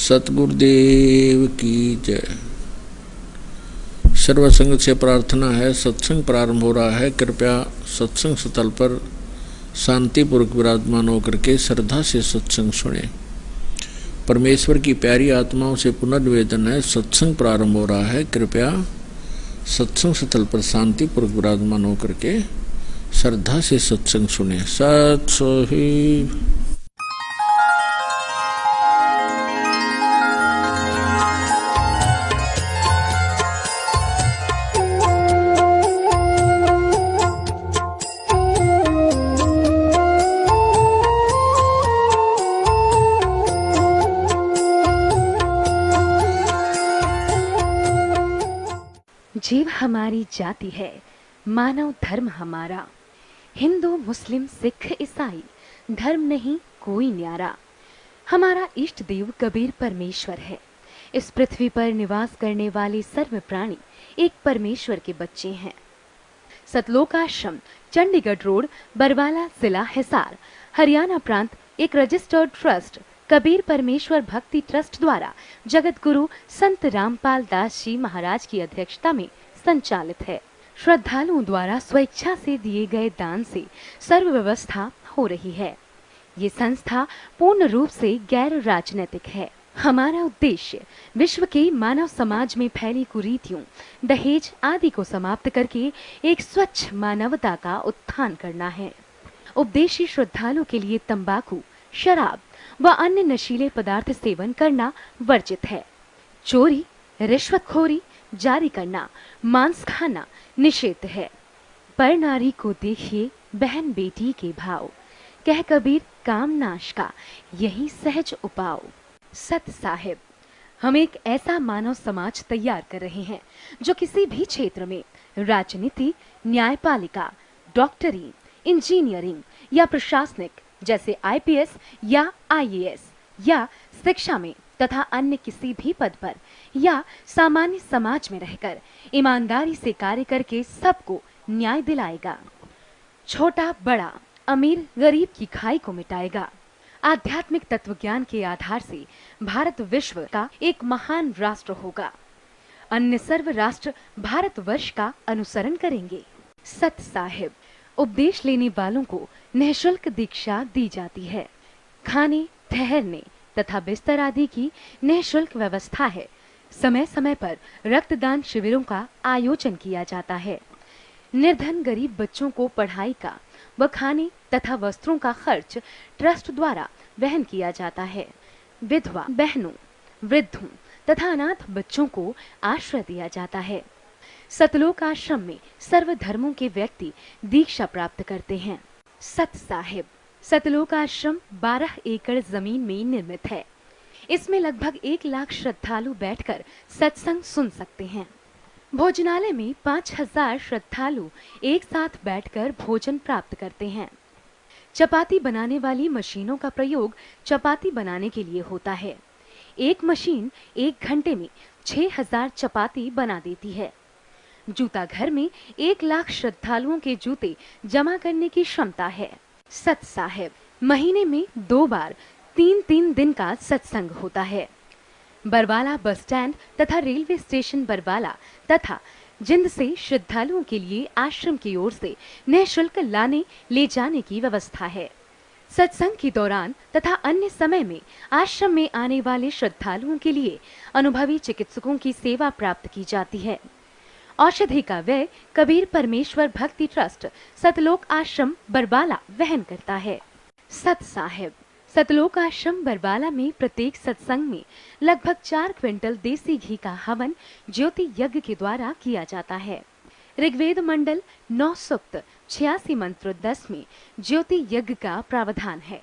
सतगुरुदेव की जय। सर्वसंग से प्रार्थना है, सत्संग प्रारंभ हो रहा है। कृपया सत्संग स्थल पर शांतिपूर्वक विराजमान होकर के श्रद्धा से सत्संग सुने। परमेश्वर की प्यारी आत्माओं से पुनर्निवेदन है, सत्संग प्रारंभ हो रहा है। कृपया सत्संग स्थल पर शांतिपूर्वक विराजमान होकर के श्रद्धा से सत्संग सुने। सत सोही। जीव हमारी जाति है, मानव धर्म हमारा। हिंदू मुस्लिम सिख ईसाई धर्म नहीं कोई न्यारा। हमारा इष्ट देव कबीर परमेश्वर है। इस पृथ्वी पर निवास करने वाले सर्व प्राणी एक परमेश्वर के बच्चे हैं। सतलोक आश्रम, चंडीगढ़ रोड, बरवाला, जिला हिसार, हरियाणा प्रांत एक रजिस्टर्ड ट्रस्ट कबीर परमेश्वर भक्ति ट्रस्ट द्वारा जगत गुरु संत रामपाल दास जी महाराज की अध्यक्षता में संचालित है। श्रद्धालुओं द्वारा स्वेच्छा से दिए गए दान से सर्व व्यवस्था हो रही है। ये संस्था पूर्ण रूप से गैर राजनीतिक है। हमारा उद्देश्य विश्व के मानव समाज में फैली कुरीतियों, दहेज आदि को समाप्त करके एक स्वच्छ मानवता का उत्थान करना है। उपदेशी श्रद्धालुओं के लिए तंबाकू, शराब व अन्य नशीले पदार्थ सेवन करना वर्जित है। चोरी, रिश्वतखोरी, जारी करना, मांस खाना निषेध है। पर नारी को देखिए बहन बेटी के भाव, कह कबीर काम नाश का यही सहज उपाव। सत साहिब, हम एक ऐसा मानव समाज तैयार कर रहे हैं जो किसी भी क्षेत्र में राजनीति, न्यायपालिका, डॉक्टरी, इंजीनियरिंग या प्रशासनिक जैसे आईपीएस या आईएएस या शिक्षा में तथा अन्य किसी भी पद पर या सामान्य समाज में रहकर ईमानदारी से कार्य करके सबको न्याय दिलाएगा। छोटा बड़ा, अमीर गरीब की खाई को मिटाएगा। आध्यात्मिक तत्वज्ञान के आधार से भारत विश्व का एक महान राष्ट्र होगा। अन्य सर्व राष्ट्र भारतवर्ष का अनुसरण करेंगे। सत साहिब, उपदेश लेने वालों को निःशुल्क दीक्षा दी जाती है। खाने, ठहरने तथा बिस्तर आदि की निःशुल्क व्यवस्था है। समय समय पर रक्तदान शिविरों का आयोजन किया जाता है। निर्धन गरीब बच्चों को पढ़ाई का व खाने तथा वस्त्रों का खर्च ट्रस्ट द्वारा वहन किया जाता है। विधवा बहनों, वृद्धों तथा अनाथ बच्चों को आश्रय दिया जाता है। सतलोक आश्रम में सर्व धर्मों के व्यक्ति दीक्षा प्राप्त करते हैं। सत साहिब, सतलोक आश्रम 12 एकड़ जमीन में निर्मित है। इसमें लगभग 1 लाख श्रद्धालु बैठकर सत्संग सुन सकते हैं। भोजनालय में 5000 श्रद्धालु एक साथ बैठकर भोजन प्राप्त करते हैं। चपाती बनाने वाली मशीनों का प्रयोग चपाती बनाने के लिए होता है। एक मशीन 1 घंटे में 6000 चपाती बना देती है। जूता घर में 1 लाख श्रद्धालुओं के जूते जमा करने की क्षमता है। सत साहिब, महीने में 2 बार 3-3 दिन का सत्संग होता है। बरवाला बस स्टैंड तथा रेलवे स्टेशन बरवाला तथा जिंद से श्रद्धालुओं के लिए आश्रम की ओर से निःशुल्क लाने ले जाने की व्यवस्था है। सत्संग के दौरान तथा अन्य समय में आश्रम में आने वाले श्रद्धालुओं के लिए अनुभवी चिकित्सकों की सेवा प्राप्त की जाती है। औषधि का व्यय कबीर परमेश्वर भक्ति ट्रस्ट सतलोक आश्रम बरवाला वहन करता है। सत साहिब, सतलोक आश्रम बरवाला में प्रत्येक सत्संग में लगभग 4 क्विंटल देसी घी का हवन ज्योति यज्ञ के द्वारा किया जाता है। ऋग्वेद मंडल 9 सूक्त 86 मंत्र 10 में ज्योति यज्ञ का प्रावधान है।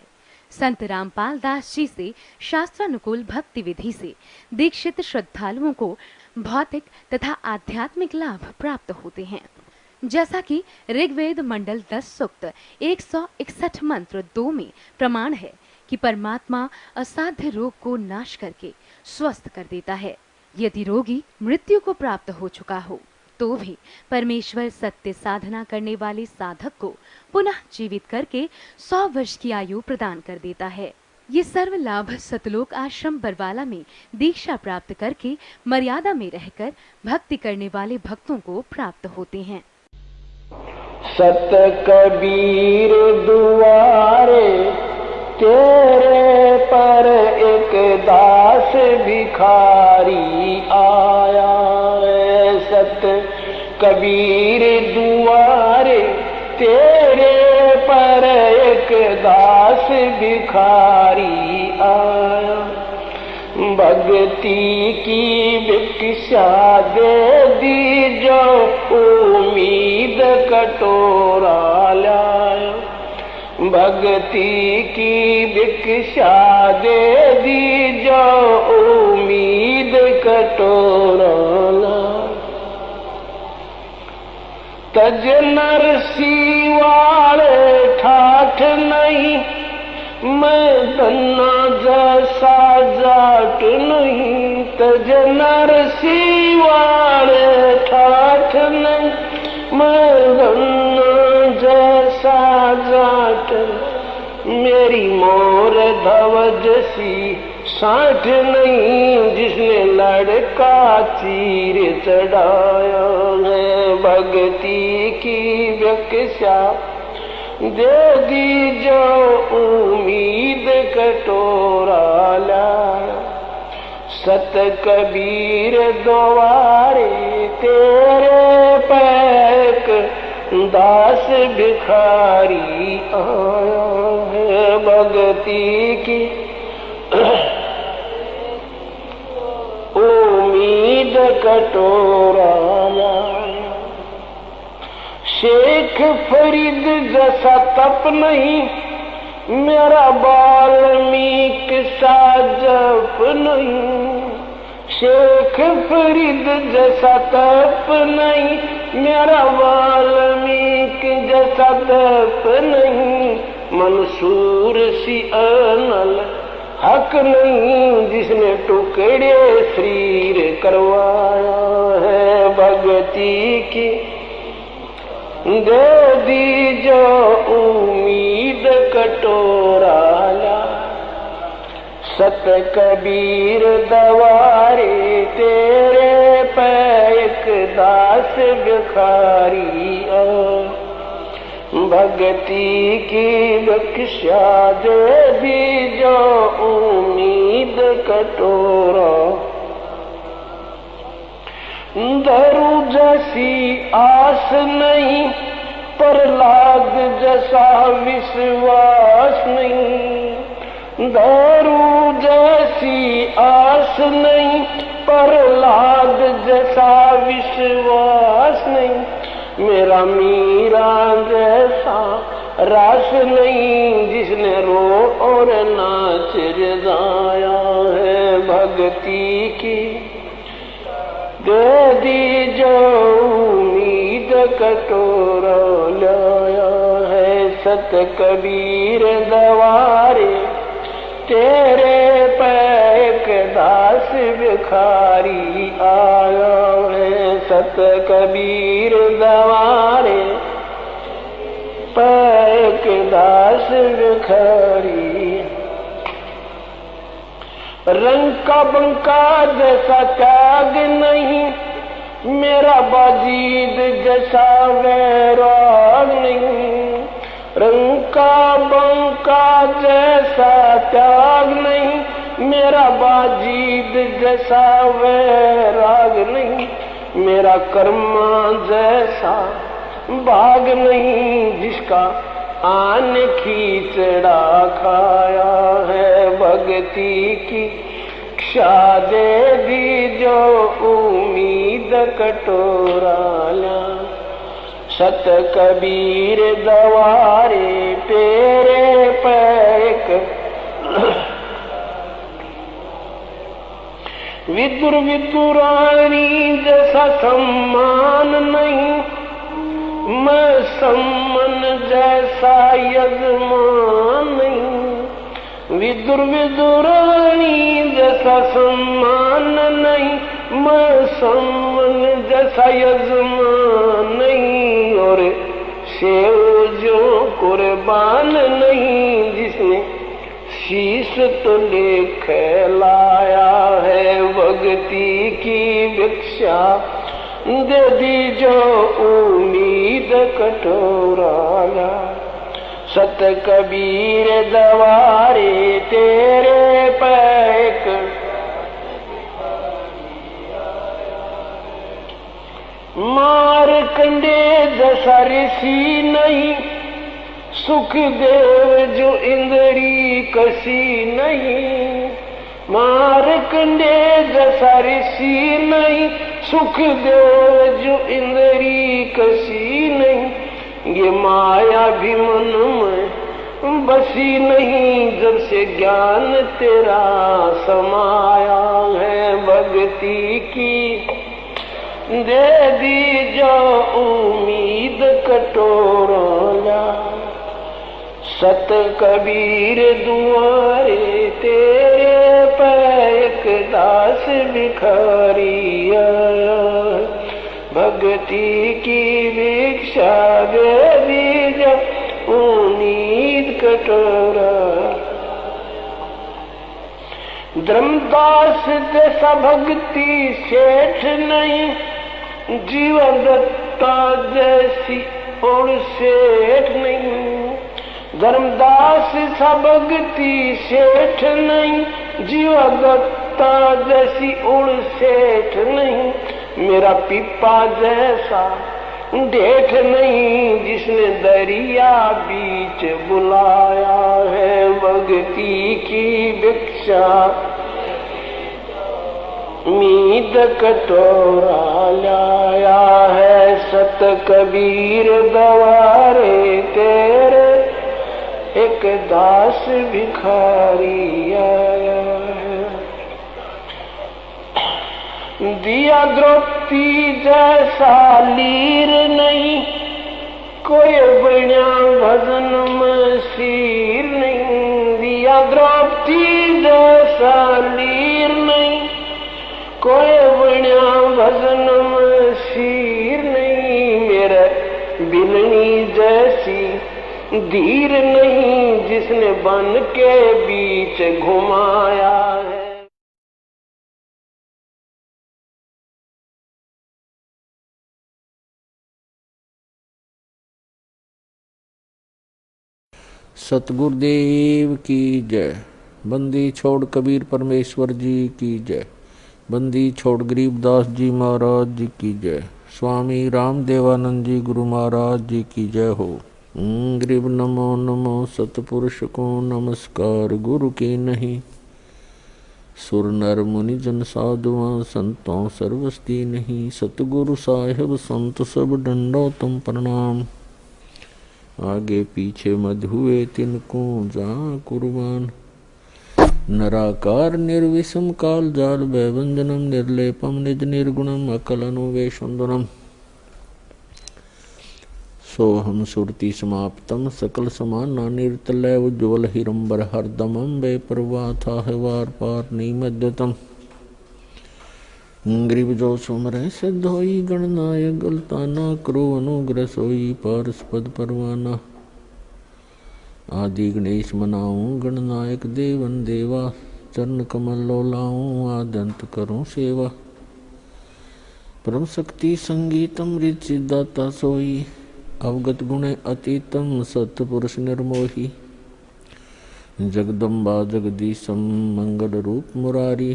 संत रामपाल दास जी से शास्त्रानुकूल भक्ति विधि से दीक्षित श्रद्धालुओं को भौतिक तथा आध्यात्मिक लाभ प्राप्त होते हैं। जैसा कि ऋग्वेद मंडल 10 सूक्त 161 मंत्र 2 में प्रमाण है कि परमात्मा असाध्य रोग को नाश करके स्वस्थ कर देता है। यदि रोगी मृत्यु को प्राप्त हो चुका हो तो भी परमेश्वर सत्य साधना करने वाले साधक को पुनः जीवित करके 100 वर्ष की आयु प्रदान कर देता है। ये सर्व लाभ सतलोक आश्रम बरवाला में दीक्षा प्राप्त करके मर्यादा में रहकर भक्ति करने वाले भक्तों को प्राप्त होते हैं। सत कबीर दुआरे तेरे पर एक दास भिखारी आया है। सत कबीर दुआरे तेरे पर एक दास भिखारी आया। भक्ति की भिक्षा दे दी जो उम्मीद कटोरा लाया। भक्ति की भिक्षा दे दी जो उम्मीद कटोरा लाया। तज नरसी वाले ठाठ नहीं, मैं धन्ना जैसा जाट नहीं। तज नरसी वाले ठाठ नहीं, मैं धन्ना जैसा जाट। मेरी मोर धवज सी साठ नहीं, जिसने लड़का चीर चढ़ाया है। भक्ति की भिक्षा दे दी जो उम्मीद कटोरा लाया। सत कबीर द्वारे तेरे पैक दास भिखारी आया है। भक्ति की उम्मीद कटोरा लाया। शेख फरीद जैसा तप नहीं, मेरा वाल्मीक सा जप नहीं। शेख फरीद जैसा तप नहीं, मेरा वाल्मीक जैसा तप नहीं। मंसूर सी अनल हक नहीं, जिसने टुकड़े शरीर करवाया है। भक्ति की दे दी जो उम्मीद कटोरा ला। सत कबीर दवारे तेरे पैक दास भिखारी आ। भक्ति की भिक्षा दे दी जो उम्मीद कटोरा। धरू जैसी आस नहीं, प्रहलाद जैसा विश्वास नहीं। धरू जैसी आस नहीं, प्रहलाद जैसा विश्वास नहीं। मेरा मीरा जैसा रास नहीं, जिसने रो और नाच रजाया है। भक्ति की दे दी जो उम्मीद कटोरा लाया है। सत कबीर दवारे तेरे पैक दास भिखारी आया है। सत कबीर दवारे पैक दास भिखारी। रंग का बंका जैसा त्याग नहीं, मेरा बाजीद जैसा वैराग नहीं। रंग का बंका जैसा त्याग नहीं, मेरा बाजीद जैसा वैराग नहीं। मेरा कर्मा जैसा भाग नहीं, जिसका आन खींचड़ा खाया है। भक्ति की भिक्षा दे दी जो उम्मीद कटोरा ला। सत कबीर दवारे तेरे पैक। विदुर विदुरानी जैसा सम्मान नहीं, मैं सम्मन जैसा यजमान नहीं। विदुर विदुरानी जैसा सम्मान नहीं, मैं सम्मन जैसा यजमान नहीं। और सेव जो कुर्बान नहीं, जिसने शीश तो लेख लाया है, भक्ति की भिक्षा दे दी जो उम्मीद कटोरा। सत कबीर दवारे तेरे पैक, मारकंडे जैसा ऋषि नहीं, सुखदेव जो इंद्री कसी नहीं। मारकंडे जैसा ऋषि नहीं, सुखदेव जो इंद्री कसी नहीं। ये माया भी मन में बसी नहीं, जब से ज्ञान तेरा समाया है। भक्ति की दे दी जो उम्मीद कटोरा। सत कबीर दुआरे तेरे पैक दास भिखारी आया। भक्ति की भिक्षा दे दी जो उम्मीद कटोरा। धर्मदास जैसा भक्ति सेठ नहीं, जीवन दत्ता जैसी और सेठ नहीं। धर्मदास सा भक्ति सेठ नहीं, जीवन दत्ता जैसी और सेठ नहीं। मेरा पिपा जैसा डेठ नहीं, जिसने दरिया बीच बुलाया है। भक्ति की भिक्षा उम्मीद कटोरा लाया है। सत कबीर दवारे तेरे एक दास भिखारी आया है। दिया द्रौपदी जैसा लीर नहीं, कोई बना भजन में सिर नहीं। दिया द्रौपदी जैसा लीर नहीं, कोई बना भजन में सिर नहीं। मेरे बिलनी जैसी धीर नहीं, जिसने बन के बीच घुमाया है। सतगुरुदेव की जय। बंदी छोड़ कबीर परमेश्वर जी की जय। बंदी छोड़ गरीबदास जी महाराज जी की जय। स्वामी रामदेवानंद जी गुरु महाराज जी की जय हो। गरीब नमो नमो सतपुरुष को नमस्कार, गुरु की नहीं सुर नर मुनि जन साधुआ संतों सर्वस्ती नहीं। सतगुरु साहिब संत सब डंडो तुम प्रणाम, आगे पीछे मध हुए तिनको जा कुर्बान। नराकार निर्विषम काल जाल भयभंजनम निर्लेपम निज निर्गुणम अकल अनुवेशुंदनम। सोहम सुरति समाप्तम सकल समान निर्तलय उज्ज्वल हिरंबर हरदमम बे प्रवाथा है वार पार निमद्यतम। गरीब जो सुमरे सिद्ध होई गणनायक गलताना करो अनुग्रह सोई पारस्पद परवाना। आदि गणेश मनाऊं गणनायक देवन देवा, चरण कमल लोलाऊं आदंत करूं सेवा। परम शक्ति संगीतम रित सिद्धाता सोई, अवगत गुणे अतीतम सतपुरुष निर्मोही। जगदम्बा जगदीशम मंगल रूप मुरारी,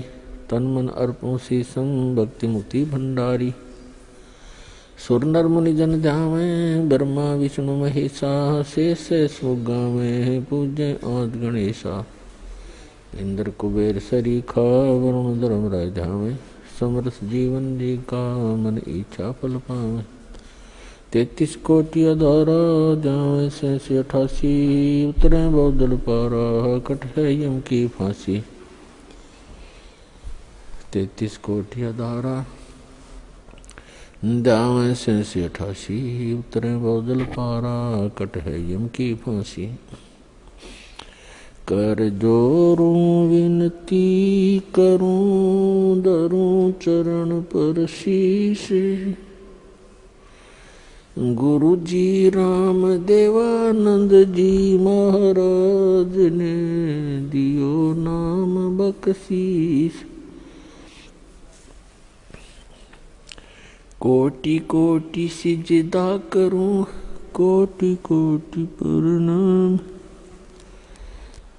तन मन अर्पों शीशम भक्ति मुक्ति भंडारी। सुर नर मुनि जन ध्यावे ब्रह्मा विष्णु महेशा, शेष सुगावे पूज्य आद गणेशा। इंद्र कुबेर सरीखा वरुण धर्म राय ध्यावे, समरस जीवन जी का मन इच्छा फल पावे। 33 कोटि अधारा जावे 88 उतरे बौदल पारा, कट है यम की फांसी। 33 कोटि अधारा जावे 88 उतरे बौदल पारा, कट है यम की फांसी। कर जोरूं विनती करूं धरूं चरण पर शीश, गुरु जी राम देवानंद जी महाराज ने दियो नाम बख्शीश। कोटि कोटि सिजदा करूं कोटि कोटि प्रणाम।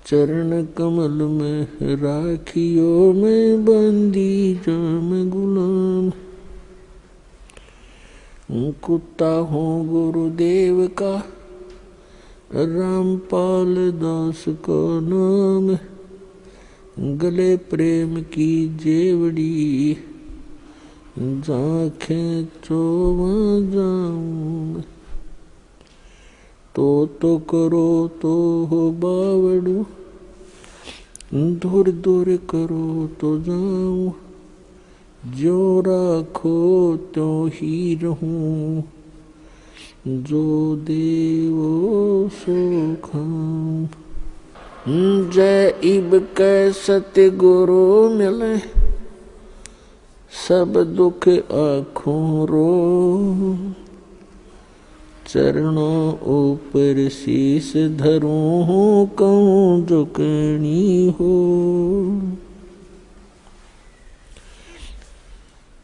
चरण कमल में राखियो मैं बंदी जाम गुलाम। कुत्ता हूँ गुरुदेव का रामपाल दास का नाम। गले प्रेम की जेवड़ी जाखें चोवा जाऊं। तो करो तो हो बावड़ू दूर दूर करो तो जाऊं। जो राखो तो ही रहूं जो देवो सो खाऊं। जय इब कै सतगुरु मिले सब दुख आँखों रो। चरणों ऊपर शीस धरूं कहूँ झुकनी हो।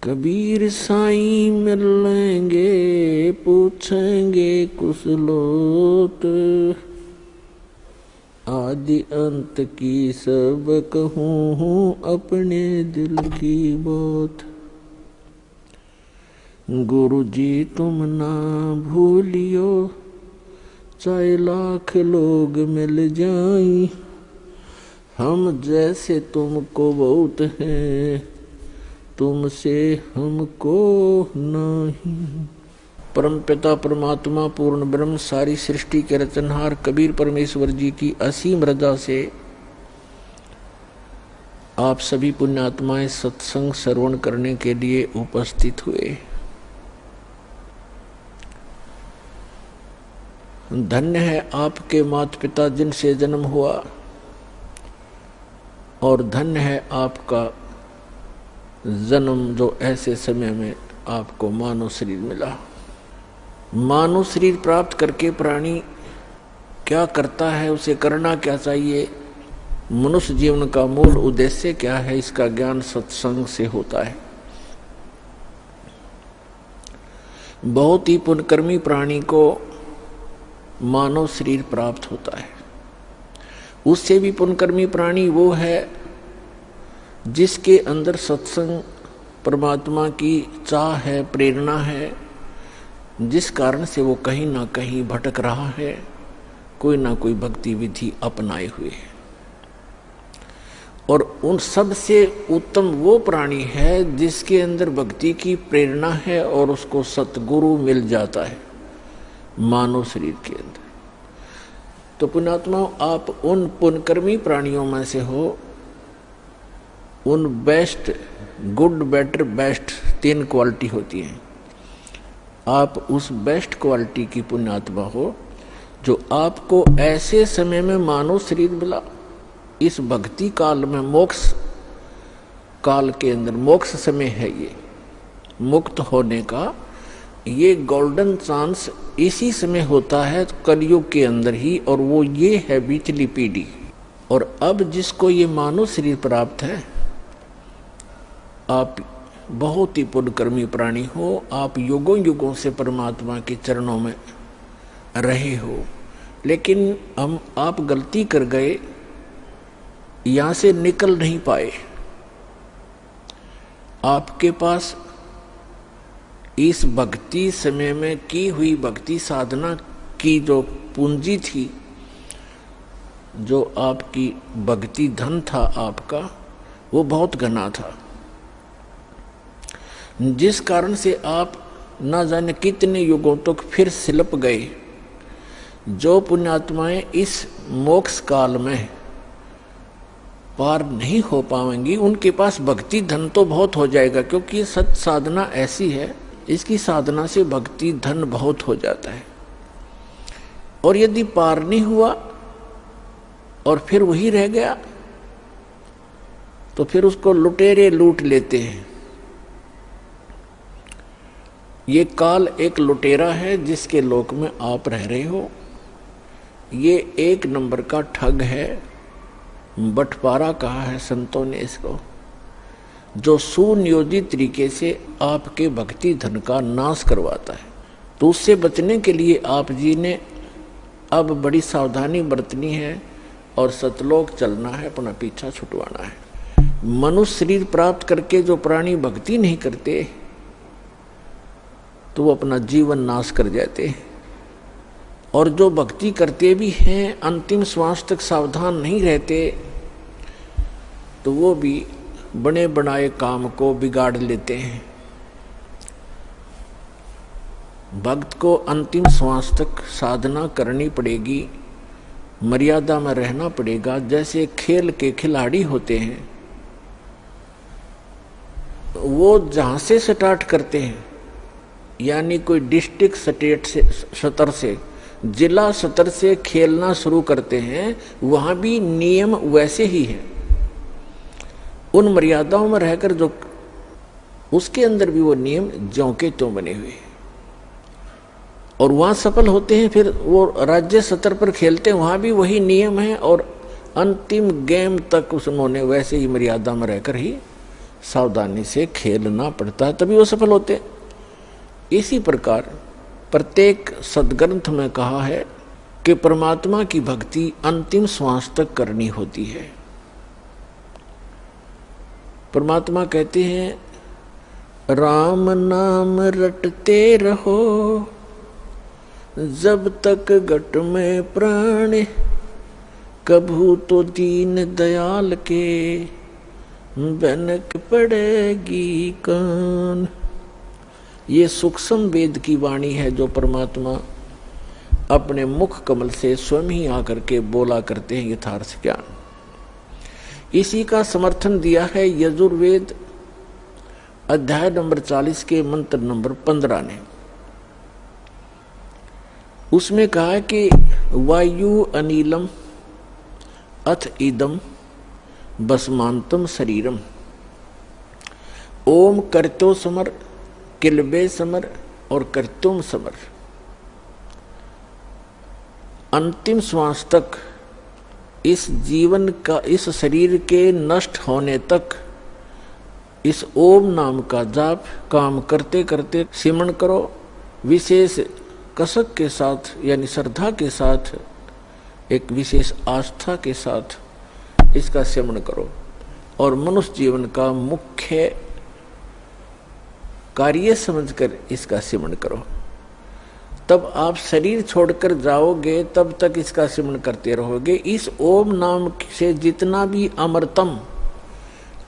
कबीर साईं मिलेंगे पूछेंगे कुशलोत। आदि अंत की सब कहूँ अपने दिल की बात। गुरु जी तुम ना भूलियो चाहे लाख लोग मिल जाएं। हम जैसे तुमको बहुत हैं तुमसे हमको नहीं। परमपिता परमात्मा पूर्ण ब्रह्म सारी सृष्टि के रचनहार कबीर परमेश्वर जी की असीम रजा से आप सभी पुण्यात्माएं सत्संग श्रवण करने के लिए उपस्थित हुए। धन्य है आपके माता पिता जिनसे जन्म हुआ और धन्य है आपका जन्म जो ऐसे समय में आपको मानव शरीर मिला। मानव शरीर प्राप्त करके प्राणी क्या करता है, उसे करना क्या चाहिए, मनुष्य जीवन का मूल उद्देश्य क्या है, इसका ज्ञान सत्संग से होता है। बहुत ही पुण्यकर्मी प्राणी को मानव शरीर प्राप्त होता है। उससे भी पुण्यकर्मी प्राणी वो है जिसके अंदर सत्संग परमात्मा की चाह है, प्रेरणा है, जिस कारण से वो कहीं ना कहीं भटक रहा है, कोई ना कोई भक्ति विधि अपनाए हुए है। और उन सब से उत्तम वो प्राणी है जिसके अंदर भक्ति की प्रेरणा है और उसको सतगुरु मिल जाता है मानव शरीर के अंदर। तो पुण्यात्मा आप उन पुण्यकर्मी प्राणियों में से हो। उन best, good, better, best 3 quality होती हैं। आप उस बेस्ट क्वालिटी की पुण्यात्मा हो जो आपको ऐसे समय में मानव शरीर मिला, इस भक्ति काल में, मोक्ष काल के अंदर, मोक्ष समय है ये, मुक्त होने का ये गोल्डन चांस इसी समय होता है कलयुग के अंदर ही। और वो ये है बीचली पीढ़ी। और अब जिसको ये मानव शरीर प्राप्त है, आप बहुत ही पुण्यकर्मी प्राणी हो। आप युगों युगों से परमात्मा के चरणों में रहे हो, लेकिन आप गलती कर गए, यहाँ से निकल नहीं पाए। आपके पास इस भक्ति समय में की हुई भक्ति साधना की जो पूंजी थी, जो आपकी भक्ति धन था आपका, वो बहुत घना था, जिस कारण से आप न जाने कितने युगों तक फिर सिलप गए। जो पुण्यात्माएं इस मोक्ष काल में पार नहीं हो पाएंगी, उनके पास भक्ति धन तो बहुत हो जाएगा, क्योंकि ये सत साधना ऐसी है, इसकी साधना से भक्ति धन बहुत हो जाता है। और यदि पार नहीं हुआ और फिर वही रह गया, तो फिर उसको लुटेरे लूट लेते हैं। ये काल एक लुटेरा है जिसके लोक में आप रह रहे हो। ये एक नंबर का ठग है, बंटवारा कहा है संतों ने इसको, जो सुनियोजित तरीके से आपके भक्ति धन का नाश करवाता है। तो उससे बचने के लिए आप जी ने अब बड़ी सावधानी बरतनी है और सतलोक चलना है, अपना पीछा छुटवाना है। मनुष्य शरीर प्राप्त करके जो प्राणी भक्ति नहीं करते तो वो अपना जीवन नाश कर जाते, और जो भक्ति करते भी हैं अंतिम श्वास तक सावधान नहीं रहते तो वो भी बने बनाए काम को बिगाड़ लेते हैं। भक्त को अंतिम श्वास तक साधना करनी पड़ेगी, मर्यादा में रहना पड़ेगा। जैसे खेल के खिलाड़ी होते हैं, वो जहां से स्टार्ट करते हैं, यानी कोई डिस्ट्रिक्ट स्टेट से स्तर से, जिला स्तर से खेलना शुरू करते हैं, वहां भी नियम वैसे ही है। उन मर्यादाओं में रहकर जो उसके अंदर भी वो नियम ज्यों के त्यों बने हुए, और वहां सफल होते हैं। फिर वो राज्य स्तर पर खेलते हैं, वहां भी वही नियम है, और अंतिम गेम तक उन्होंने वैसे ही मर्यादा में रहकर ही सावधानी से खेलना पड़ता है, तभी वो सफल होते हैं। इसी प्रकार प्रत्येक सदग्रंथ में कहा है कि परमात्मा की भक्ति अंतिम श्वास तक करनी होती है। परमात्मा कहते हैं राम नाम रटते रहो जब तक घट में प्राण, कभू तो दीन दयाल के बनक पड़ेगी कान। ये सूक्ष्म वेद की वाणी है जो परमात्मा अपने मुख कमल से स्वयं ही आकर के बोला करते हैं यथार्थ ज्ञान। इसी का समर्थन दिया है यजुर्वेद अध्याय नंबर 40 के मंत्र नंबर 15 ने। उसमें कहा है कि वायु अनिलम अथ इदम भस्मांतम शरीरम, ओम कर्तो समर किलबे समर और कर्तुम समर। अंतिम श्वास तक इस जीवन का, इस शरीर के नष्ट होने तक इस ओम नाम का जाप काम करते करते सिमरण करो। विशेष कसक के साथ यानी श्रद्धा के साथ, एक विशेष आस्था के साथ इसका सिमरण करो, और मनुष्य जीवन का मुख्य कार्य समझकर इसका सिमरण करो। तब आप शरीर छोड़कर जाओगे तब तक इसका सिमरण करते रहोगे। इस ओम नाम से जितना भी अमृतम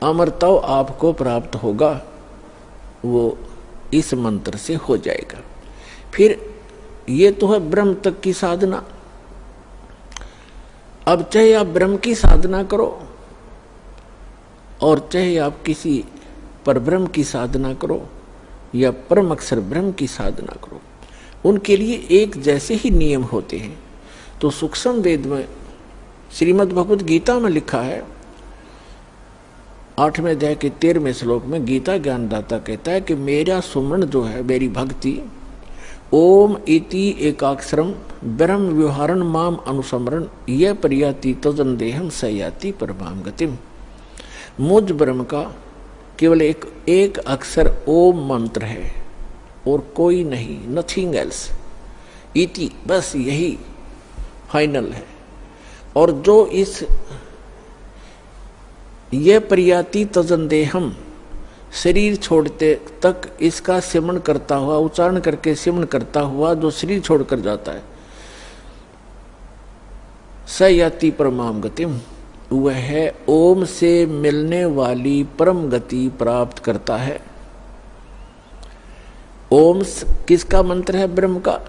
अमृतव आपको प्राप्त होगा वो इस मंत्र से हो जाएगा। फिर ये तो है ब्रह्म तक की साधना। अब चाहे आप ब्रह्म की साधना करो और चाहे आप किसी परब्रह्म की साधना करो या परम अक्षर ब्रह्म की साधना करो, उनके लिए एक जैसे ही नियम होते हैं। तो सूक्ष्म वेद में श्रीमद् भगवद गीता में लिखा है 8वें अध्याय के 13वें श्लोक में गीता ज्ञानदाता कहता है कि मेरा सुमरण जो है, मेरी भक्ति, ओम इति एकाक्षरम ब्रह्म व्यवहारण माम अनुसमरण यह परियाति तजन देहम सयाति परमाम गतिम। मुझ ब्रह्म का केवल एक अक्षर ओम मंत्र है और कोई नहीं, नथिंग एल्स। इति बस यही फाइनल है। और जो इस ये परियाति तजन देहम, शरीर छोड़ते तक इसका सिमरण करता हुआ, उच्चारण करके सिमरण करता हुआ जो शरीर छोड़कर जाता है, सयाति परमाम गतिम, वह है ओम से मिलने वाली परम गति प्राप्त करता है। ओम किसका मंत्र है? ब्रह्म का।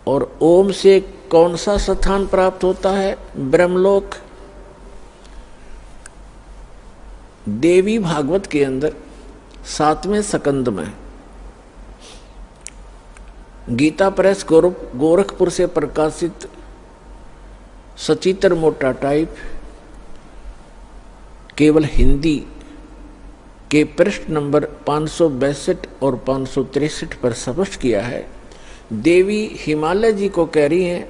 और ओम से कौन सा स्थान प्राप्त होता है? ब्रह्मलोक। देवी भागवत के अंदर 7वें स्कंद में गीता प्रेस गोरखपुर से प्रकाशित सचित्र मोटा टाइप केवल हिंदी के पृष्ठ नंबर 562 और 563 पर स्पष्ट किया है। देवी हिमालय जी को कह रही हैं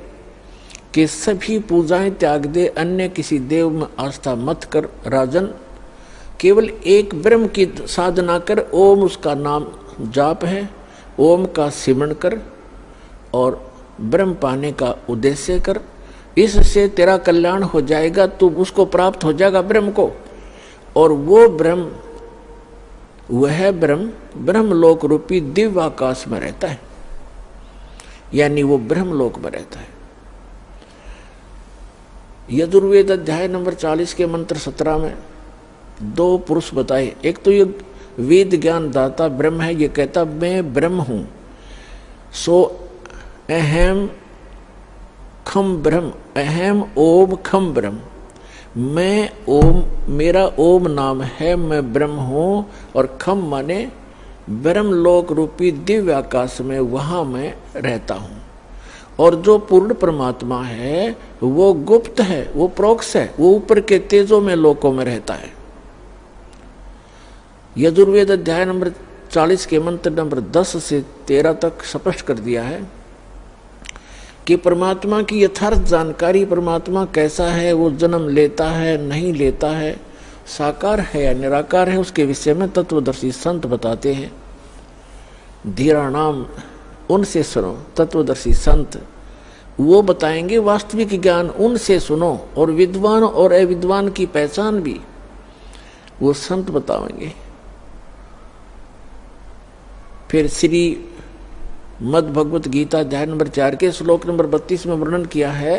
कि सभी पूजाएं त्याग दे, अन्य किसी देव में आस्था मत कर राजन, केवल एक ब्रह्म की साधना कर, ओम उसका नाम जाप है, ओम का सिमरण कर और ब्रह्म पाने का उद्देश्य कर, इससे तेरा कल्याण हो जाएगा, तू उसको प्राप्त हो जाएगा ब्रह्म को। और वो ब्रह्म, वह ब्रह्म ब्रह्मलोक रूपी दिव्य आकाश में रहता है, यानी वो ब्रह्मलोक में रहता है। यजुर्वेद अध्याय नंबर 40 के मंत्र 17 में 2 पुरुष बताए। एक तो ये वेद ज्ञान दाता ब्रह्म है, ये कहता मैं ब्रह्म हूं, सो अहम खम ब्रह्म, अहम ओम खम ब्रह्म, मैं ओम, मेरा ओम नाम है, मैं ब्रह्म हूं। और खम माने ब्रह्मलोक रूपी दिव्य आकाश में, वहां मैं रहता हूं। और जो पूर्ण परमात्मा है वो गुप्त है, वो प्रोक्ष है, वो ऊपर के तेजों में लोकों में रहता है। यजुर्वेद अध्याय नंबर 40 के मंत्र नंबर 10 से 13 तक स्पष्ट कर दिया है कि परमात्मा की यथार्थ जानकारी, परमात्मा कैसा है, वो जन्म लेता है नहीं लेता है, साकार है या निराकार है, उसके विषय में तत्वदर्शी संत बताते हैं। धीरा नाम उनसे सुनो, तत्वदर्शी संत वो बताएंगे वास्तविक ज्ञान, उनसे सुनो। और विद्वान और अविद्वान की पहचान भी वो संत बताएंगे। फिर श्री मद भगवत गीता अध्याय नंबर 4 के श्लोक नंबर 32 में वर्णन किया है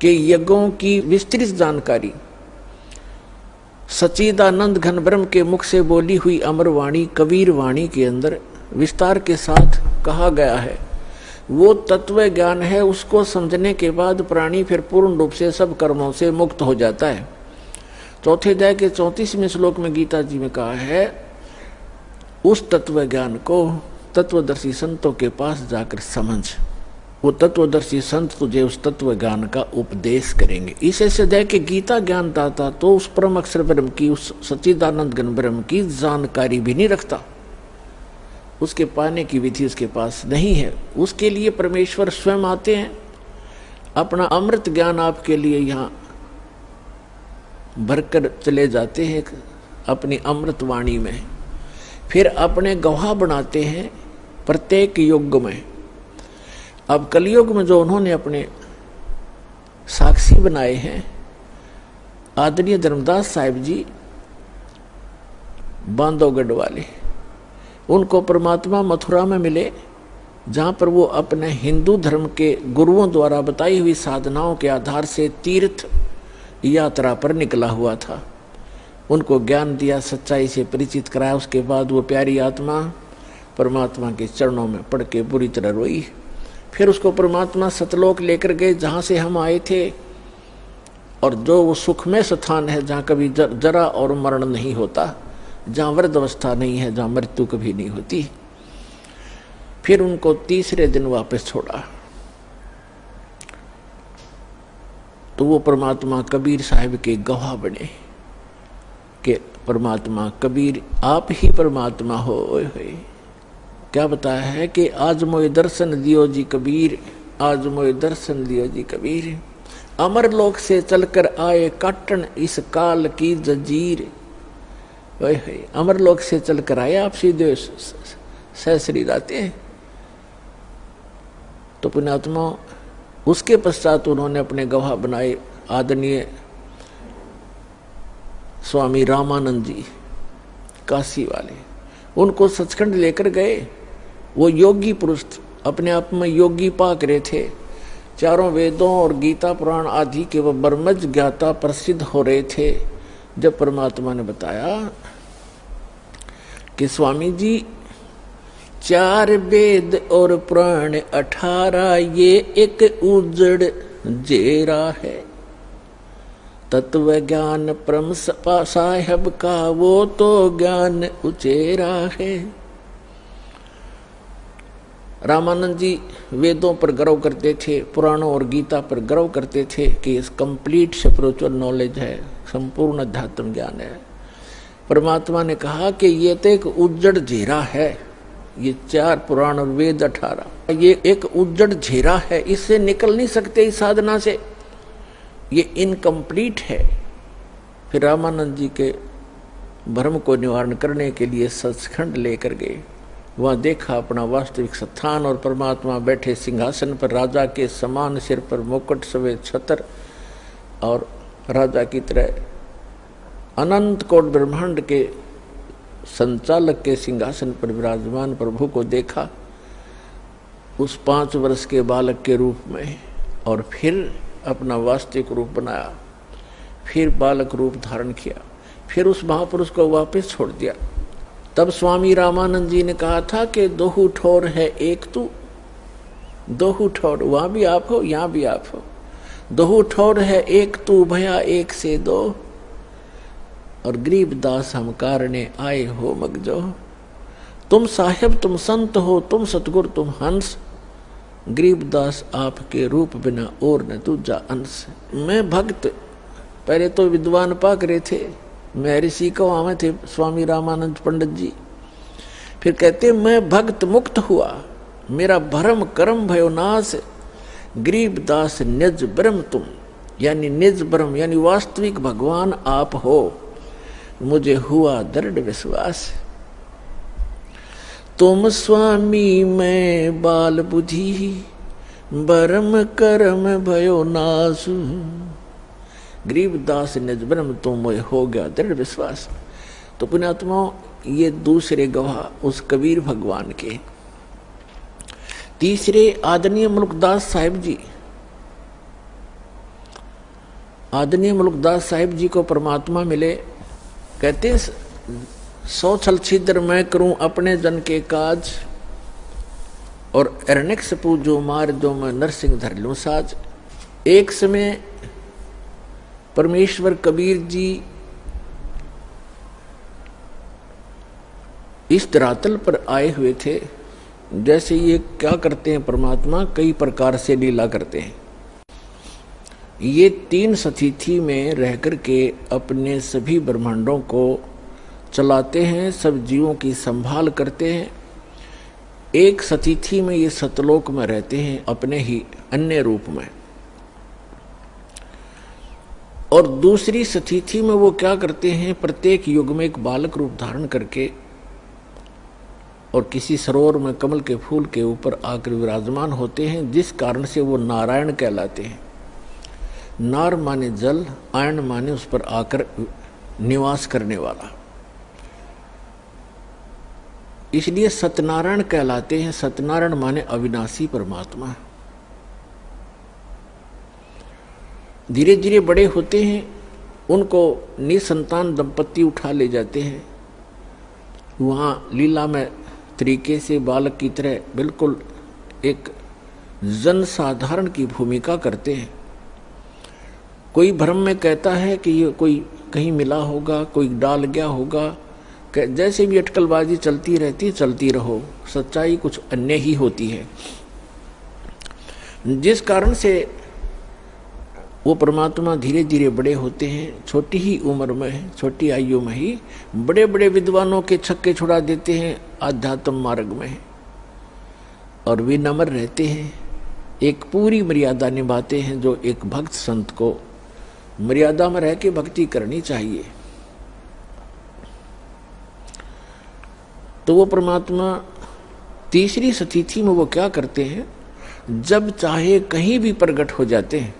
कि यज्ञों की विस्तृत जानकारी सच्चिदानंद घन ब्रह्म के मुख से बोली हुई अमर वाणी कबीर वाणी के अंदर विस्तार के साथ कहा गया है। वो तत्व ज्ञान है, उसको समझने के बाद प्राणी फिर पूर्ण रूप से सब कर्मों से मुक्त हो जाता है। चौथे अध्याय के 34वें श्लोक में गीता जी में कहा है, उस तत्व ज्ञान को तत्वदर्शी संतों के पास जाकर समझ, वो तत्वदर्शी संत तुझे उस तत्व ज्ञान का उपदेश करेंगे। इसे सदैव के गीता ज्ञान दाता तो उस परम अक्षर ब्रह्म की, उस सच्चिदानंद घन ब्रह्म की जानकारी भी नहीं रखता, उसके पाने की विधि उसके पास नहीं है। उसके लिए परमेश्वर स्वयं आते हैं, अपना अमृत ज्ञान आपके लिए यहाँ भरकर चले जाते हैं अपनी अमृत वाणी में, फिर अपने गवाह बनाते हैं प्रत्येक युग में। अब कलयुग में जो उन्होंने अपने साक्षी बनाए हैं, आदरणीय धर्मदास साहिब जी बांधवगढ़ वाले, उनको परमात्मा मथुरा में मिले, जहाँ पर वो अपने हिंदू धर्म के गुरुओं द्वारा बताई हुई साधनाओं के आधार से तीर्थ यात्रा पर निकला हुआ था। उनको ज्ञान दिया, सच्चाई से परिचित कराया। उसके बाद वो प्यारी आत्मा परमात्मा के चरणों में पड़ के बुरी तरह रोई। फिर उसको परमात्मा सतलोक लेकर गए, जहाँ से हम आए थे, और जो वो सुखमय स्थान है जहाँ कभी जरा और मरण नहीं होता, जहाँ वृद्ध अवस्था नहीं है, जहाँ मृत्यु कभी नहीं होती। फिर उनको तीसरे दिन वापस छोड़ा तो वो परमात्मा कबीर साहिब के गवाह बने कि परमात्मा कबीर आप ही परमात्मा हो। क्या बताया है कि आज मोए दर्शन दियो जी कबीर, आज मोए दर्शन दियो जी कबीर, अमर लोक से चलकर आए काटन इस काल की जंजीर। अमर लोक से चलकर आए आप सीधे सहसरी जाते हैं। तो पुण्यात्मा उसके पश्चात उन्होंने अपने गवाह बनाए आदरणीय स्वामी रामानंद जी काशी वाले, उनको सचखंड लेकर गए। वो योगी पुरुष अपने आप में योगी पाक रहे थे, चारों वेदों और गीता पुराण आदि के वो ब्रह्मज्ञ ज्ञाता प्रसिद्ध हो रहे थे। जब परमात्मा ने बताया कि स्वामी जी 4 वेद और पुराण 18 ये एक उजड़ जेरा है, तत्व ज्ञान परम साहेब का वो तो ज्ञान उचेरा है। रामानंद जी वेदों पर गर्व करते थे, पुराणों और गीता पर गर्व करते थे कि इस कंप्लीट स्पिरिचुअल नॉलेज है, संपूर्ण अध्यात्म ज्ञान है। परमात्मा ने कहा कि ये तो एक उज्जड़ घेरा है, ये 4 पुराण और वेद 18, ये एक उज्जड़ घेरा है, इससे निकल नहीं सकते इस साधना से, ये इनकम्प्लीट है। फिर रामानंद जी के भ्रम को निवारण करने के लिए सचखंड लेकर गए। वहाँ देखा अपना वास्तविक स्थान और परमात्मा बैठे सिंहासन पर, राजा के समान, सिर पर मुकुट, सफेद छत्र और राजा की तरह अनंत कोट ब्रह्मांड के संचालक के सिंहासन पर विराजमान प्रभु को देखा उस 5 वर्ष के बालक के रूप में, और फिर अपना वास्तविक रूप बनाया, फिर बालक रूप धारण किया, फिर उस महापुरुष को वापस छोड़ दिया। तब स्वामी रामानंद जी ने कहा था कि 2 ठोर है एक तू, 2 ठोर, वहां भी आप हो यहां भी आप हो, 2 ठोर है एक तू भया एक से 2, और गरीबदास हम कारणे आए हो मगजो। तुम साहिब तुम संत हो, तुम सतगुर तुम हंस, गरीबदास आपके रूप बिना और न दूजा अंश। मैं भक्त, पहले तो विद्वान पाक रहे थे, मैं ऋषि को आवे थे स्वामी रामानंद पंडित जी, फिर कहते मैं भक्त मुक्त हुआ, मेरा भरम कर्म भयो नाश, गरीबदास निज ब्रह्म तुम, यानी निज ब्रह्म यानी वास्तविक भगवान आप हो, मुझे हुआ दृढ़ विश्वास। तुम स्वामी मैं बाल बुद्धि, बरम कर्म भयो नाश, गरीबदास निज ब्रह्म तुम हो गया दृढ़ विश्वास। तो पुण्यात्माओं, ये दूसरे गवाह उस कबीर भगवान के। तीसरे आदरणीय मुल्कदास साहिब जी, आदरणीय मुल्कदास साहिब जी को परमात्मा मिले, कहते 100 छल छिद्र मैं करूं अपने जन के काज, और अरण्यक सपू जो मार दो मैं नरसिंह धर लूं साज। एक समय परमेश्वर कबीर जी इस धरातल पर आए हुए थे। जैसे ये क्या करते हैं परमात्मा, कई प्रकार से लीला करते हैं। ये 3 सतिथि में रह कर के अपने सभी ब्रह्मांडों को चलाते हैं, सब जीवों की संभाल करते हैं। एक सतिथि में ये सतलोक में रहते हैं अपने ही अन्य रूप में, और दूसरी सतिथि में वो क्या करते हैं, प्रत्येक युग में एक बालक रूप धारण करके और किसी सरोवर में कमल के फूल के ऊपर आकर विराजमान होते हैं, जिस कारण से वो नारायण कहलाते हैं। नार माने जल, आयन माने उस पर आकर निवास करने वाला, इसलिए सत्यनारायण कहलाते हैं। सत्यनारायण माने अविनाशी परमात्मा। धीरे धीरे बड़े होते हैं, उनको निसंतान दंपत्ति उठा ले जाते हैं, वहाँ लीला में तरीके से बालक की तरह बिल्कुल एक जन साधारण की भूमिका करते हैं। कोई भ्रम में कहता है कि ये कोई कहीं मिला होगा, कोई डाल गया होगा, जैसे भी अटकलबाजी चलती रहती, चलती रहो, सच्चाई कुछ अन्य ही होती है। जिस कारण से वो परमात्मा धीरे धीरे बड़े होते हैं, छोटी ही उम्र में, छोटी आयु में ही बड़े बड़े विद्वानों के छक्के छुड़ा देते हैं आध्यात्म मार्ग में, और विनम्र रहते हैं, एक पूरी मर्यादा निभाते हैं जो एक भक्त संत को मर्यादा में रह के भक्ति करनी चाहिए। तो वो परमात्मा तीसरी सतिथि में वो क्या करते हैं, जब चाहे कहीं भी प्रकट हो जाते हैं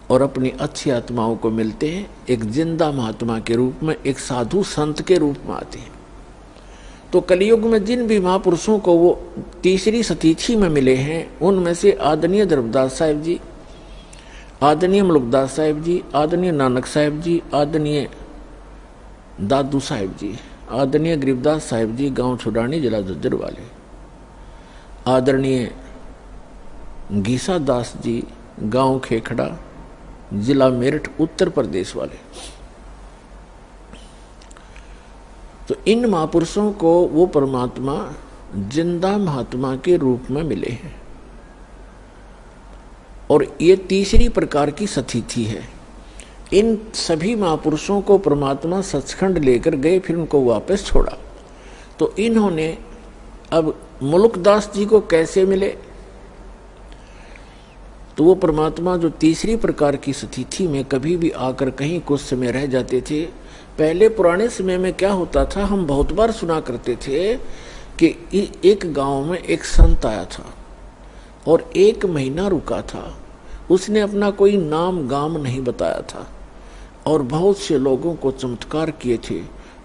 और अपनी अच्छी आत्माओं को मिलते हैं, एक जिंदा महात्मा के रूप में, एक साधु संत के रूप में आते हैं। तो कलयुग में जिन भी महापुरुषों को वो तीसरी सतिथि में मिले हैं, उनमें से आदरणीय धर्मदास साहिब जी, आदरणीय मुल्कदास साहिब जी, आदरणीय नानक साहिब जी, आदरणीय दादू साहिब जी, आदरणीय गरीबदास साहिब जी, गांव छुडानी, जिला झज्जर वाले, आदरणीय गीसा दास जी, गांव खेखड़ा, जिला मेरठ, उत्तर प्रदेश वाले। तो इन महापुरुषों को वो परमात्मा जिंदा महात्मा के रूप में मिले हैं, और ये तीसरी प्रकार की सतिथि है। इन सभी महापुरुषों को परमात्मा सचखंड लेकर गए, फिर उनको वापस छोड़ा। तो इन्होंने अब मुलुकदास जी को कैसे मिले? तो वो परमात्मा जो तीसरी प्रकार की स्थिति में कभी भी आकर कहीं कुछ समय रह जाते थे। पहले पुराने समय में क्या होता था, हम बहुत बार सुना करते थे कि एक गांव में एक संत आया था और 1 महीना रुका था। उसने अपना कोई नाम गाम नहीं बताया था और बहुत से लोगों को चमत्कार किए थे।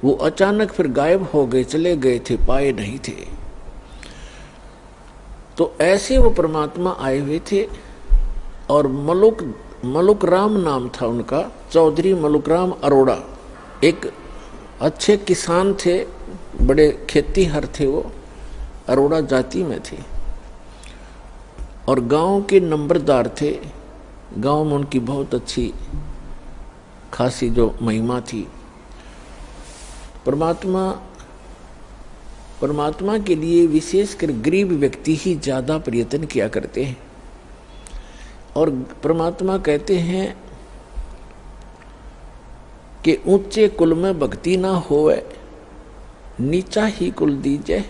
वो अचानक फिर गायब हो गए, चले गए थे, पाए नहीं थे। तो ऐसे वो परमात्मा आए हुए थे और मलुक राम नाम था उनका, चौधरी मलुक राम अरोड़ा। एक अच्छे किसान थे, बड़े खेतीहर थे, वो अरोड़ा जाति में थे और गांव के नंबरदार थे। गांव में उनकी बहुत अच्छी खासी जो महिमा थी। परमात्मा के लिए विशेषकर गरीब व्यक्ति ही ज्यादा प्रयत्न किया करते हैं और परमात्मा कहते हैं कि ऊंचे कुल में भक्ति ना होवे, नीचा ही कुल दीजे।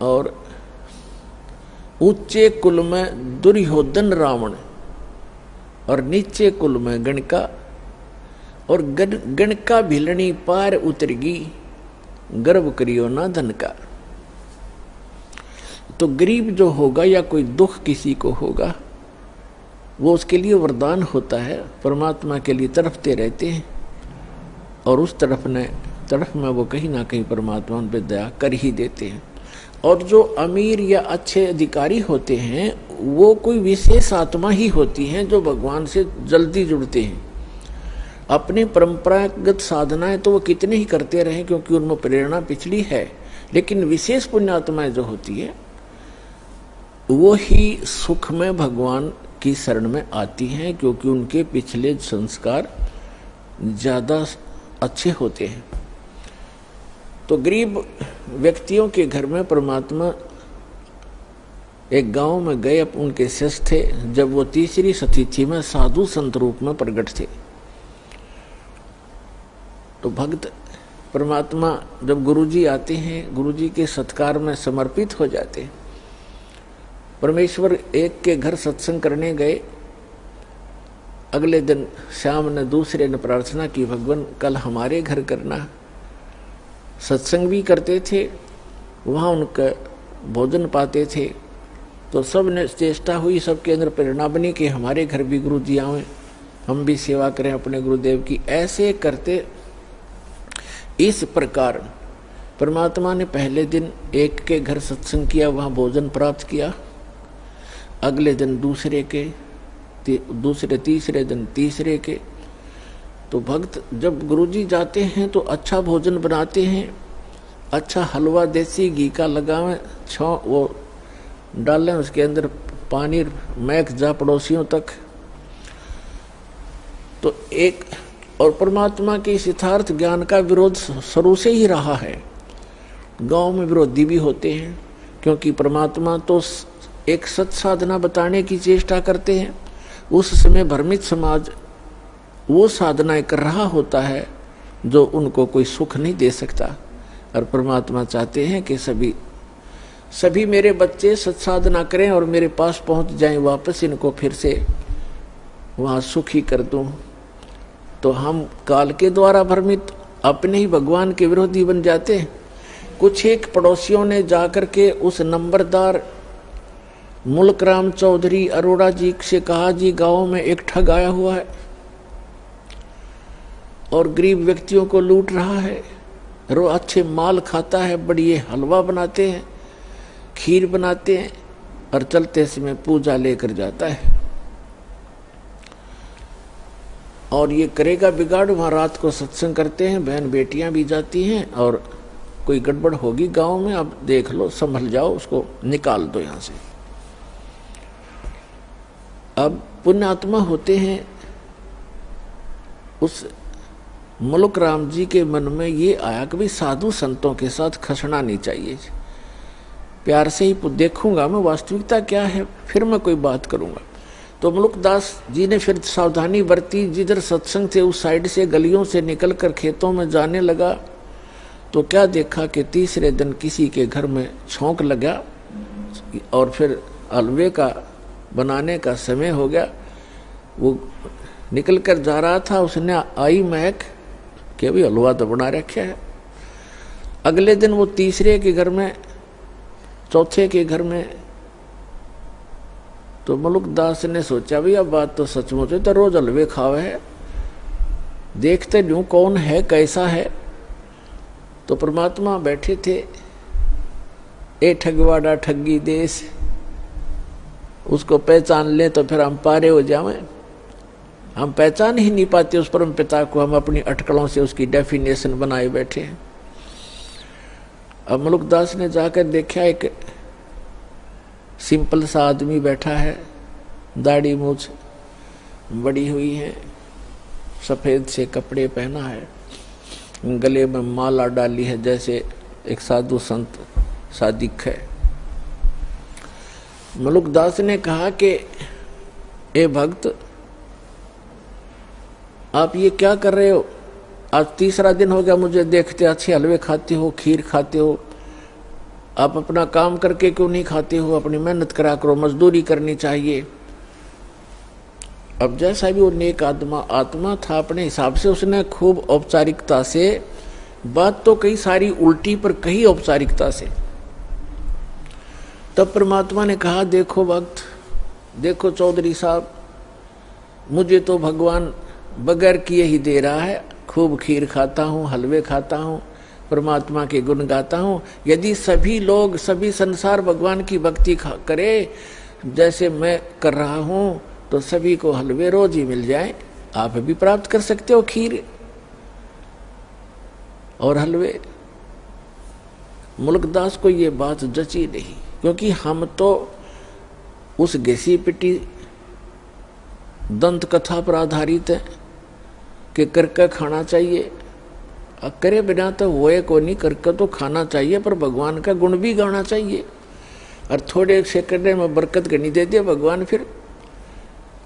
और ऊंचे कुल में दुर्योधन रावण और नीचे कुल में गणका, और गणका भिलनी पार उतरगी, गर्व करियो ना धन का। तो गरीब जो होगा या कोई दुख किसी को होगा, वो उसके लिए वरदान होता है। परमात्मा के लिए तड़पते रहते हैं और उस तरफ में वो कहीं ना कहीं परमात्मा उन पर दया कर ही देते हैं। और जो अमीर या अच्छे अधिकारी होते हैं, वो कोई विशेष आत्मा ही होती हैं जो भगवान से जल्दी जुड़ते हैं। अपनी परंपरागत साधनाएं तो वो कितने ही करते रहे क्योंकि उनमें प्रेरणा पिछली है, लेकिन विशेष पुण्यात्माएं जो होती है वो ही सुख में भगवान की शरण में आती हैं क्योंकि उनके पिछले संस्कार ज्यादा अच्छे होते हैं। तो गरीब व्यक्तियों के घर में परमात्मा एक गांव में गए, उनके शिष्य थे। जब वो तीसरी स्थिति में साधु संत रूप में प्रकट थे, तो भक्त परमात्मा जब गुरुजी आते हैं, गुरुजी के सत्कार में समर्पित हो जाते हैं। परमेश्वर एक के घर सत्संग करने गए। अगले दिन शाम ने दूसरे ने प्रार्थना की, भगवान कल हमारे घर करना। सत्संग भी करते थे, वहाँ उनका भोजन पाते थे। तो सब ने चेष्टा हुई, सबके अंदर प्रेरणा बनी कि हमारे घर भी गुरु जी आए, हम भी सेवा करें अपने गुरुदेव की। ऐसे करते इस प्रकार परमात्मा ने पहले दिन एक के घर सत्संग किया, वहाँ भोजन प्राप्त किया। अगले दिन दूसरे के, दूसरे तीसरे दिन तीसरे के। तो भक्त जब गुरुजी जाते हैं तो अच्छा भोजन बनाते हैं, अच्छा हलवा देसी घी का लगावें, वो डालें, उसके अंदर पानी महक जा पड़ोसियों तक। तो एक और परमात्मा के इस यथार्थ ज्ञान का विरोध शुरू से ही रहा है। गांव में विरोधी भी होते हैं क्योंकि परमात्मा तो एक सत साधना बताने की चेष्टा करते हैं। उस समय भ्रमित समाज वो साधनाएं कर रहा होता है जो उनको कोई सुख नहीं दे सकता, और परमात्मा चाहते हैं कि सभी मेरे बच्चे सत्साधना करें और मेरे पास पहुंच जाएं वापस, इनको फिर से वहाँ सुखी कर दूं। तो हम काल के द्वारा भ्रमित अपने ही भगवान के विरोधी बन जाते हैं। कुछ एक पड़ोसियों ने जाकर के उस नंबरदार मुल्क राम चौधरी अरोड़ा जी से कहा, जी गांव में एक ठग आया हुआ है और गरीब व्यक्तियों को लूट रहा है, रो अच्छे माल खाता है, बढ़िया हलवा बनाते हैं, खीर बनाते हैं और चलते समय पूजा लेकर जाता है और ये करेगा बिगाड़। वहाँ रात को सत्संग करते हैं, बहन बेटियां भी जाती हैं और कोई गड़बड़ होगी गांव में, अब देख लो, संभल जाओ, उसको निकाल दो यहाँ से। अब पुण्यात्मा होते हैं, उस मुल्क राम जी के मन में ये आया कि भाई साधु संतों के साथ खसना नहीं चाहिए, प्यार से ही देखूंगा मैं वास्तविकता क्या है, फिर मैं कोई बात करूंगा। तो मुल्कदास जी ने फिर सावधानी बरती, जिधर सत्संग थे उस साइड से गलियों से निकलकर खेतों में जाने लगा। तो क्या देखा कि तीसरे दिन किसी के घर में छौंक लगा और फिर हलवे का बनाने का समय हो गया। वो निकल कर जा रहा था, उसने आई महक कि भी हलवा तो बना रखा है। अगले दिन वो तीसरे के घर में, चौथे के घर में, तो मुल्कदास ने सोचा भी अब बात तो सचमुच है, तो रोज हलवे खावे है, देखते न्यू कौन है कैसा है। तो परमात्मा बैठे थे, ए ठगवाड़ा ठगी देश, उसको पहचान ले तो फिर हम पारे हो जाएं। हम पहचान ही नहीं पाते उस परम पिता को, हम अपनी अटकलों से उसकी डेफिनेशन बनाए बैठे हैं। अब मुल्कदास ने जाकर देखा एक सिंपल सा आदमी बैठा है, दाढ़ी मूछ बड़ी हुई है, सफेद से कपड़े पहना है, गले में माला डाली है जैसे एक साधु संत सादिक है। मुल्कदास ने कहा कि ए भक्त, आप ये क्या कर रहे हो? आज तीसरा दिन हो गया मुझे देखते, अच्छे हलवे खाते हो, खीर खाते हो, आप अपना काम करके क्यों नहीं खाते हो? अपनी मेहनत करा करो, मजदूरी करनी चाहिए। अब जैसा भी वो नेक आत्मा था, अपने हिसाब से उसने खूब औपचारिकता से बात तो कई सारी उल्टी पर कही औपचारिकता से। तब परमात्मा ने कहा, देखो भक्त, देखो चौधरी साहब, मुझे तो भगवान बगैर किए ही दे रहा है, खूब खीर खाता हूँ, हलवे खाता हूँ, परमात्मा के गुण गाता हूँ। यदि सभी लोग, सभी संसार भगवान की भक्ति करे जैसे मैं कर रहा हूँ, तो सभी को हलवे रोज ही मिल जाए। आप भी प्राप्त कर सकते हो खीर और हलवे। मुल्कदास को ये बात जची नहीं, क्योंकि हम तो उस घिसी पिटी दंत कथा पर आधारित है कि करके खाना चाहिए, करे बिना तो होए को नहीं, करके तो खाना चाहिए, पर भगवान का गुण भी गाना चाहिए। और थोड़े सेकंड में बरकत करनी दे दिया भगवान फिर।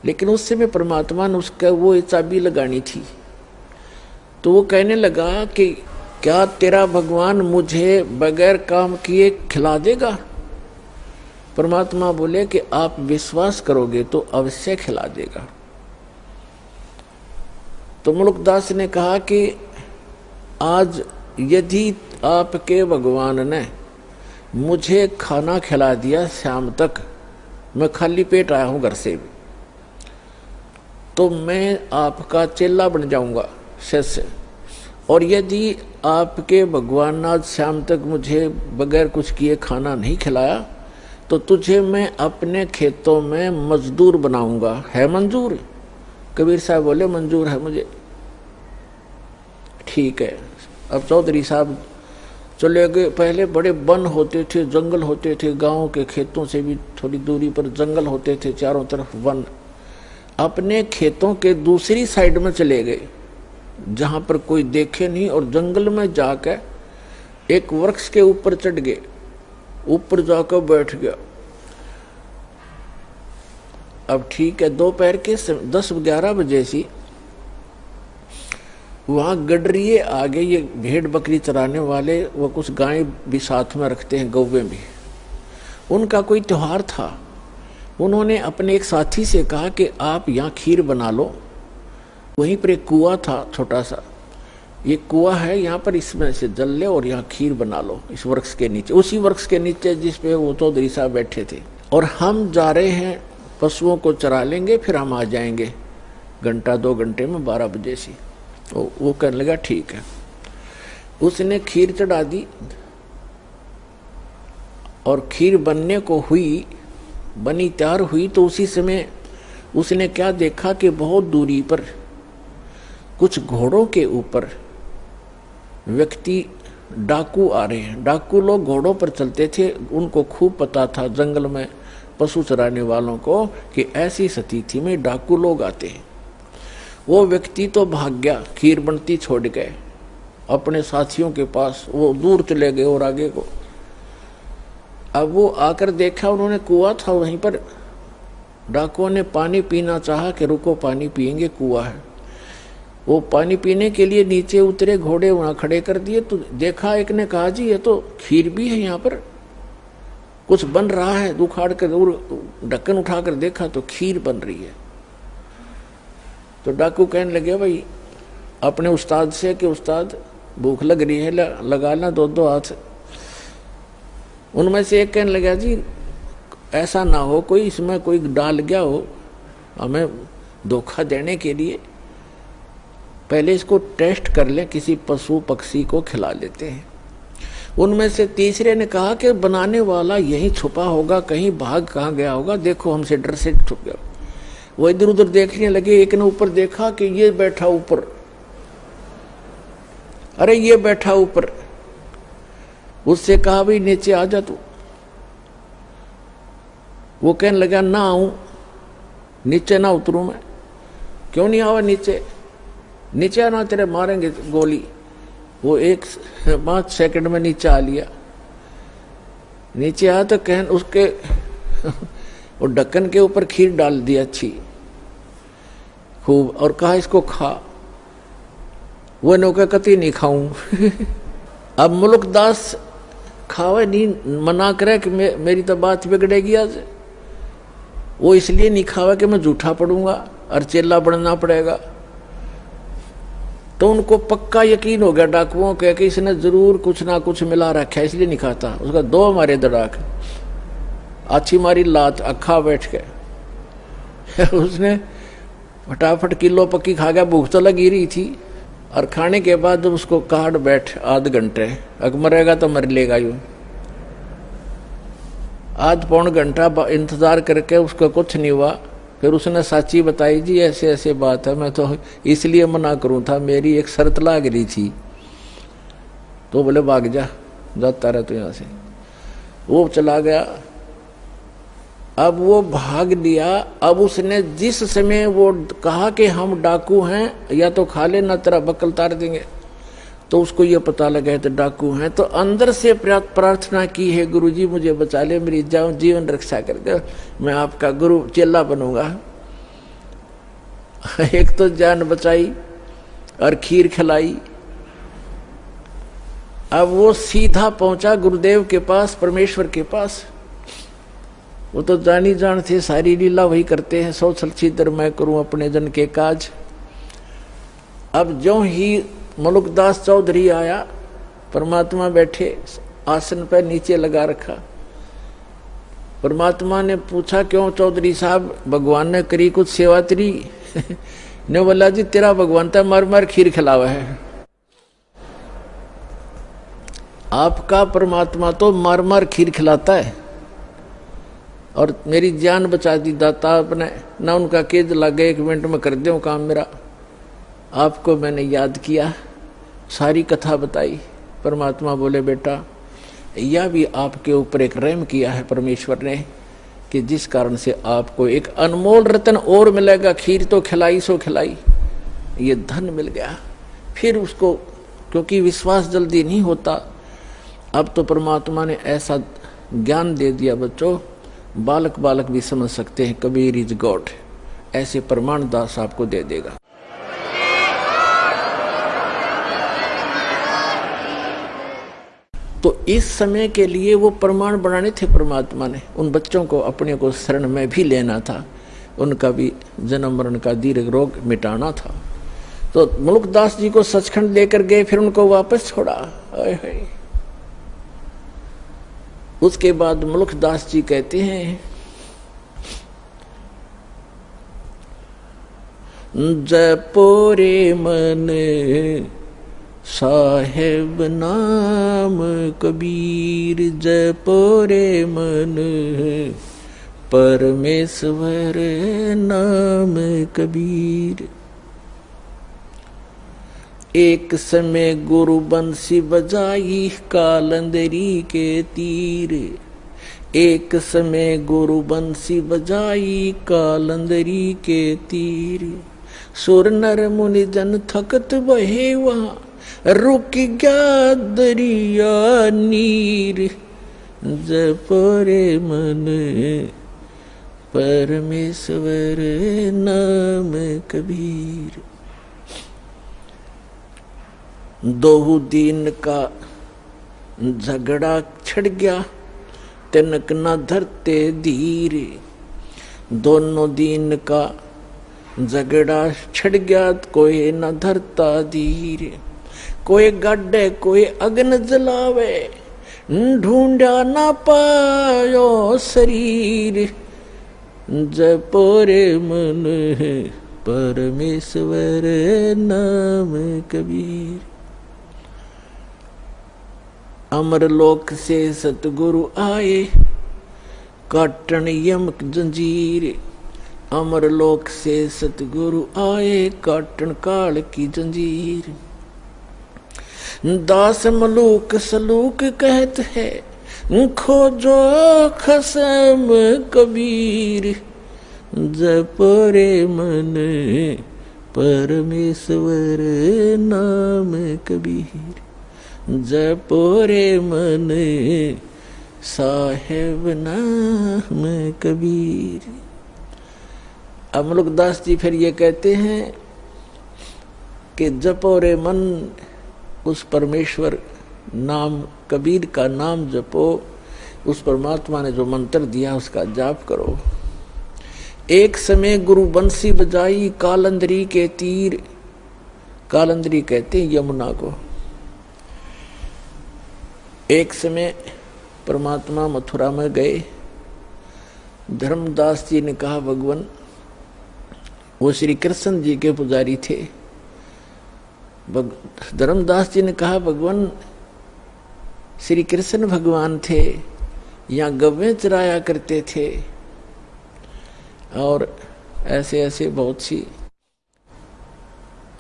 लेकिन उस समय परमात्मा ने उसका वो चाबी लगानी थी। तो वो कहने लगा कि क्या तेरा भगवान मुझे बगैर काम किए खिला देगा? परमात्मा बोले कि आप विश्वास करोगे तो अवश्य खिला देगा। तो मुल्कदास ने कहा कि आज यदि आपके भगवान ने मुझे खाना खिला दिया शाम तक, मैं खाली पेट आया हूं घर से भी, तो मैं आपका चेला बन जाऊंगा शिष्य। और यदि आपके भगवान ने आज शाम तक मुझे बगैर कुछ किए खाना नहीं खिलाया, तो तुझे मैं अपने खेतों में मजदूर बनाऊंगा। है मंजूर? कबीर साहब बोले मंजूर है मुझे। ठीक है। अब चौधरी साहब चले गए। पहले बड़े वन होते थे, जंगल होते थे, गांव के खेतों से भी थोड़ी दूरी पर जंगल होते थे, चारों तरफ वन। अपने खेतों के दूसरी साइड में चले गए जहां पर कोई देखे नहीं, और जंगल में जाकर एक वृक्ष के ऊपर चढ़ गए, ऊपर जाकर बैठ गया। अब ठीक है, दोपहर के 10-11 बजे सी वहां गडरिए आगे, ये भेड़ बकरी चराने वाले, वो कुछ गाय भी साथ में रखते हैं, गौवे भी, उनका कोई त्योहार था। उन्होंने अपने एक साथी से कहा कि आप यहाँ खीर बना लो। वहीं पर एक कुआं था छोटा सा, ये कुआं है यहाँ पर, इसमें से जल ले और यहाँ खीर बना लो इस वृक्ष के नीचे, उसी वृक्ष के नीचे जिस पे वो चौधरी साहब बैठे थे। और हम जा रहे हैं, पशुओं को चरा लेंगे, फिर हम आ जाएंगे 1-2 घंटे में, 12 बजे से। वो कहने लगा ठीक है। उसने खीर चढ़ा दी और खीर बनने को हुई, बनी तैयार हुई। तो उसी समय उसने क्या देखा कि बहुत दूरी पर कुछ घोड़ों के ऊपर व्यक्ति डाकू आ रहे हैं। डाकू लोग घोड़ों पर चलते थे, उनको खूब पता था जंगल में पशु चराने वालों को कि ऐसी स्थिति में डाकू लोग आते हैं। वो व्यक्ति तो भाग गया, खीर बनती छोड़ गए अपने साथियों के पास, वो दूर चले गए और आगे को। अब वो आकर देखा, उन्होंने कुआं था वहीं पर, डाकुओं ने पानी पीना चाहा कि रुको पानी पिएंगे, कुआं है। वो पानी पीने के लिए नीचे उतरे, घोड़े वहां खड़े कर दिए। तो देखा, एक ने कहा जी ये तो खीर भी है, यहाँ पर कुछ बन रहा है। उखाड़ कर ढक्कन उठाकर देखा तो खीर बन रही है। तो डाकू कहने लगे भाई अपने उस्ताद से कि उस्ताद भूख लग रही है, लगा ला 2-2 हाथ। उनमें से एक कहने लगा जी ऐसा ना हो कोई इसमें कोई डाल गया हो हमें धोखा देने के लिए, पहले इसको टेस्ट कर ले, किसी पशु पक्षी को खिला लेते हैं। उनमें से तीसरे ने कहा कि बनाने वाला यहीं छुपा होगा, कहीं भाग कहाँ गया होगा, देखो हमसे डर से छुप गया। वो इधर उधर देखने लगे। एक ने ऊपर देखा कि ये बैठा ऊपर, अरे ये बैठा ऊपर। उससे कहा भाई नीचे आ जा तू। वो कहने लगा ना आऊं, नीचे ना उतरूं मैं। क्यों नहीं आवा नीचे? नीचे आना तेरे मारेंगे गोली। वो 5 सेकंड में नीचे आ लिया। नीचे आया तो कहन उसके वो ढक्कन के ऊपर खीर डाल दी अच्छी खूब और कहा इसको खा। वो नौका कति नहीं खाऊं। अब मुल्कदास खावे नहीं, मना करे कि मेरी तो बात बिगड़ेगी आज। वो इसलिए नहीं खावा कि मैं झूठा पड़ूंगा और चेला बनना पड़ेगा। तो उनको पक्का यकीन हो गया डाकुओं के कि इसने जरूर कुछ ना कुछ मिला रखा है, इसलिए नहीं खाता। उसका 2 मारे दड़ाक, अच्छी मारी लात, अखा बैठ के उसने फटाफट किलो पक्की खा गया। भूख तो लगी रही थी और खाने के बाद उसको काट बैठ आध घंटे, अगर मरेगा तो मर लेगा यूं। आध पौन घंटा इंतजार करके उसका कुछ नहीं हुआ। फिर उसने साची बताई जी ऐसे ऐसे बात है, मैं तो इसलिए मना करूं था, मेरी एक शर्त लाग रही थी। तो बोले भाग जा, जाता रहा तो यहां से। वो चला गया। अब वो भाग लिया। अब उसने जिस समय वो कहा कि हम डाकू हैं या तो खा ले ना तेरा बकल तार देंगे, तो उसको ये पता लगा तो डाकू हैं। तो अंदर से प्रार्थना की है गुरुजी मुझे बचा ले, मेरी जीवन रक्षा कर दे, मैं आपका गुरु चेला बनूंगा। एक तो जान बचाई और खीर खिलाई। अब वो सीधा पहुंचा गुरुदेव के पास, परमेश्वर के पास। वो तो जानी जान थे, सारी लीला वही करते हैं, 100 छिद्र मैं करूं अपने जन के काज। अब जो ही मुल्कदास चौधरी आया, परमात्मा बैठे आसन पर नीचे लगा रखा। परमात्मा ने पूछा क्यों चौधरी साहब, भगवान ने करी कुछ सेवा तेरी? ने बोला जी तेरा भगवान तो मर मर खीर खिलावा है। आपका परमात्मा तो मर मर खीर खिलाता है और मेरी जान बचा दी दाता अपने ना। उनका केज लग गए, 1 मिनट में कर दो काम मेरा। आपको मैंने याद किया, सारी कथा बताई। परमात्मा बोले बेटा यह भी आपके ऊपर एक रहम किया है परमेश्वर ने कि जिस कारण से आपको एक अनमोल रतन और मिलेगा। खीर तो खिलाई सो खिलाई, ये धन मिल गया। फिर उसको क्योंकि विश्वास जल्दी नहीं होता, अब तो परमात्मा ने ऐसा ज्ञान दे दिया बच्चों, बालक बालक भी समझ सकते हैं कबीर इज गॉड। ऐसे प्रमाण दास आपको दे देगा। तो इस समय के लिए वो प्रमाण बनाने थे परमात्मा ने। उन बच्चों को अपने को शरण में भी लेना था, उनका भी जन्म मरण का दीर्घ रोग मिटाना था। तो मुल्कदास जी को सचखंड लेकर गए, फिर उनको वापस छोड़ा। उसके बाद मुल्कदास जी कहते हैं जपोरे मन साहेब नाम कबीर, जपोरे मन परमेश्वर नाम कबीर। एक समय गुरु बंसी बजाई कालंदरी के तीर, एक समय गुरु बंसी बजाई कालंदरी के तीर। सुर नर मुनि जन थकत बहे वहाँ, रुक गया दरिया नीर। जपरे मन परमेश्वर नाम कबीर। दो दिन का झगड़ा छिड़ गया, तिनक न धरते धीर। दोनों दिन का झगड़ा छिड़ गया, कोई न धरता धीर। कोई गड्ढे कोई अग्न जलावे, ढूंढा ना पायो शरीर। जपोरे मन परमेश्वर नाम कबीर। अमरलोक से सतगुरु आए, काटन यमक जंजीर। अमरलोक से सतगुरु आए, काटन काल की जंजीर। दास मलूक सलूक कहत है, खोजो खसम कबीर। जपरे मन परमेश्वर नाम कबीर। जपोरे मन साहेब नाम कबीर। अमलुकदास जी फिर ये कहते हैं कि जपोरे मन, उस परमेश्वर नाम कबीर का नाम जपो, उस परमात्मा ने जो मंत्र दिया उसका जाप करो। एक समय गुरु बंसी बजाई, कालंदरी के तीर। कालंदरी कहते हैं यमुना को। एक समय परमात्मा मथुरा में गए। धर्मदास जी ने कहा, भगवान, वो श्री कृष्ण जी के पुजारी थे। धर्मदास जी ने कहा, भगवान, श्री कृष्ण भगवान थे, यहाँ गव्वें चराया करते थे और ऐसे ऐसे बहुत सी,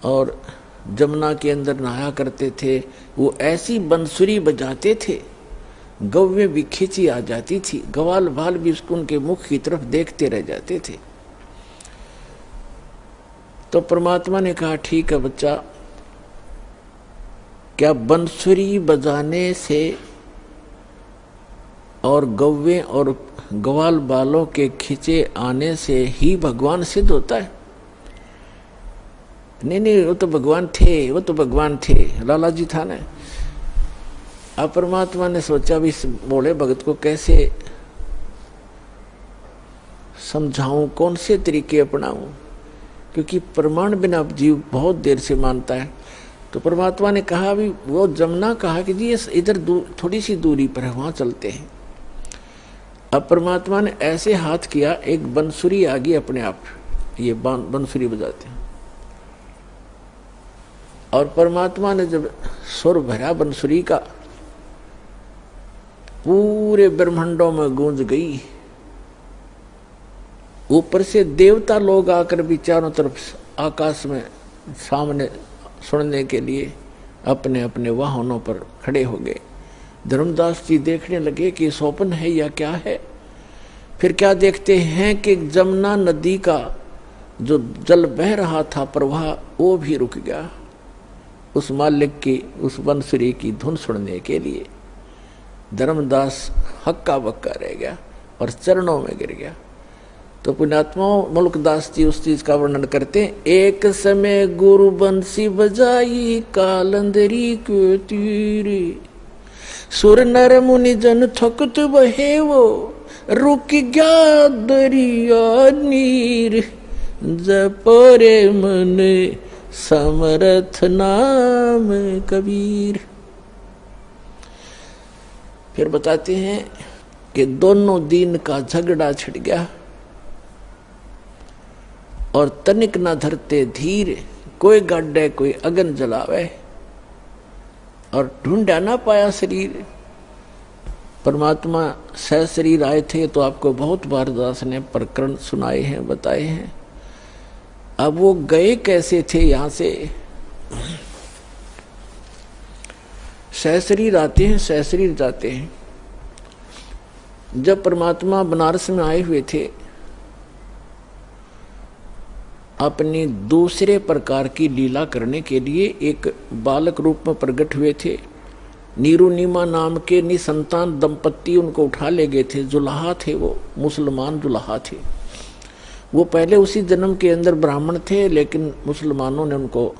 और जमुना के अंदर नहाया करते थे। वो ऐसी बंसुरी बजाते थे, गव्वें भी खींची आ जाती थी, ग्वाल बाल भी उसको उनके मुख की तरफ देखते रह जाते थे। तो परमात्मा ने कहा, ठीक है बच्चा, क्या बंसुरी बजाने से और गव्वे और ग्वाल बालों के खींचे आने से ही भगवान सिद्ध होता है? नहीं, वो तो भगवान थे, वो तो भगवान थे, लाला जी था ना। अब परमात्मा ने सोचा भी इस बोले भगत को कैसे समझाऊं, कौन से तरीके अपनाऊं, क्योंकि प्रमाण बिना जीव बहुत देर से मानता है। तो परमात्मा ने कहा, भी वो जमुना कहा कि जी इधर थोड़ी सी दूरी पर है, वहां चलते हैं। अब परमात्मा ने ऐसे हाथ किया, एक बंसुरी आ गई अपने आप, ये बंसुरी बजाते हैं। और परमात्मा ने जब सुर भरा बंसुरी का, पूरे ब्रह्मांडों में गूंज गई। ऊपर से देवता लोग आकर भी चारों तरफ आकाश में सामने सुनने के लिए अपने अपने वाहनों पर खड़े हो गए। धर्मदास जी देखने लगे कि स्वप्न है या क्या है। फिर क्या देखते हैं कि जमुना नदी का जो जल बह रहा था प्रवाह, वो भी रुक गया उस मालिक की, उस बंसुरी की धुन सुनने के लिए। धर्मदास हक्का बक्का रह गया और चरणों में गिर गया। तो पुण्यात्मा मुल्कदास जी उस चीज का वर्णन करते हैं, एक समय गुरु बंसी बजाई, कालंदरी के तीर। सुर नर मुनि जन थकत बहे, वो रुक गया दरिया नीर। जपरे मन समरथ नाम कबीर। फिर बताते हैं कि दोनों दिन का झगड़ा छिड़ गया और तनिक न धरते धीर। कोई गड्ढे कोई अग्न जलावे और ढूंढा ना पाया शरीर। परमात्मा सह शरीर आए थे, तो आपको बहुत बार दास ने प्रकरण सुनाए हैं, बताए हैं। अब वो गए कैसे थे यहां से? सह शरीर आते हैं, सह शरीर जाते हैं। जब परमात्मा बनारस में आए हुए थे, अपनी दूसरे प्रकार की लीला करने के लिए एक बालक रूप में प्रकट हुए थे। नीरू नीमा नाम के निसंतान दंपत्ति उनको उठा ले गए थे। जुलाहा थे, वो मुसलमान जुलाहा थे। वो पहले उसी जन्म के अंदर ब्राह्मण थे, लेकिन मुसलमानों ने उनको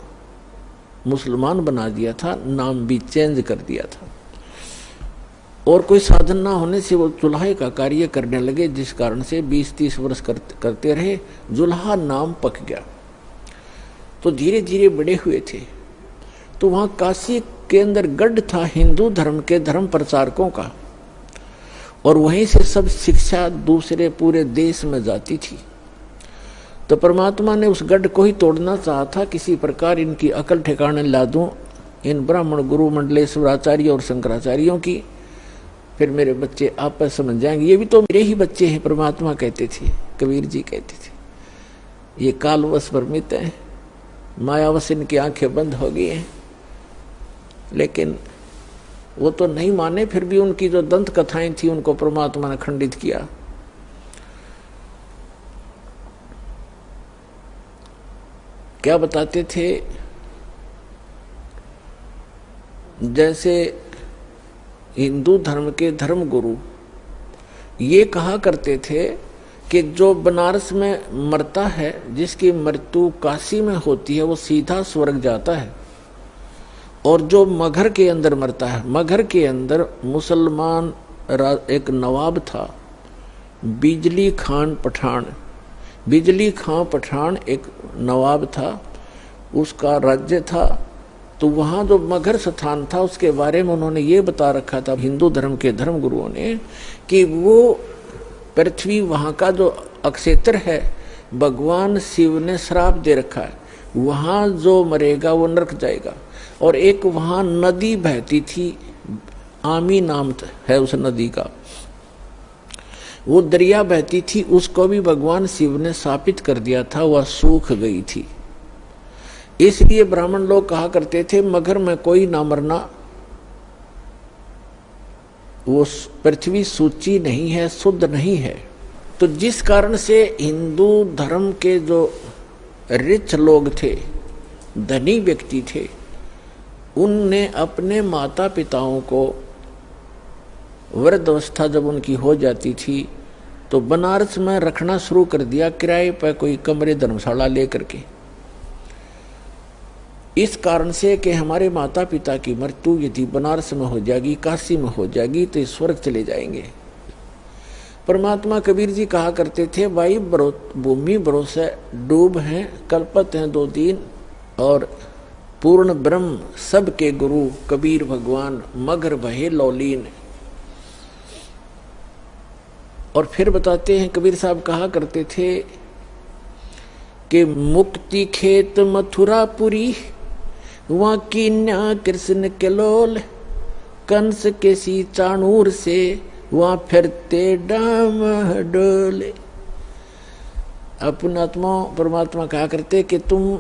मुसलमान बना दिया था, नाम भी चेंज कर दिया था। और कोई साधन ना होने से वो जुल्हा का कार्य करने लगे, जिस कारण से 20-30 वर्ष करते रहे। जुल्हा नाम पक गया तो धीरे धीरे बड़े हुए थे। तो वहाँ काशी के अंदर गढ़ था हिंदू धर्म के धर्म प्रचारकों का, और वहीं से सब शिक्षा दूसरे पूरे देश में जाती थी। तो परमात्मा ने उस गढ़ को ही तोड़ना चाहा था, किसी प्रकार इनकी अकल ठिकाने ला दूं, इन ब्राह्मण गुरु मंडलेश्वराचार्य और शंकराचार्यों की, फिर मेरे बच्चे आपस समझ जाएंगे। ये भी तो मेरे ही बच्चे हैं, परमात्मा कहते थे, कबीर जी कहते थे। ये कालवश भ्रमित हैं, मायावश इनकी आंखें बंद हो गई हैं। लेकिन वो तो नहीं माने, फिर भी उनकी जो दंत कथाएं थी उनको परमात्मा ने खंडित किया। क्या बताते थे, जैसे हिंदू धर्म के धर्म गुरु ये कहा करते थे कि जो बनारस में मरता है, जिसकी मृत्यु काशी में होती है, वो सीधा स्वर्ग जाता है। और जो मगहर के अंदर मरता है, मगहर के अंदर मुसलमान एक नवाब था, बिजली खान पठान। बिजली खां पठान एक नवाब था, उसका राज्य था। तो वहाँ जो मगहर स्थान था उसके बारे में उन्होंने ये बता रखा था, हिंदू धर्म के धर्म गुरुओं ने, कि वो पृथ्वी वहाँ का जो अक्षेत्र है, भगवान शिव ने श्राप दे रखा है, वहाँ जो मरेगा वो नरक जाएगा। और एक वहाँ नदी बहती थी, आमी नाम है उस नदी का, वो दरिया बहती थी, उसको भी भगवान शिव ने शापित कर दिया था, वह सूख गई थी। इसलिए ब्राह्मण लोग कहा करते थे, मगहर में कोई ना मरना, वो पृथ्वी सूची नहीं है, शुद्ध नहीं है। तो जिस कारण से हिंदू धर्म के जो रिच लोग थे, धनी व्यक्ति थे, उनने अपने माता पिताओं को वृद्ध अवस्था जब उनकी हो जाती थी तो बनारस में रखना शुरू कर दिया, किराए पर कोई कमरे धर्मशाला लेकर के। इस कारण से कि हमारे माता पिता की मृत्यु यदि बनारस में हो जाएगी, काशी में हो जाएगी, तो स्वर्ग चले जाएंगे। परमात्मा कबीर जी कहा करते थे, भाई भूमि भरोसे डूब हैं, कल्पत हैं 2 दिन, और पूर्ण ब्रह्म सबके गुरु कबीर भगवान, मगर भये लौलीन। और फिर बताते हैं, कबीर साहब कहा करते थे कि मुक्ति खेत मथुरापुरी, वहाँ कीन्या कृष्ण के लोल, कंस के सी चाणूर से वहाँ फिरते डाम डोले। अपनात्मा परमात्मा कहा करते कि तुम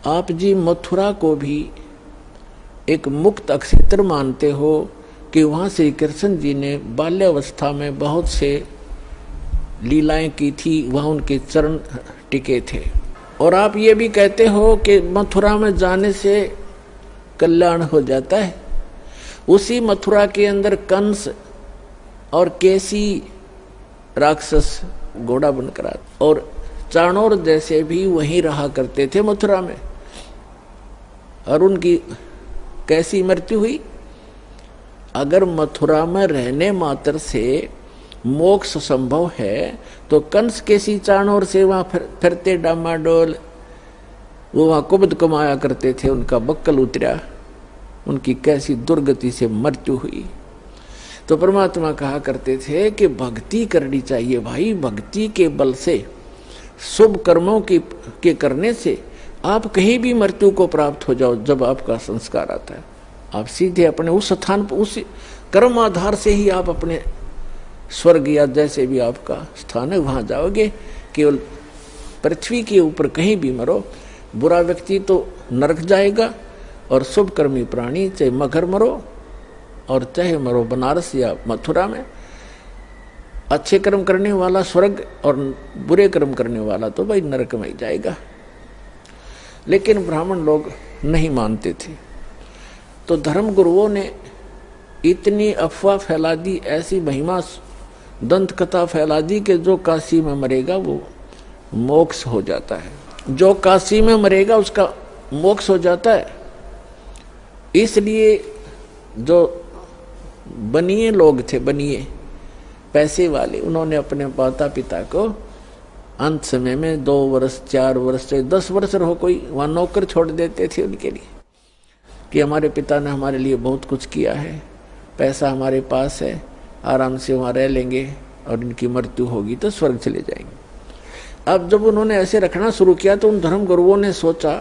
आप जी मथुरा को भी एक मुक्त अक्षेत्र मानते हो, कि वहाँ श्री कृष्ण जी ने बाल्यावस्था में बहुत से लीलाएं की थी, वहाँ उनके चरण टिके थे। और आप ये भी कहते हो कि मथुरा में जाने से कल्याण हो जाता है। उसी मथुरा के अंदर कंस और केसी राक्षस घोड़ा बनकर आते, और चाणोर जैसे भी वहीं रहा करते थे मथुरा में। और उनकी कैसी मृत्यु हुई? अगर मथुरा में रहने मात्र से मोक्ष संभव है, तो कंस केसी चाणोर से वहां फिरते डामाडोल, वो वहां कुबद कमाया करते थे, उनका बक्कल उतरा, उनकी कैसी दुर्गति से मृत्यु हुई। तो परमात्मा कहा करते थे कि भक्ति करनी चाहिए भाई, भक्ति के बल से, शुभ कर्मों के करने से आप कहीं भी मृत्यु को प्राप्त हो जाओ। जब आपका संस्कार आता है, आप सीधे अपने उस स्थान पर, उस कर्म आधार से ही आप अपने स्वर्ग या जैसे भी आपका स्थान है वहां जाओगे। केवल पृथ्वी के ऊपर कहीं भी मरो, बुरा व्यक्ति तो नरक जाएगा, और शुभ कर्मी प्राणी चाहे मगहर मरो और चाहे मरो बनारस या मथुरा में, अच्छे कर्म करने वाला स्वर्ग और बुरे कर्म करने वाला तो भाई नरक में ही जाएगा। लेकिन ब्राह्मण लोग नहीं मानते थे, तो धर्म गुरुओं ने इतनी अफवाह फैला दी, ऐसी महिमा दंत कथा फैला दी कि जो काशी में मरेगा वो मोक्ष हो जाता है। जो काशी में मरेगा उसका मोक्ष हो जाता है। इसलिए जो बनिए लोग थे, बनिए पैसे वाले, उन्होंने अपने माता पिता को अंत समय में 2 वर्ष 4 वर्ष से 10 वर्ष रहो, कोई वहां नौकर छोड़ देते थे उनके लिए कि हमारे पिता ने हमारे लिए बहुत कुछ किया है, पैसा हमारे पास है, आराम से वहां रह लेंगे और इनकी मृत्यु होगी तो स्वर्ग चले जाएंगे। अब जब उन्होंने ऐसे रखना शुरू किया तो उन धर्म गुरुओं ने सोचा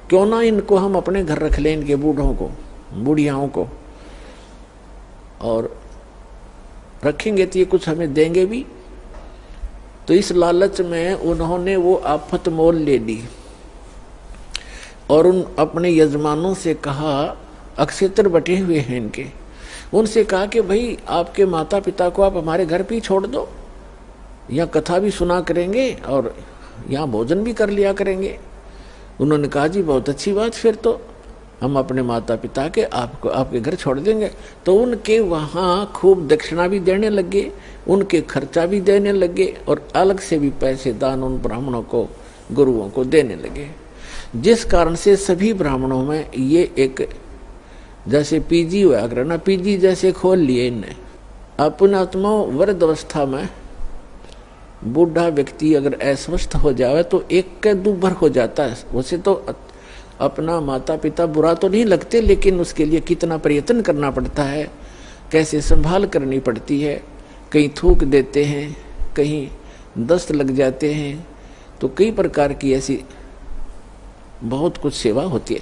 क्यों ना इनको हम अपने घर रख लें, इनके बूढ़ों को, बूढ़ियाओं को, और रखेंगे तो ये कुछ हमें देंगे भी। तो इस लालच में उन्होंने वो आफत मोल ले ली और उन अपने यजमानों से कहा, अक्षेत्र बटे हुए हैं इनके, उनसे कहा कि भाई आपके माता पिता को आप हमारे घर पे ही छोड़ दो, यहाँ कथा भी सुना करेंगे और यहाँ भोजन भी कर लिया करेंगे। उन्होंने कहा जी बहुत अच्छी बात, फिर तो हम अपने माता पिता के आपको आपके घर छोड़ देंगे। तो उनके वहाँ खूब दक्षिणा भी देने लगे, उनके खर्चा भी देने लगे और अलग से भी पैसे दान उन ब्राह्मणों को, गुरुओं को देने लगे। जिस कारण से सभी ब्राह्मणों में ये एक जैसे पीजी हुआ करना, पीजी जैसे खोल लिए इनने। अपने आत्मा वृद्ध अवस्था में बूढ़ा व्यक्ति अगर अस्वस्थ हो जाए तो एक के दुर्भर हो जाता है। उसे तो अपना माता पिता बुरा तो नहीं लगते, लेकिन उसके लिए कितना प्रयत्न करना पड़ता है, कैसे संभाल करनी पड़ती है, कहीं थूक देते हैं, कहीं दस्त लग जाते हैं, तो कई प्रकार की ऐसी बहुत कुछ सेवा होती है।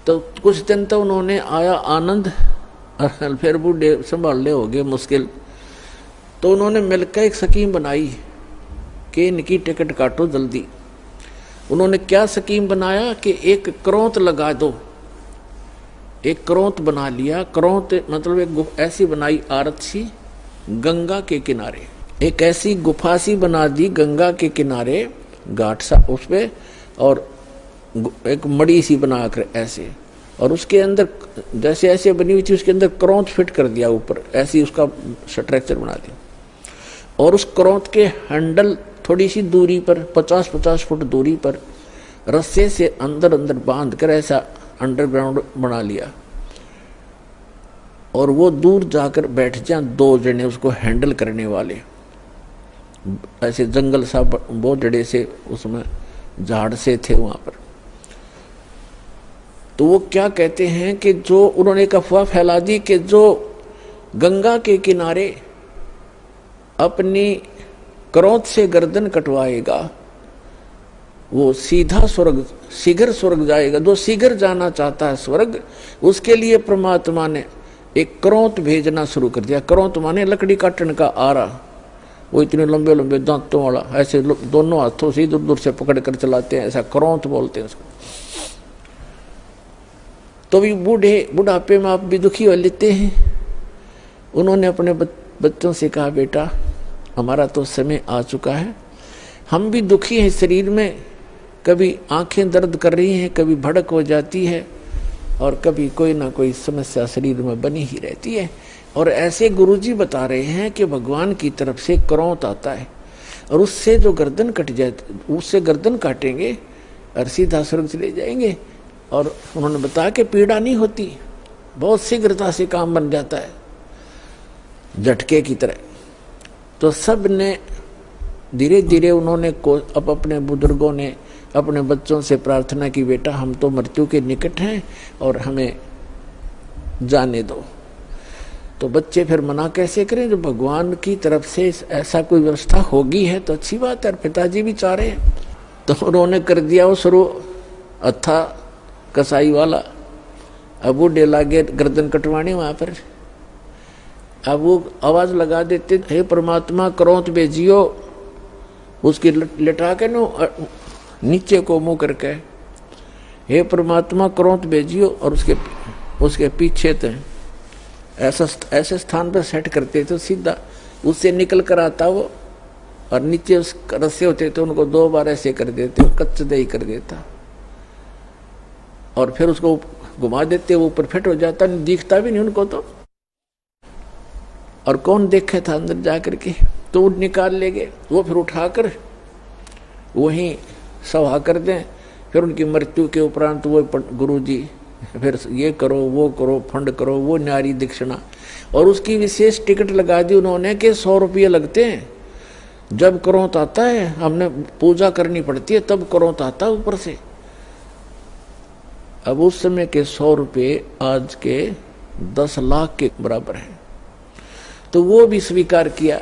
तो कुछ दिन तो उन्होंने आया आनंद और फिर बूढ़े संभालने हो गए मुश्किल। तो उन्होंने मिलकर एक स्कीम बनाई कि इनकी टिकट काटो जल्दी। उन्होंने क्या स्कीम बनाया कि एक क्रोंत लगा दो, एक क्रोंत बना लिया। क्रोंत मतलब एक ऐसी बनाई आरत सी गंगा के किनारे, एक ऐसी गुफा सी बना दी गंगा के किनारे, घाट सा उस पे, और एक मड़ी सी बनाकर ऐसे, और उसके अंदर जैसे ऐसे बनी हुई थी उसके अंदर क्रोंत फिट कर दिया ऊपर, ऐसी उसका स्ट्रक्चर बना दिया। और उस क्रोंत के हैंडल थोड़ी सी दूरी पर 50-50 फुट दूरी पर रस्से से अंदर अंदर बांध कर ऐसा अंडरग्राउंड बना लिया, और वो दूर जाकर बैठ जाए 2 जने उसको हैंडल करने वाले। ऐसे जंगल सा बहुत जड़े से उसमें झाड़ से थे वहां पर। तो वो क्या कहते हैं कि जो उन्होंने एक अफवाह फैला दी कि जो गंगा के किनारे अपनी क्रोध से गर्दन कटवाएगा वो सीधा स्वर्ग, शीघ्र स्वर्ग जाएगा। जो शीघ्र जाना चाहता है स्वर्ग, उसके लिए परमात्मा ने एक क्रोंत भेजना शुरू कर दिया। क्रोंत माने लकड़ी काटने का आरा, वो इतने लंबे लंबे दांतों वाला, ऐसे दोनों हाथों से दूर दूर से पकड़ कर चलाते हैं, ऐसा क्रोंत बोलते हैं उसको। तो भी बुढ़ापे में आप भी दुखी हो लेते हैं। उन्होंने अपने बच्चों से कहा, बेटा हमारा तो समय आ चुका है, हम भी दुखी हैं शरीर में, कभी आंखें दर्द कर रही हैं, कभी भड़क हो जाती है, और कभी कोई ना कोई समस्या शरीर में बनी ही रहती है। और ऐसे गुरुजी बता रहे हैं कि भगवान की तरफ से क्रोंत आता है और उससे जो गर्दन कट जाए, उससे गर्दन काटेंगे और सीधा स्वर्ग चले जाएंगे। और उन्होंने बताया कि पीड़ा नहीं होती, बहुत शीघ्रता से काम बन जाता है, झटके की तरह। तो सब ने धीरे धीरे उन्होंने अब अपने बुजुर्गों ने अपने बच्चों से प्रार्थना की, बेटा हम तो मृत्यु के निकट हैं और हमें जाने दो। तो बच्चे फिर मना कैसे करें, जो भगवान की तरफ से ऐसा कोई व्यवस्था होगी है तो अच्छी बात है। पिताजी भी चाह रहे हैं, तो उन्होंने कर दिया वो शुरू अथा कसाई वाला। अब वो डेला गए गर्दन कटवाने वहां पर। अब वो आवाज लगा देते, हे परमात्मा क्रोंत भेजियो, उसकी लिटा के नो नीचे को मुंह करके, हे परमात्मा क्रोंत भेजियो, और उसके पीछे थे ऐसे स्थान पर सेट करते थे, सीधा उससे निकल कर आता वो, और नीचे उस रस्से होते थे उनको 2 बार ऐसे कर देते, कच्च दही कर देता, और फिर उसको घुमा देते, वो ऊपर फिट हो जाता, दिखता भी नहीं उनको तो। और कौन देखे था अंदर जाकर के, तो निकाल ले गए। वो फिर उठाकर वहीं सभा कर दें। फिर उनकी मृत्यु के उपरांत वो गुरु जी फिर ये करो वो करो, फंड करो, वो न्यारी दक्षिणा, और उसकी विशेष टिकट लगा दी उन्होंने कि 100 रुपये लगते हैं। जब करो तो आता है, हमने पूजा करनी पड़ती है तब करो तो आता है ऊपर से। अब उस समय के 100 रुपये आज के 10 लाख के बराबर है। तो वो भी स्वीकार किया।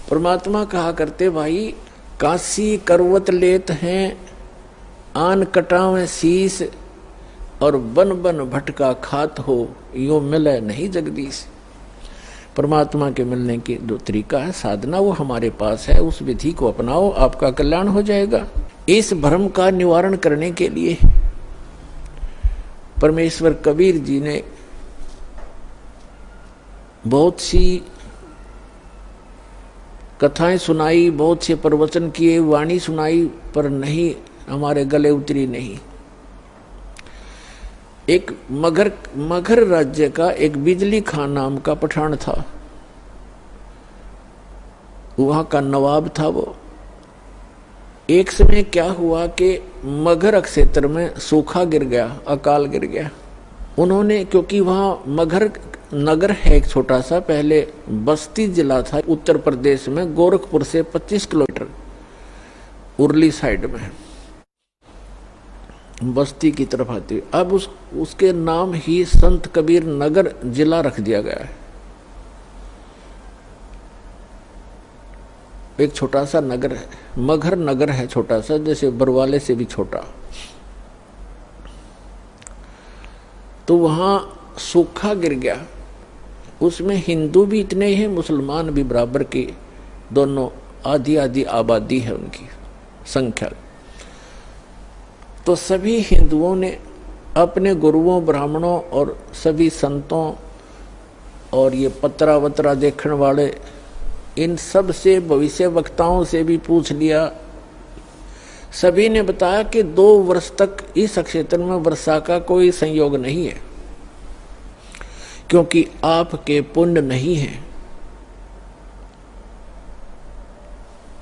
परमात्मा कहा करते, भाई काशी करवत लेत हैं, आन कटावें शीस, और बन बन भटका खात हो, यो मिले नहीं जगदीश। परमात्मा के मिलने की जो तरीका है, साधना, वो हमारे पास है। उस विधि को अपनाओ, आपका कल्याण हो जाएगा। इस भ्रम का निवारण करने के लिए परमेश्वर कबीर जी ने बहुत सी कथाएं सुनाई, बहुत से प्रवचन किए, वाणी सुनाई, पर नहीं, हमारे गले उतरी नहीं। एक मगध राज्य का एक बिजली खां नाम का पठान था, वहां का नवाब था वो। एक समय क्या हुआ कि मगध क्षेत्र में सूखा गिर गया, अकाल गिर गया। उन्होंने, क्योंकि वहां मगध नगर है एक छोटा सा, पहले बस्ती जिला था उत्तर प्रदेश में, गोरखपुर से 25 किलोमीटर उरली साइड में, बस्ती की तरफ आती है। अब उसके नाम ही संत कबीर नगर जिला रख दिया गया है। एक छोटा सा नगर है, मगहर नगर है छोटा सा, जैसे बरवाले से भी छोटा। तो वहां सूखा गिर गया। उसमें हिंदू भी इतने ही हैं, मुसलमान भी बराबर की, दोनों आधी आधी आबादी है उनकी संख्या। तो सभी हिंदुओं ने अपने गुरुओं, ब्राह्मणों और सभी संतों और ये पत्रा वत्रा देखने वाले, इन सब से, भविष्य वक्ताओं से भी पूछ लिया। सभी ने बताया कि 2 वर्ष तक इस क्षेत्र में वर्षा का कोई संयोग नहीं है, क्योंकि आपके पुण्य नहीं है।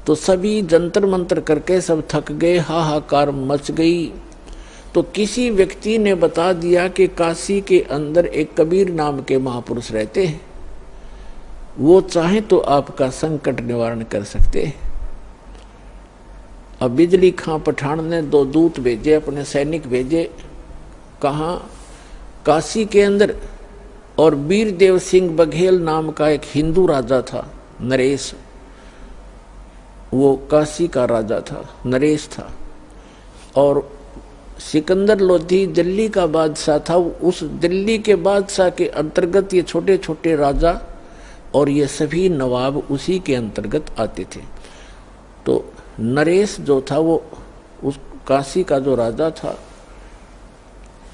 तो सभी जंतर मंत्र करके सब थक गए, हाहाकार मच गई। तो किसी व्यक्ति ने बता दिया कि काशी के अंदर एक कबीर नाम के महापुरुष रहते हैं, वो चाहे तो आपका संकट निवारण कर सकते हैं। अब बिजली खां पठान ने 2 दूत भेजे, अपने सैनिक भेजे। कहाँ? काशी के अंदर। और वीरदेव सिंह बघेल नाम का एक हिंदू राजा था, नरेश, वो काशी का राजा था, नरेश था। और सिकंदर लोधी दिल्ली का बादशाह था। उस दिल्ली के बादशाह के अंतर्गत ये छोटे छोटे राजा और ये सभी नवाब उसी के अंतर्गत आते थे। तो नरेश जो था वो उस काशी का जो राजा था,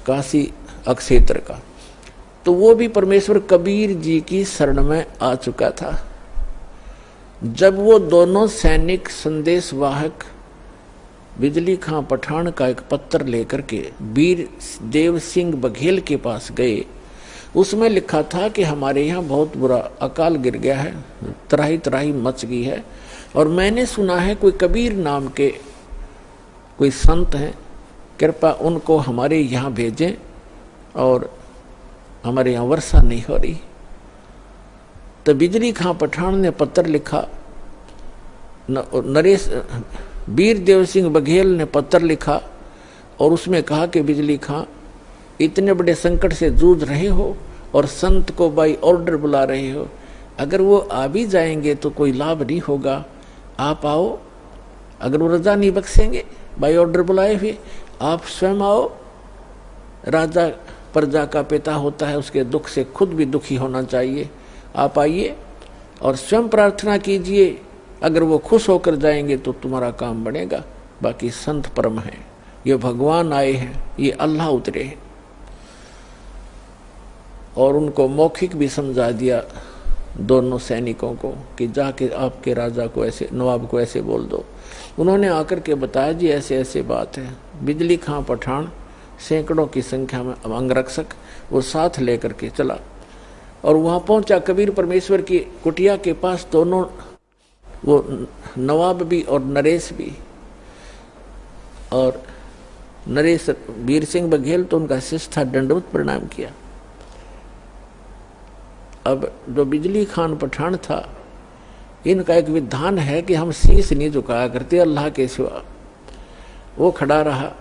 काशी क्षेत्र का, तो वो भी परमेश्वर कबीर जी की शरण में आ चुका था। जब वो दोनों सैनिक संदेश वाहक बिजली खां पठान का एक पत्र लेकर के वीर देव सिंह बघेल के पास गए, उसमें लिखा था कि हमारे यहाँ बहुत बुरा अकाल गिर गया है, त्राही त्राही मच गई है, और मैंने सुना है कोई कबीर नाम के कोई संत हैं, कृपा उनको हमारे यहाँ भेजें, और हमारे यहाँ वर्षा नहीं हो रही। तो बिजली खां पठान ने पत्र लिखा, नरेश वीर देव सिंह बघेल ने पत्र लिखा, और उसमें कहा कि बिजली खां, इतने बड़े संकट से जूझ रहे हो और संत को बाई ऑर्डर बुला रहे हो, अगर वो आ भी जाएंगे तो कोई लाभ नहीं होगा, आप आओ। अगर वो रजा नहीं बख्शेंगे बाई ऑर्डर बुलाए हुए, आप स्वयं आओ। राजा प्रजा का पिता होता है, उसके दुख से खुद भी दुखी होना चाहिए। आप आइए और स्वयं प्रार्थना कीजिए, अगर वो खुश होकर जाएंगे तो तुम्हारा काम बनेगा। बाकी संत परम है, ये भगवान आए हैं, ये अल्लाह उतरे हैं। और उनको मौखिक भी समझा दिया दोनों सैनिकों को कि जाके आपके राजा को ऐसे, नवाब को ऐसे बोल दो। उन्होंने आकर के बताया, जी ऐसे ऐसे बात है। बिजली खां पठान सैकड़ों की संख्या में अंगरक्षक वो साथ लेकर के चला और वहां पहुंचा। कबीर परमेश्वर की कुटिया के पास दोनों वो नवाब भी और नरेश भी, और नरेश वीर सिंह बघेल तो उनका शिष्य था, दंडवत प्रणाम किया। अब जो बिजली खान पठान था, इनका एक विधान है कि हम शीश नहीं झुकाया करते अल्लाह के सिवा। वो खड़ा रहा,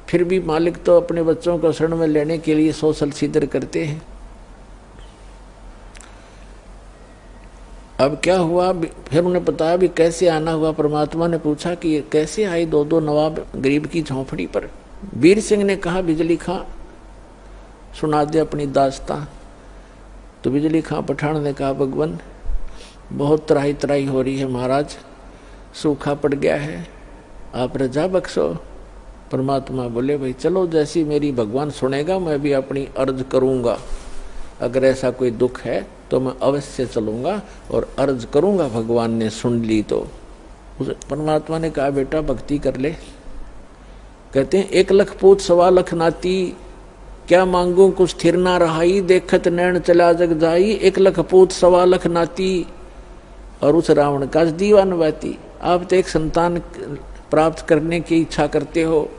फिर भी मालिक तो अपने बच्चों को शरण में लेने के लिए सोशल सीदर करते हैं। अब क्या हुआ, फिर उन्हें बताया भी कैसे आना हुआ। परमात्मा ने पूछा कि ये कैसे आई दो दो नवाब गरीब की झोंपड़ी पर। वीर सिंह ने कहा बिजली खां सुना दे अपनी दास्तां। तो बिजली खां पठान ने कहा भगवान बहुत तराही तराही हो रही है महाराज, सूखा पड़ गया है, आप रजा बख्शो। परमात्मा बोले भाई चलो, जैसी मेरी भगवान सुनेगा मैं भी अपनी अर्ज करूंगा। अगर ऐसा कोई दुख है तो मैं अवश्य चलूंगा और अर्ज करूंगा, भगवान ने सुन ली तो। उस परमात्मा ने कहा बेटा भक्ति कर ले। कहते हैं 1 लाख पूत 1.25 लाख नाती, क्या मांगू कुछ स्थिर ना रहाई, देखत नैन चला जग जाई। 1 लाख पूत 1.25 लाख नाती, और उस रावण का दीवान बाती। आप तो एक संतान प्राप्त करने की इच्छा करते हो,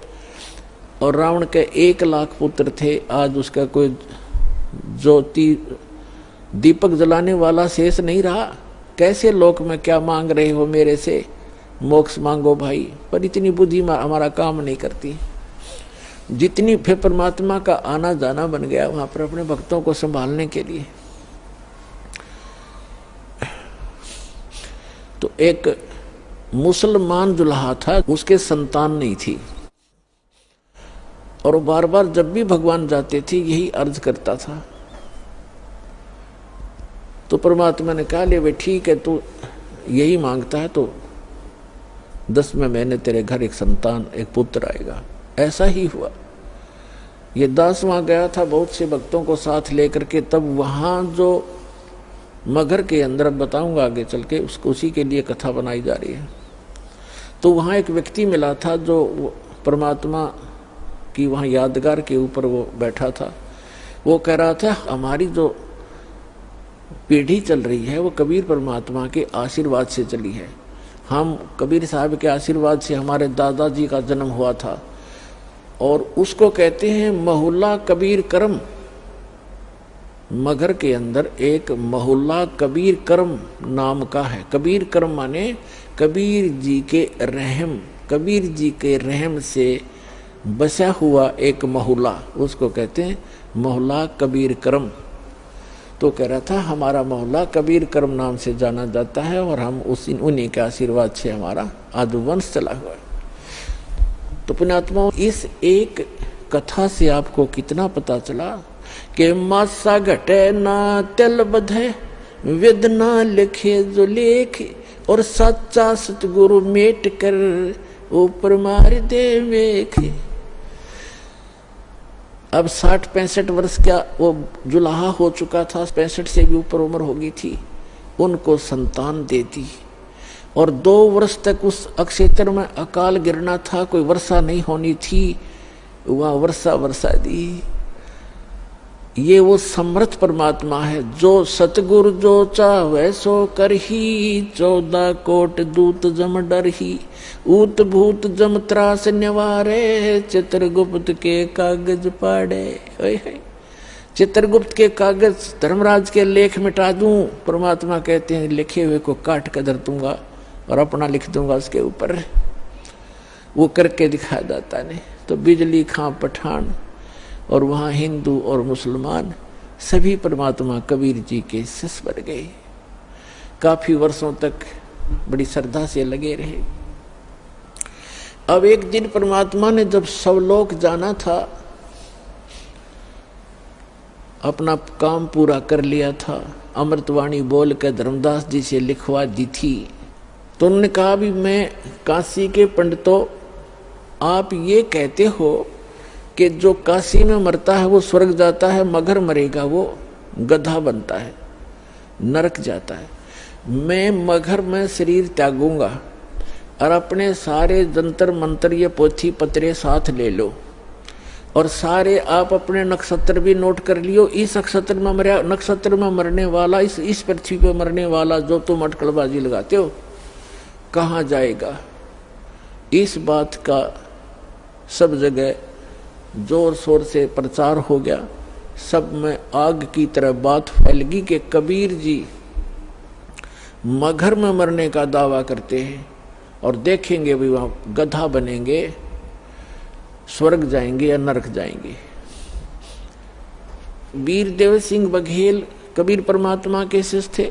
और रावण के 1 लाख पुत्र थे, आज उसका कोई ज्योति दीपक जलाने वाला शेष नहीं रहा। कैसे लोक में क्या मांग रहे हो मेरे से, मोक्ष मांगो भाई। पर इतनी बुद्धि हमारा काम नहीं करती। जितनी फिर परमात्मा का आना जाना बन गया वहां पर अपने भक्तों को संभालने के लिए। तो एक मुसलमान दुल्हा था, उसके संतान नहीं थी, और बार बार जब भी भगवान जाते थे यही अर्ज करता था। तो परमात्मा ने कहा ले वे ठीक है, तू यही मांगता है तो 10वें महीने तेरे घर एक संतान एक पुत्र आएगा। ऐसा ही हुआ। ये दास वहां गया था बहुत से भक्तों को साथ लेकर के। तब वहां जो मगर के अंदर, बताऊंगा आगे चल के, उसको उसी के लिए कथा बनाई जा रही है। तो वहां एक व्यक्ति मिला था जो परमात्मा की वहां यादगार के ऊपर वो बैठा था। वो कह रहा था हमारी जो पीढ़ी चल रही है वो कबीर परमात्मा के आशीर्वाद से चली है। हम कबीर साहब के आशीर्वाद से हमारे दादाजी का जन्म हुआ था, और उसको कहते हैं महुल्ला कबीर करम। मगर के अंदर एक महुल्ला कबीर करम नाम का है। कबीर करम माने कबीर जी के रहम, कबीर जी के रहम से बसा हुआ एक महुल्ला, उसको कहते हैं मोहल्ला कबीर करम। तो कह रहा था हमारा मोहल्ला कबीर करम नाम से जाना जाता है, और हम उन्हीं के आशीर्वाद से हमारा आदुवंश चला हुआ है। तो पुण्यात्माओं, इस एक कथा से आपको कितना पता चला कि मासा घटे ना तिल बधे, वेद ना लिखे जो लेख, और सच्चा सतगुरु मेट कर ऊपर मार दे वेख। अब 60-65 वर्ष का वो जुलाहा हो चुका था, 65 से भी ऊपर उम्र होगी थी। उनको संतान दे दी, और 2 वर्ष तक उस अक्षेत्र में अकाल गिरना था, कोई वर्षा नहीं होनी थी। वहाँ वर्षा दी। ये वो समर्थ परमात्मा है जो सतगुरु जो चाहे सो कर ही, 14 कोट दूत जम डर ही, ऊत भूत जम त्रास निवारे, चित्रगुप्त के कागज पाड़े। चित्रगुप्त के कागज धर्मराज के लेख मिटा दूं, परमात्मा कहते हैं लिखे हुए को काट कर धर दूंगा और अपना लिख दूंगा उसके ऊपर। वो करके दिखा जाता ने। तो बिजली खां पठान और वहाँ हिंदू और मुसलमान सभी परमात्मा कबीर जी के शिष्य बन गए। काफी वर्षों तक बड़ी श्रद्धा से लगे रहे। अब एक दिन परमात्मा ने जब सब लोग जाना था, अपना काम पूरा कर लिया था, अमृतवाणी बोल कर धर्मदास जी से लिखवा दी थी, तो उन्होंने कहा भी मैं काशी के पंडितों, आप ये कहते हो कि जो काशी में मरता है वो स्वर्ग जाता है, मगर मरेगा वो गधा बनता है, नरक जाता है। मैं मगर में शरीर त्यागूंगा और अपने सारे जंतर मंत्र ये पोथी पत्रे साथ ले लो और सारे आप अपने नक्षत्र भी नोट कर लियो। इस नक्षत्र में मरने वाला, इस पृथ्वी पे मरने वाला जो तुम अटकलबाजी लगाते हो कहाँ जाएगा। इस बात का सब जगह जोर शोर से प्रचार हो गया। सब में आग की तरह बात फैल गई कि कबीर जी मगर में मरने का दावा करते हैं और देखेंगे भी वहां गधा बनेंगे, स्वर्ग जाएंगे या नरक जाएंगे। वीरदेव सिंह बघेल कबीर परमात्मा के शिष्य थे।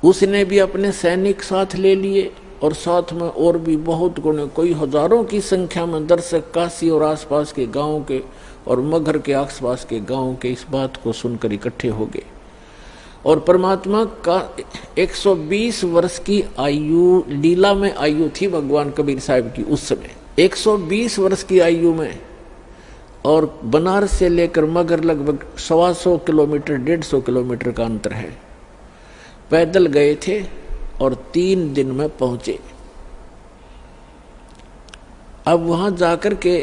उसने भी अपने सैनिक साथ ले लिए और साथ में और भी बहुत गुणे, कोई हजारों की संख्या में दर्शक काशी और आसपास के गांवों के और मगर के आसपास के गांवों के इस बात को सुनकर इकट्ठे हो गए। और परमात्मा का 120 वर्ष की आयु, लीला में आयु थी भगवान कबीर साहब की उस समय 120 वर्ष की आयु में। और बनारस से लेकर मगर लगभग 125 किलोमीटर 150 किलोमीटर का अंतर है। पैदल गए थे और 3 दिन में पहुंचे। अब वहां जाकर के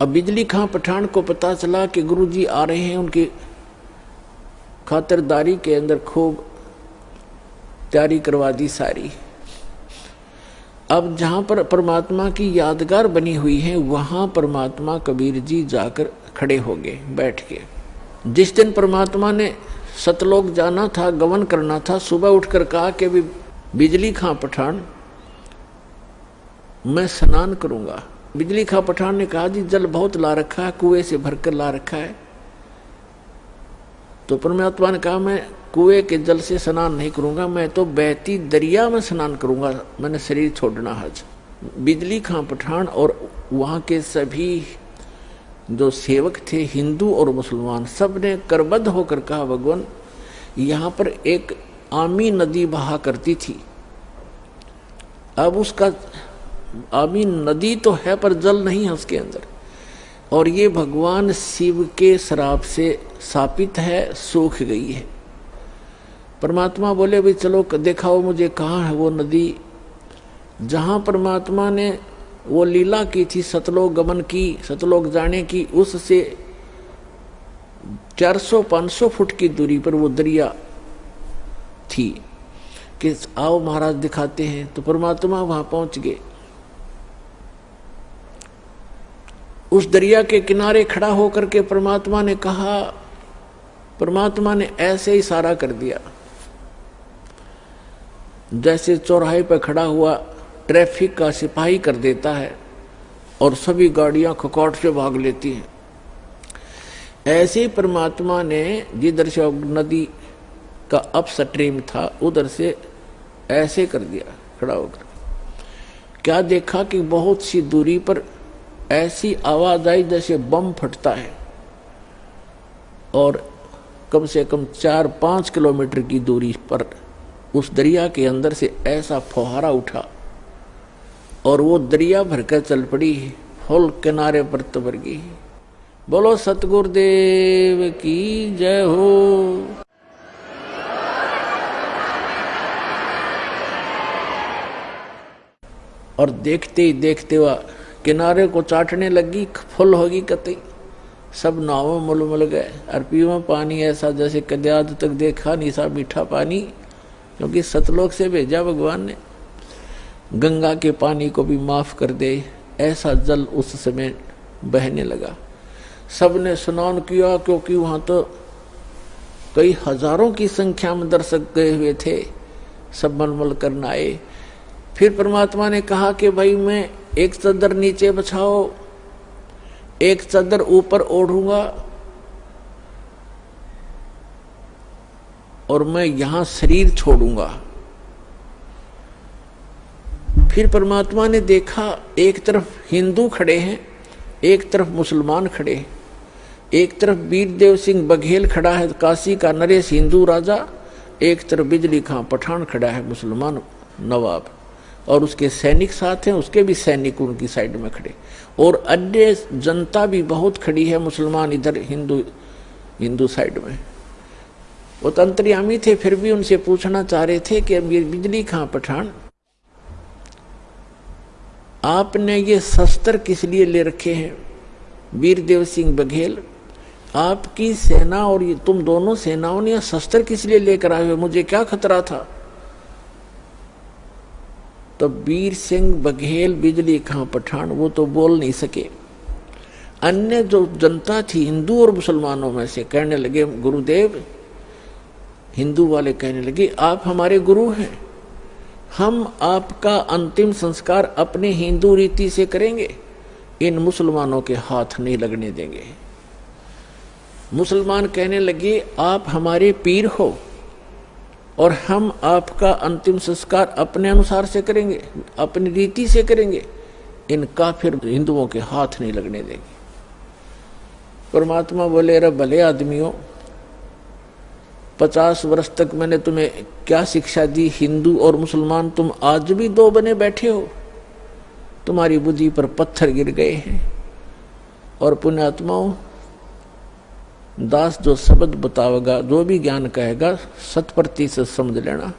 अब बिजली खां पठान को पता चला कि गुरुजी आ रहे हैं। उनकी खातिरदारी के अंदर खूब तैयारी करवा दी सारी। अब जहां पर परमात्मा की यादगार बनी हुई है वहां परमात्मा कबीर जी जाकर खड़े हो गए बैठ के। जिस दिन परमात्मा ने सतलोक जाना था, गमन करना था, सुबह उठकर कहा कि भी बिजली खां पठान मैं स्नान करूंगा। बिजली खां पठान ने कहा जी जल बहुत ला रखा है, कुएं से भरकर ला रखा है। तो परमात्मा ने कहा मैं कुएं के जल से स्नान नहीं करूंगा, मैं तो बहती दरिया में स्नान करूंगा, मैंने शरीर छोड़ना हज। बिजली खां पठान और वहां के सभी जो सेवक थे हिंदू और मुसलमान सब ने करबद्ध होकर कहा भगवान यहाँ पर एक आमी नदी बहा करती थी। अब उसका आमी नदी तो है पर जल नहीं है उसके अंदर, और ये भगवान शिव के श्राप से शापित है, सूख गई है। परमात्मा बोले भाई चलो दिखाओ मुझे कहाँ है वो नदी जहाँ परमात्मा ने वो लीला की थी, सतलोक गमन की, सतलोक जाने की। उससे 400-500 फुट की दूरी पर वो दरिया थी कि आओ महाराज दिखाते हैं। तो परमात्मा वहां पहुंच गए। उस दरिया के किनारे खड़ा होकर के परमात्मा ने कहा, परमात्मा ने ऐसे इशारा कर दिया जैसे चौराहे पर खड़ा हुआ ट्रैफिक का सिपाही कर देता है और सभी गाड़ियां खकाट से भाग लेती हैं। ऐसे परमात्मा ने जिधर से नदी का अपस्ट्रीम था उधर से ऐसे कर दिया खड़ा होकर। क्या देखा कि बहुत सी दूरी पर ऐसी आवाज आई जैसे बम फटता है, और कम से कम 4-5 किलोमीटर की दूरी पर उस दरिया के अंदर से ऐसा फुहारा उठा और वो दरिया भरकर चल पड़ी, फुल किनारे पर तबर गई। बोलो सतगुरुदेव की जय हो। और देखते ही देखते हुआ किनारे को चाटने लगी, फुल होगी कतई। सब नावों मुलमुल गए और पीवा पानी ऐसा जैसे कदे आज तक देखा नहीं सा मीठा पानी, क्योंकि सतलोक से भेजा भगवान ने। गंगा के पानी को भी माफ कर दे ऐसा जल उस समय बहने लगा। सबने स्नान किया क्योंकि वहां तो कई हजारों की संख्या में दर्शक गए हुए थे, सब मलमल करना आए। फिर परमात्मा ने कहा कि भाई मैं एक चादर नीचे बिछाओ, एक चादर ऊपर ओढ़ूंगा और मैं यहां शरीर छोड़ूंगा। फिर परमात्मा ने देखा एक तरफ हिंदू खड़े हैं, एक तरफ मुसलमान खड़े हैं। एक तरफ वीरदेव सिंह बघेल खड़ा है काशी का नरेश हिंदू राजा, एक तरफ बिजली खां पठान खड़ा है मुसलमान नवाब, और उसके सैनिक साथ हैं, उसके भी सैनिक उनकी साइड में खड़े, और अन्य जनता भी बहुत खड़ी है मुसलमान इधर हिंदू साइड में। वो तो अंतर्यामी थे, फिर भी उनसे पूछना चाह रहे थे कि बिजली खां पठान आपने ये शस्त्र किस लिए ले रखे हैं? वीरदेव सिंह बघेल, आपकी सेना और ये तुम दोनों सेनाओं ने शस्त्र किस लिए लेकर आए हो, मुझे क्या खतरा था। तो वीर सिंह बघेल, बिजली खां पठान, वो तो बोल नहीं सके। अन्य जो जनता थी हिंदू और मुसलमानों में से कहने लगे, गुरुदेव, हिंदू वाले कहने लगे, आप हमारे गुरु हैं, हम आपका अंतिम संस्कार अपने हिंदू रीति से करेंगे, इन मुसलमानों के हाथ नहीं लगने देंगे। मुसलमान कहने लगे, आप हमारे पीर हो और हम आपका अंतिम संस्कार अपने अनुसार से करेंगे, अपनी रीति से करेंगे, इन काफिर हिंदुओं के हाथ नहीं लगने देंगे। परमात्मा बोले, रे भले आदमियों, 50 वर्ष तक मैंने तुम्हें क्या शिक्षा दी, हिंदू और मुसलमान तुम आज भी दो बने बैठे हो, तुम्हारी बुद्धि पर पत्थर गिर गए हैं। और पुण्यात्माओं, दास जो शब्द बतावेगा, जो भी ज्ञान कहेगा, 100% समझ लेना,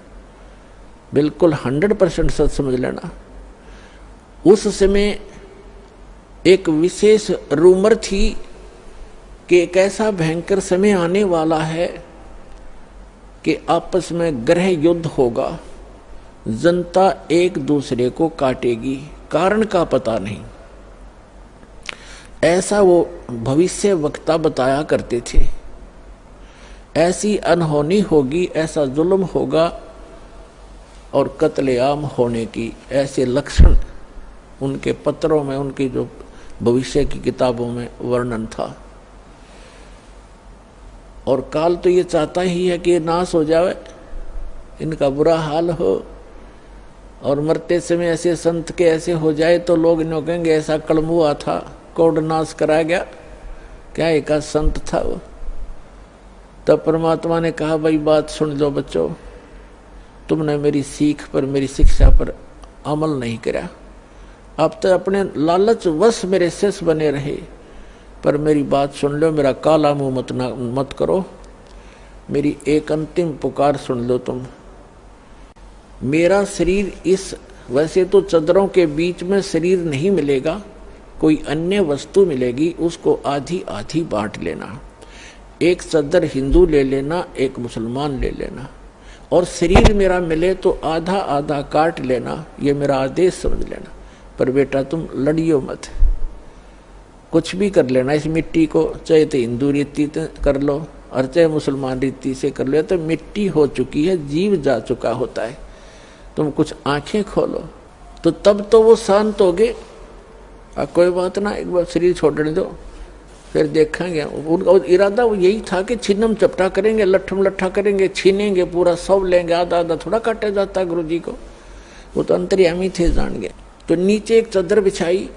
बिल्कुल 100% सच समझ लेना। उस समय एक विशेष रूमर थी कि एक ऐसा भयंकर समय आने वाला है कि आपस में ग्रह युद्ध होगा, जनता एक दूसरे को काटेगी, कारण का पता नहीं। ऐसा वो भविष्य वक्ता बताया करते थे। ऐसी अनहोनी होगी, ऐसा जुल्म होगा और कत्लेआम होने की ऐसे लक्षण उनके पत्रों में, उनकी जो भविष्य की किताबों में वर्णन था। और काल तो ये चाहता ही है कि नाश हो जाए, इनका बुरा हाल हो, और मरते समय ऐसे संत के ऐसे हो जाए तो लोग इन्हों कहेंगे ऐसा कलम हुआ था, कोड नाश कराया गया, क्या एक संत था वो। तब परमात्मा ने कहा, भाई बात सुन लो बच्चों, तुमने मेरी सीख पर, मेरी शिक्षा पर अमल नहीं करा, अब तो अपने लालच वश मेरे शिष्य बने रहे, पर मेरी बात सुन लो, मेरा काला मुंह मत करो, मेरी एक अंतिम पुकार सुन लो तुम। मेरा शरीर इस, वैसे तो चदरों के बीच में शरीर नहीं मिलेगा, कोई अन्य वस्तु मिलेगी, उसको आधी आधी बांट लेना, एक चदर हिंदू ले लेना, एक मुसलमान ले लेना, और शरीर मेरा मिले तो आधा आधा काट लेना, ये मेरा आदेश समझ लेना। पर बेटा तुम लड़ियो मत, कुछ भी कर लेना इस मिट्टी को, चाहे तो हिंदू रीति कर लो और चाहे मुसलमान रीति से कर लो, तो मिट्टी हो चुकी है, जीव जा चुका होता है। तुम कुछ आंखें खोलो तो तब तो वो शांत हो गए, कोई बात ना, एक बार शरीर छोड़ने दो, फिर देखेंगे। उनका इरादा वो यही था कि छिन्नम चपटा करेंगे, लट्ठम लट्ठा करेंगे, छीनेंगे, पूरा सब लेंगे, आधा आधा थोड़ा काटा जाता गुरु जी को, वो तो अंतर्यामी थे, जान गए। तो नीचे एक चादर बिछाई,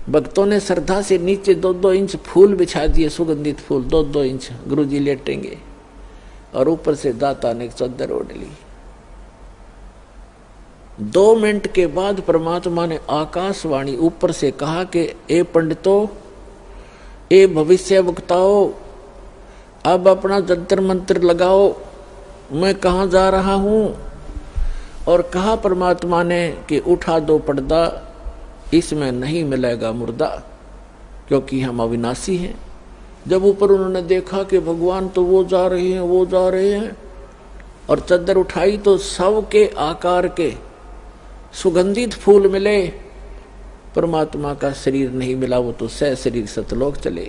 भक्तों ने श्रद्धा से नीचे 2-2 इंच फूल बिछा दिए, सुगंधित फूल 2-2 इंच, गुरुजी लेटेंगे, और ऊपर से दाता ने एक चादर ओढ़ ली। 2 मिनट के बाद परमात्मा ने आकाशवाणी ऊपर से कहा कि ए पंडितों, ए भविष्य वक्ताओं, अब अपना जंतर मंत्र लगाओ, मैं कहाँ जा रहा हूं। और कहा परमात्मा ने कि उठा दो पर्दा, इसमें नहीं मिलेगा मुर्दा, क्योंकि हम अविनाशी हैं। जब ऊपर उन्होंने देखा कि भगवान तो वो जा रहे हैं, वो जा रहे हैं, और चादर उठाई तो सब के आकार के सुगंधित फूल मिले, परमात्मा का शरीर नहीं मिला, वो तो सह शरीर सतलोक चले।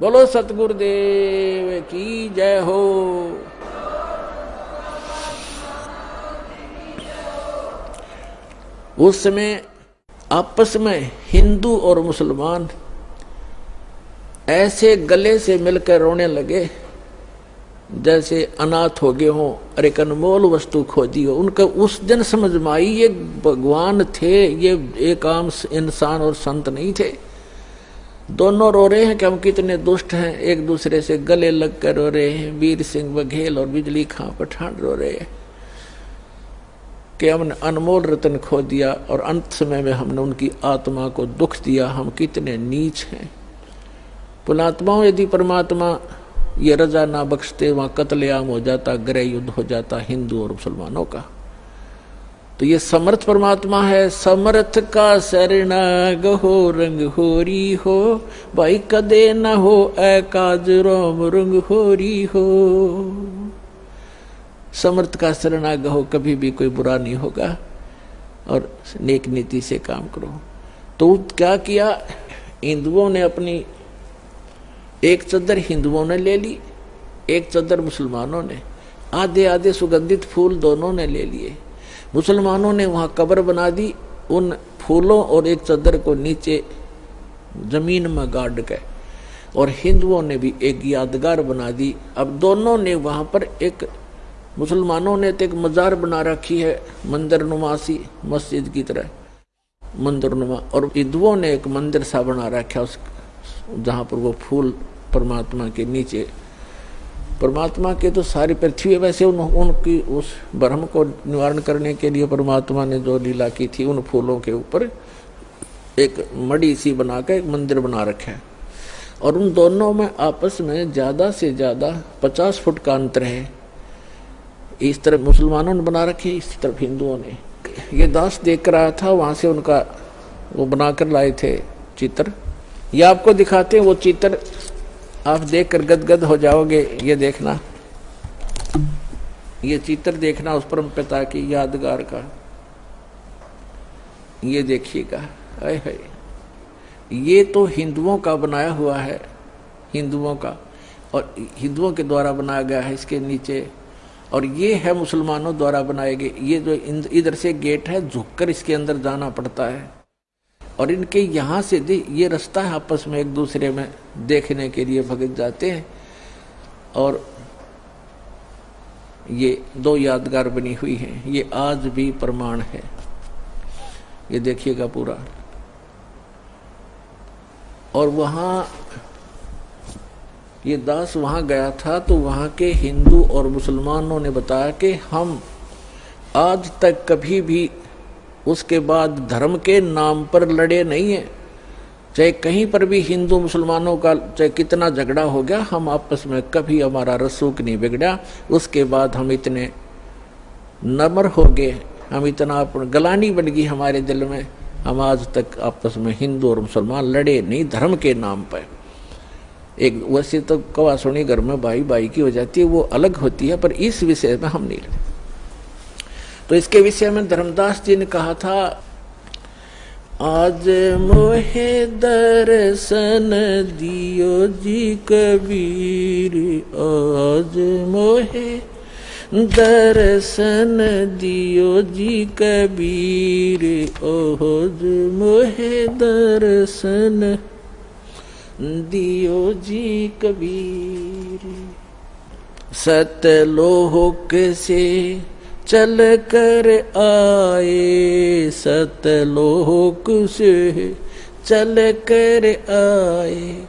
बोलो सतगुरुदेव की जय हो। उस समय आपस में हिंदू और मुसलमान ऐसे गले से मिलकर रोने लगे जैसे अनाथ हो गए हों और एक अनमोल वस्तु खोजी हो। उनका उस दिन समझ में आई ये भगवान थे, ये एक आम इंसान और संत नहीं थे। दोनों रो रहे हैं कि हम कितने दुष्ट हैं, एक दूसरे से गले लग कर रो रहे हैं। वीर सिंह बघेल और बिजली खां पठान रो रहे हैं कि हमने अनमोल रतन खो दिया और अंत समय में हमने उनकी आत्मा को दुख दिया, हम कितने नीच हैं। पुणात्माओं, यदि परमात्मा ये रजा ना बख्शते, वहां कत्लेआम हो जाता, गृह युद्ध हो जाता हिंदू और मुसलमानों का। तो ये समर्थ परमात्मा है। समर्थ का शरणाग हो रंग होरी हो, भाई कदे न हो एकाज रोम रंग होरी हो। समर्थ का शरणाग हो, कभी भी कोई बुरा नहीं होगा और नेक नीति से काम करो। तो क्या किया, हिंदुओं ने अपनी एक चद्दर हिंदुओं ने ले ली, एक चद्दर मुसलमानों ने, आधे आधे सुगंधित फूल दोनों ने ले लिए। मुसलमानों ने वहां कब्र बना दी, उन फूलों और एक चद्दर को नीचे जमीन में गाड़ के, और हिंदुओं ने भी एक यादगार बना दी। अब दोनों ने वहां पर एक, मुसलमानों ने तो एक मजार बना रखी है मंदिर नुमासी, मस्जिद की तरह मंदिर नुमा, और हिंदुओं ने एक मंदिर सा बना रखा उस जहाँ पर वो फूल परमात्मा के नीचे, परमात्मा के तो सारी पृथ्वी है। वैसे उनकी उस भ्रम को निवारण करने के लिए परमात्मा ने जो लीला की थी, उन फूलों के ऊपर एक मड़ी सी बना कर एक मंदिर बना रखा है, और उन दोनों में आपस में ज़्यादा से ज़्यादा 50 फुट का अंतर है। इस तरफ मुसलमानों ने बना रखे, इस तरफ हिंदुओं ने। ये दास देख कर आया था, वहाँ से उनका वो बना कर लाए थे चित्र। ये आपको दिखाते हैं वो चित्र, आप देखकर गदगद हो जाओगे। ये देखना, ये चित्र देखना उस परम पिता की यादगार का, ये देखिएगा। हाय हाय, ये तो हिंदुओं का बनाया हुआ है, हिंदुओं का, और हिंदुओं के द्वारा बनाया गया है इसके नीचे, और ये है मुसलमानों द्वारा बनाए गए। ये जो इधर से गेट है, झुककर इसके अंदर जाना पड़ता है, और इनके यहाँ से ये रास्ता है, आपस में एक दूसरे में देखने के लिए भगत जाते हैं। और ये दो यादगार बनी हुई हैं, ये आज भी प्रमाण है। ये देखिएगा पूरा। और वहाँ ये दास वहाँ गया था, तो वहाँ के हिंदू और मुसलमानों ने बताया कि हम आज तक कभी भी उसके बाद धर्म के नाम पर लड़े नहीं है। चाहे कहीं पर भी हिंदू मुसलमानों का चाहे कितना झगड़ा हो गया, हम आपस में कभी हमारा रसूख नहीं बिगड़ा। उसके बाद हम इतने नम्र हो गए, हम इतना गलानी बन गई हमारे दिल में, हम आज तक आपस में हिंदू और मुसलमान लड़े नहीं धर्म के नाम पर। एक वैसे तो कवा सुनी घर में भाई भाई की हो जाती है, वो अलग होती है, पर इस विषय में हम नहीं लड़े। तो इसके विषय में धर्मदास जी ने कहा था, आज मोहे दर्शन दियो जी कबीर, आज मोहे दर्शन दियो जी कबीर, आज मोहे दर्शन दियो जी कबीर। सतलोक से चल कर आए, सतलोक से चल कर आए,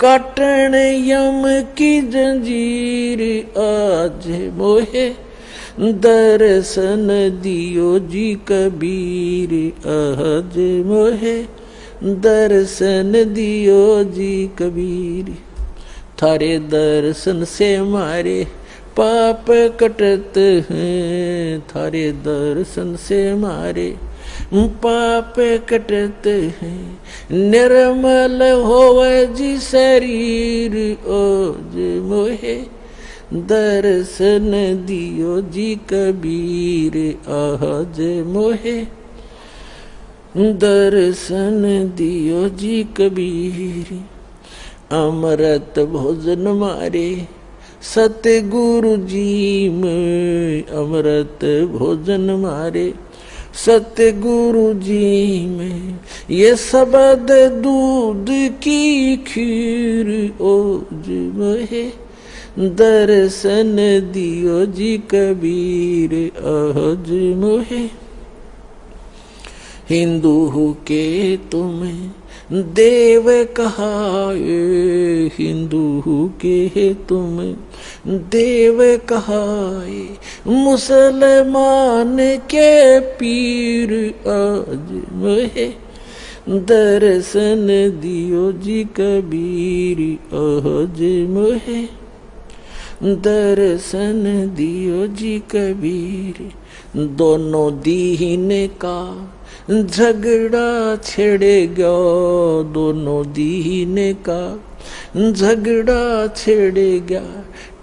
काटन यम की जंजीर, आज मोहे दर्शन दियो जी कबीर, आज मोहे दर्शन दियो जी कबीर। थारे दर्शन से मारे पाप कटत हैं, थारे दर्शन से मारे पाप कटत हैं, निर्मल होवे जी शरीर, ओज मोहे दर्शन दियो जी कबीर, आज मोहे दर्शन दियो जी कबीर। अमृत भोजन मारे सतगुरु जी में, अमृत भोजन मारे सतगुरु जी में, ये शब्द दूध की खीर, ओज मोहे दर्शन दियो जी कबीर, आज मोहे। हिंदू के तुम्हें देव कहाए, हिंदू के तुम्हें देव कहाए, मुसलमान के पीर, आज मोहे दर्शन दियो जी कबीर, आज मोहे दर्शन दियो जी कबीर। दोनों दीन का झगड़ा छिड़ गया, दोनों दीन का झगड़ा छिड़ गया,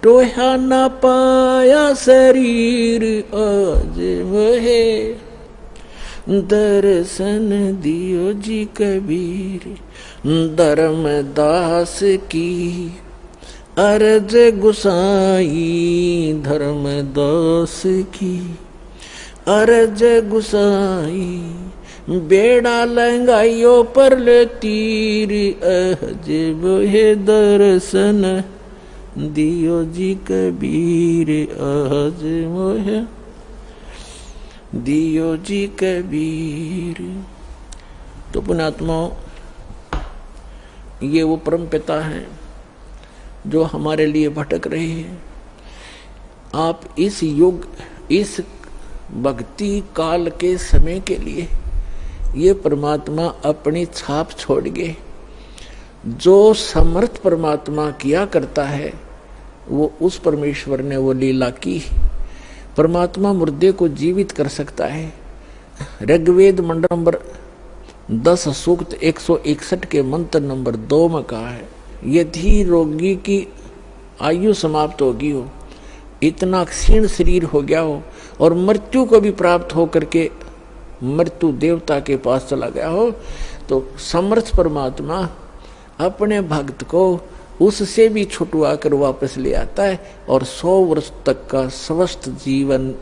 टोहा ना पाया शरीर आज वहे, दर्शन दियो जी कबीर, धर्मदास की अर्ज गुसाई, धर्मदास की अर्ज गुसाई, बेड़ा लंगाइयो पर तीर अज वहे, दर्शन दियो जी कबीर आज वहे, दियो जी कबीर। तो पुण्यात्माओं, ये वो परम पिता हैं जो हमारे लिए भटक रहे हैं। आप इस युग, इस भक्ति काल के समय के लिए ये परमात्मा अपनी छाप छोड़ गए। जो समर्थ परमात्मा किया करता है वो उस परमेश्वर ने वो लीला की। परमात्मा मुर्दे को जीवित कर सकता है। ऋग्वेद मंडल नंबर 10 सूक्त 161 के मंत्र नंबर 2 में कहा है, यदि रोगी की आयु समाप्त होगी हो, इतना क्षीण शरीर हो गया हो और मृत्यु को भी प्राप्त हो करके मृत्यु देवता के पास चला गया हो, तो समर्थ परमात्मा अपने भक्त को उससे भी छुटवा कर वापस ले आता है और 100 वर्ष तक का स्वस्थ जीवन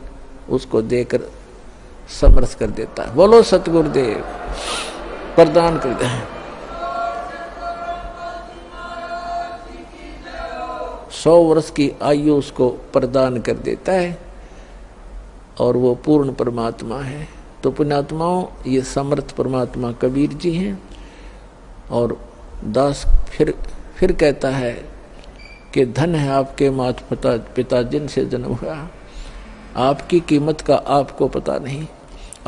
उसको देकर समर्थ कर देता है। बोलो सतगुरुदेव प्रदान कर दे। 100 वर्ष की आयु उसको प्रदान कर देता है और वो पूर्ण परमात्मा है। तो पुण्यात्माओं, ये समर्थ परमात्मा कबीर जी हैं। और दास फिर कहता है कि धन है आपके माता पिता जिनसे जन्म हुआ, आपकी कीमत का आपको पता नहीं,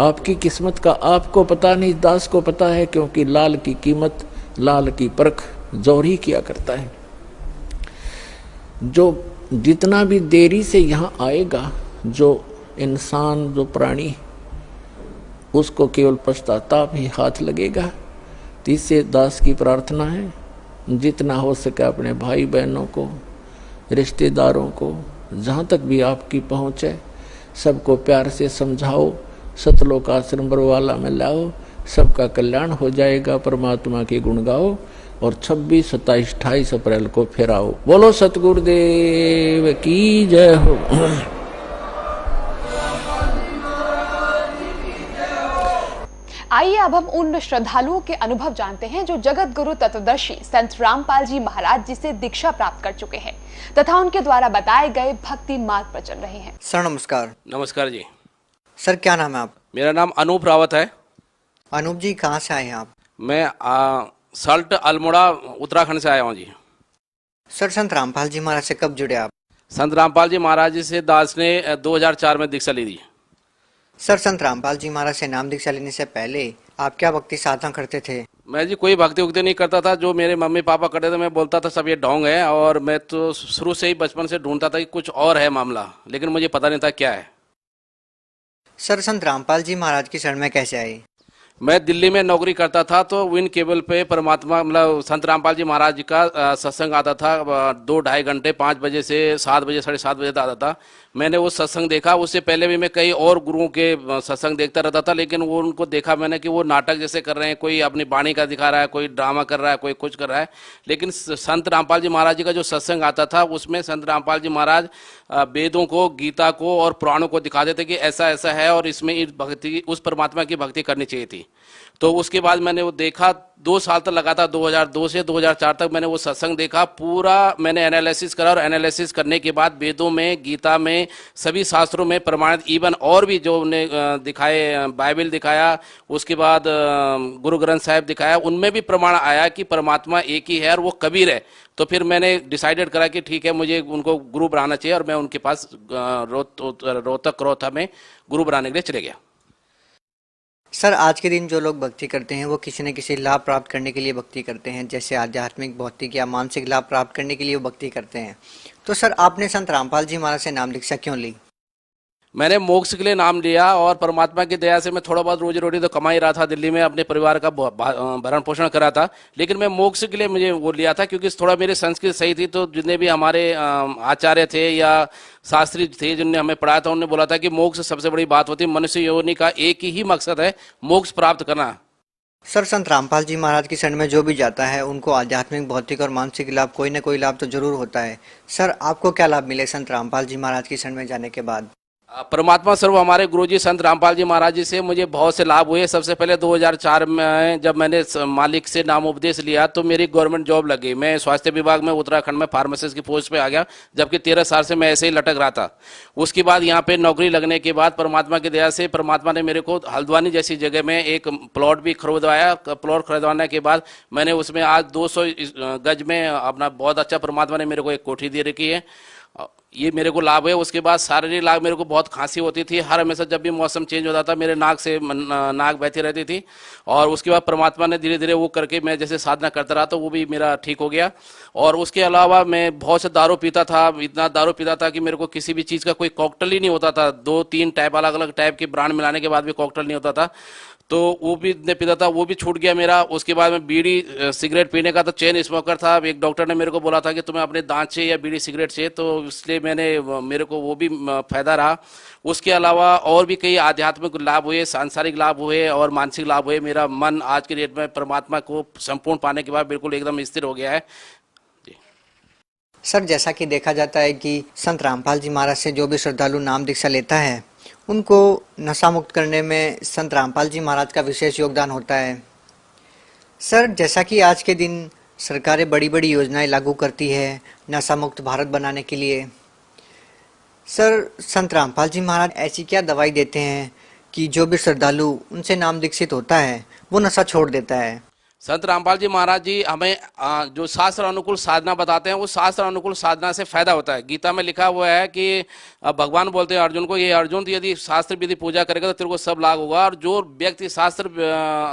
आपकी किस्मत का आपको पता नहीं, दास को पता है, क्योंकि लाल की कीमत, लाल की परख जौहरी किया करता है। जो जितना भी देरी से यहाँ आएगा, जो इंसान, जो प्राणी, उसको केवल पश्चाताप ही हाथ लगेगा। तो इससे दास की प्रार्थना है, जितना हो सके अपने भाई बहनों को, रिश्तेदारों को, जहाँ तक भी आपकी पहुँच है, सबको प्यार से समझाओ, सतलोक आश्रम बरवाला में लाओ, सबका कल्याण हो जाएगा। परमात्मा के गुण गाओ और 26, 27, 28 अप्रैल को फिर आओ। बोलो सतगुरुदेव की जय हो। आइए अब हम उन श्रद्धालुओं के अनुभव जानते हैं जो जगत गुरु तत्वदर्शी संत रामपाल जी महाराज जी से दीक्षा प्राप्त कर चुके हैं तथा उनके द्वारा बताए गए भक्ति मार्ग पर चल रहे हैं। सर नमस्कार। नमस्कार जी। सर क्या नाम है आप? मेरा नाम अनूप रावत है। अनूप जी कहाँ से आए हैं आप? मैं सल्ट अल्मोड़ा उत्तराखंड से आया हूँ जी। सर संत रामपाल जी महाराज से कब जुड़े आप? संत रामपाल जी महाराज जी से दास ने 2004 में दीक्षा ली थी। सर संत रामपाल जी महाराज से नाम दीक्षा लेने से पहले आप क्या भक्ति साधना करते थे? मैं जी कोई भक्ति उक्ति नहीं करता था। जो मेरे मम्मी पापा करते थे मैं बोलता था सब ये ढोंग है, और मैं तो शुरू से ही बचपन से ढूंढता था कि कुछ और है मामला, लेकिन मुझे पता नहीं था क्या है। सर संत रामपाल जी महाराज की शरण में कैसे आए? मैं दिल्ली में नौकरी करता था, तो विन केबल पे परमात्मा मतलब संत रामपाल जी महाराज जी का सत्संग आता था 2-2.5 घंटे, 5 बजे से 7 बजे 7:30 बजे तक आता था। मैंने वो सत्संग देखा। उससे पहले भी मैं कई और गुरुओं के सत्संग देखता रहता था, लेकिन वो उनको देखा मैंने कि वो नाटक जैसे कर रहे हैं, कोई अपनी वाणी का दिखा रहा है, कोई ड्रामा कर रहा है, कोई कुछ कर रहा है। लेकिन संत रामपाल जी महाराज जी का जो सत्संग आता था उसमें संत रामपाल जी महाराज वेदों को, गीता को और पुराणों को दिखा देते कि ऐसा ऐसा है और इसमें इस भक्ति, उस परमात्मा की भक्ति करनी चाहिए थी। तो उसके बाद मैंने वो देखा, 2 साल तक लगा था, 2002 से 2004 तक मैंने वो सत्संग देखा। पूरा मैंने एनालिसिस करा और एनालिसिस करने के बाद वेदों में, गीता में, सभी शास्त्रों में प्रमाणित, इवन और भी जो उन्हें दिखाए, बाइबल दिखाया, उसके बाद गुरु ग्रंथ साहिब दिखाया, उनमें भी प्रमाण आया कि परमात्मा एक ही है और वो कबीर है। तो फिर मैंने डिसाइडेड करा कि ठीक है, मुझे उनको गुरु बनाना चाहिए, और मैं उनके पास रोहतक रोहता में गुरु बनाने के लिए चले गया। सर आज के दिन जो लोग भक्ति करते हैं वो किसी न किसी लाभ प्राप्त करने के लिए भक्ति करते हैं, जैसे आध्यात्मिक, भौतिक या मानसिक लाभ प्राप्त करने के लिए वो भक्ति करते हैं। तो सर आपने संत रामपाल जी महाराज से नाम दीक्षा क्यों ली? मैंने मोक्ष के लिए नाम लिया और परमात्मा की दया से मैं थोड़ा बहुत रोजी रोटी तो कमा ही रहा था, दिल्ली में अपने परिवार का भरण पोषण करा था। लेकिन मैं मोक्ष के लिए मुझे वो लिया था क्योंकि थोड़ा मेरी संस्कृत सही थी। तो जितने भी हमारे आचार्य थे या शास्त्री थे जिनने हमें पढ़ाया था, उन्होंने बोला था कि मोक्ष सबसे बड़ी बात होती है। मनुष्य योनि का एक ही मकसद है, मोक्ष प्राप्त करना। सर, संत रामपाल जी महाराज की शरण में जो भी जाता है उनको आध्यात्मिक, भौतिक और मानसिक लाभ कोई ना कोई लाभ तो जरूर होता है। सर, आपको क्या लाभ मिले संत रामपाल जी महाराज की शरण में जाने के बाद? परमात्मा सर्व हमारे गुरुजी संत रामपाल जी महाराज जी से मुझे बहुत से लाभ हुए। सबसे पहले 2004 में जब मैंने मालिक से नामोपदेश लिया तो मेरी गवर्नमेंट जॉब लग गई। मैं स्वास्थ्य विभाग में उत्तराखंड में फार्मासिस्ट की पोस्ट पे आ गया, जबकि 13 साल से मैं ऐसे ही लटक रहा था। उसके बाद यहाँ पे नौकरी लगने के बाद परमात्मा की दया से परमात्मा ने मेरे को हल्द्वानी जैसी जगह में एक प्लॉट भी खरीदवाया। प्लॉट खरीदवाने के बाद मैंने उसमें आज 200 गज में अपना बहुत अच्छा परमात्मा ने मेरे को एक कोठी दे रखी है। ये मेरे को लाभ है। उसके बाद शारीरिक लाभ, मेरे को बहुत खांसी होती थी हर हमेशा, जब भी मौसम चेंज होता था मेरे नाक से नाक बहती रहती थी। और उसके बाद परमात्मा ने धीरे धीरे वो करके मैं जैसे साधना करता रहा तो वो भी मेरा ठीक हो गया। और उसके अलावा मैं बहुत से दारू पीता था, इतना दारू पीता था कि मेरे को किसी भी चीज़ का कोई कॉकटेल ही नहीं होता था। 2-3 टाइप अलग अलग टाइप के ब्रांड मिलाने के बाद भी कॉकटेल नहीं होता था, तो वो भी इतने पीता था, वो भी छूट गया मेरा। उसके बाद में बीड़ी सिगरेट पीने का तो चेन स्मोकर था। एक डॉक्टर ने मेरे को बोला था कि तुम्हें अपने दांत से या बीड़ी सिगरेट से, तो इसलिए मेरे को वो भी फायदा रहा। उसके अलावा और भी कई आध्यात्मिक लाभ हुए, सांसारिक लाभ हुए और मानसिक लाभ हुए। मेरा मन आज के डेट में परमात्मा को संपूर्ण पाने के बाद बिल्कुल एकदम स्थिर हो गया है। सर, जैसा कि देखा जाता है कि संत रामपाल जी महाराज से जो भी श्रद्धालु नाम दीक्षा लेता है उनको नशा मुक्त करने में संत रामपाल जी महाराज का विशेष योगदान होता है। सर, जैसा कि आज के दिन सरकारें बड़ी बड़ी योजनाएं लागू करती है नशा मुक्त भारत बनाने के लिए, सर संत रामपाल जी महाराज ऐसी क्या दवाई देते हैं कि जो भी श्रद्धालु उनसे नाम दीक्षित होता है वो नशा छोड़ देता है? संत रामपाल जी महाराज जी हमें जो शास्त्र अनुकूल साधना बताते हैं, वो शास्त्र अनुकूल साधना से फायदा होता है। गीता में लिखा हुआ है कि भगवान बोलते हैं अर्जुन को, ये अर्जुन तो यदि शास्त्र विधि पूजा करेगा तो तेरे को सब लाभ होगा, और जो व्यक्ति शास्त्र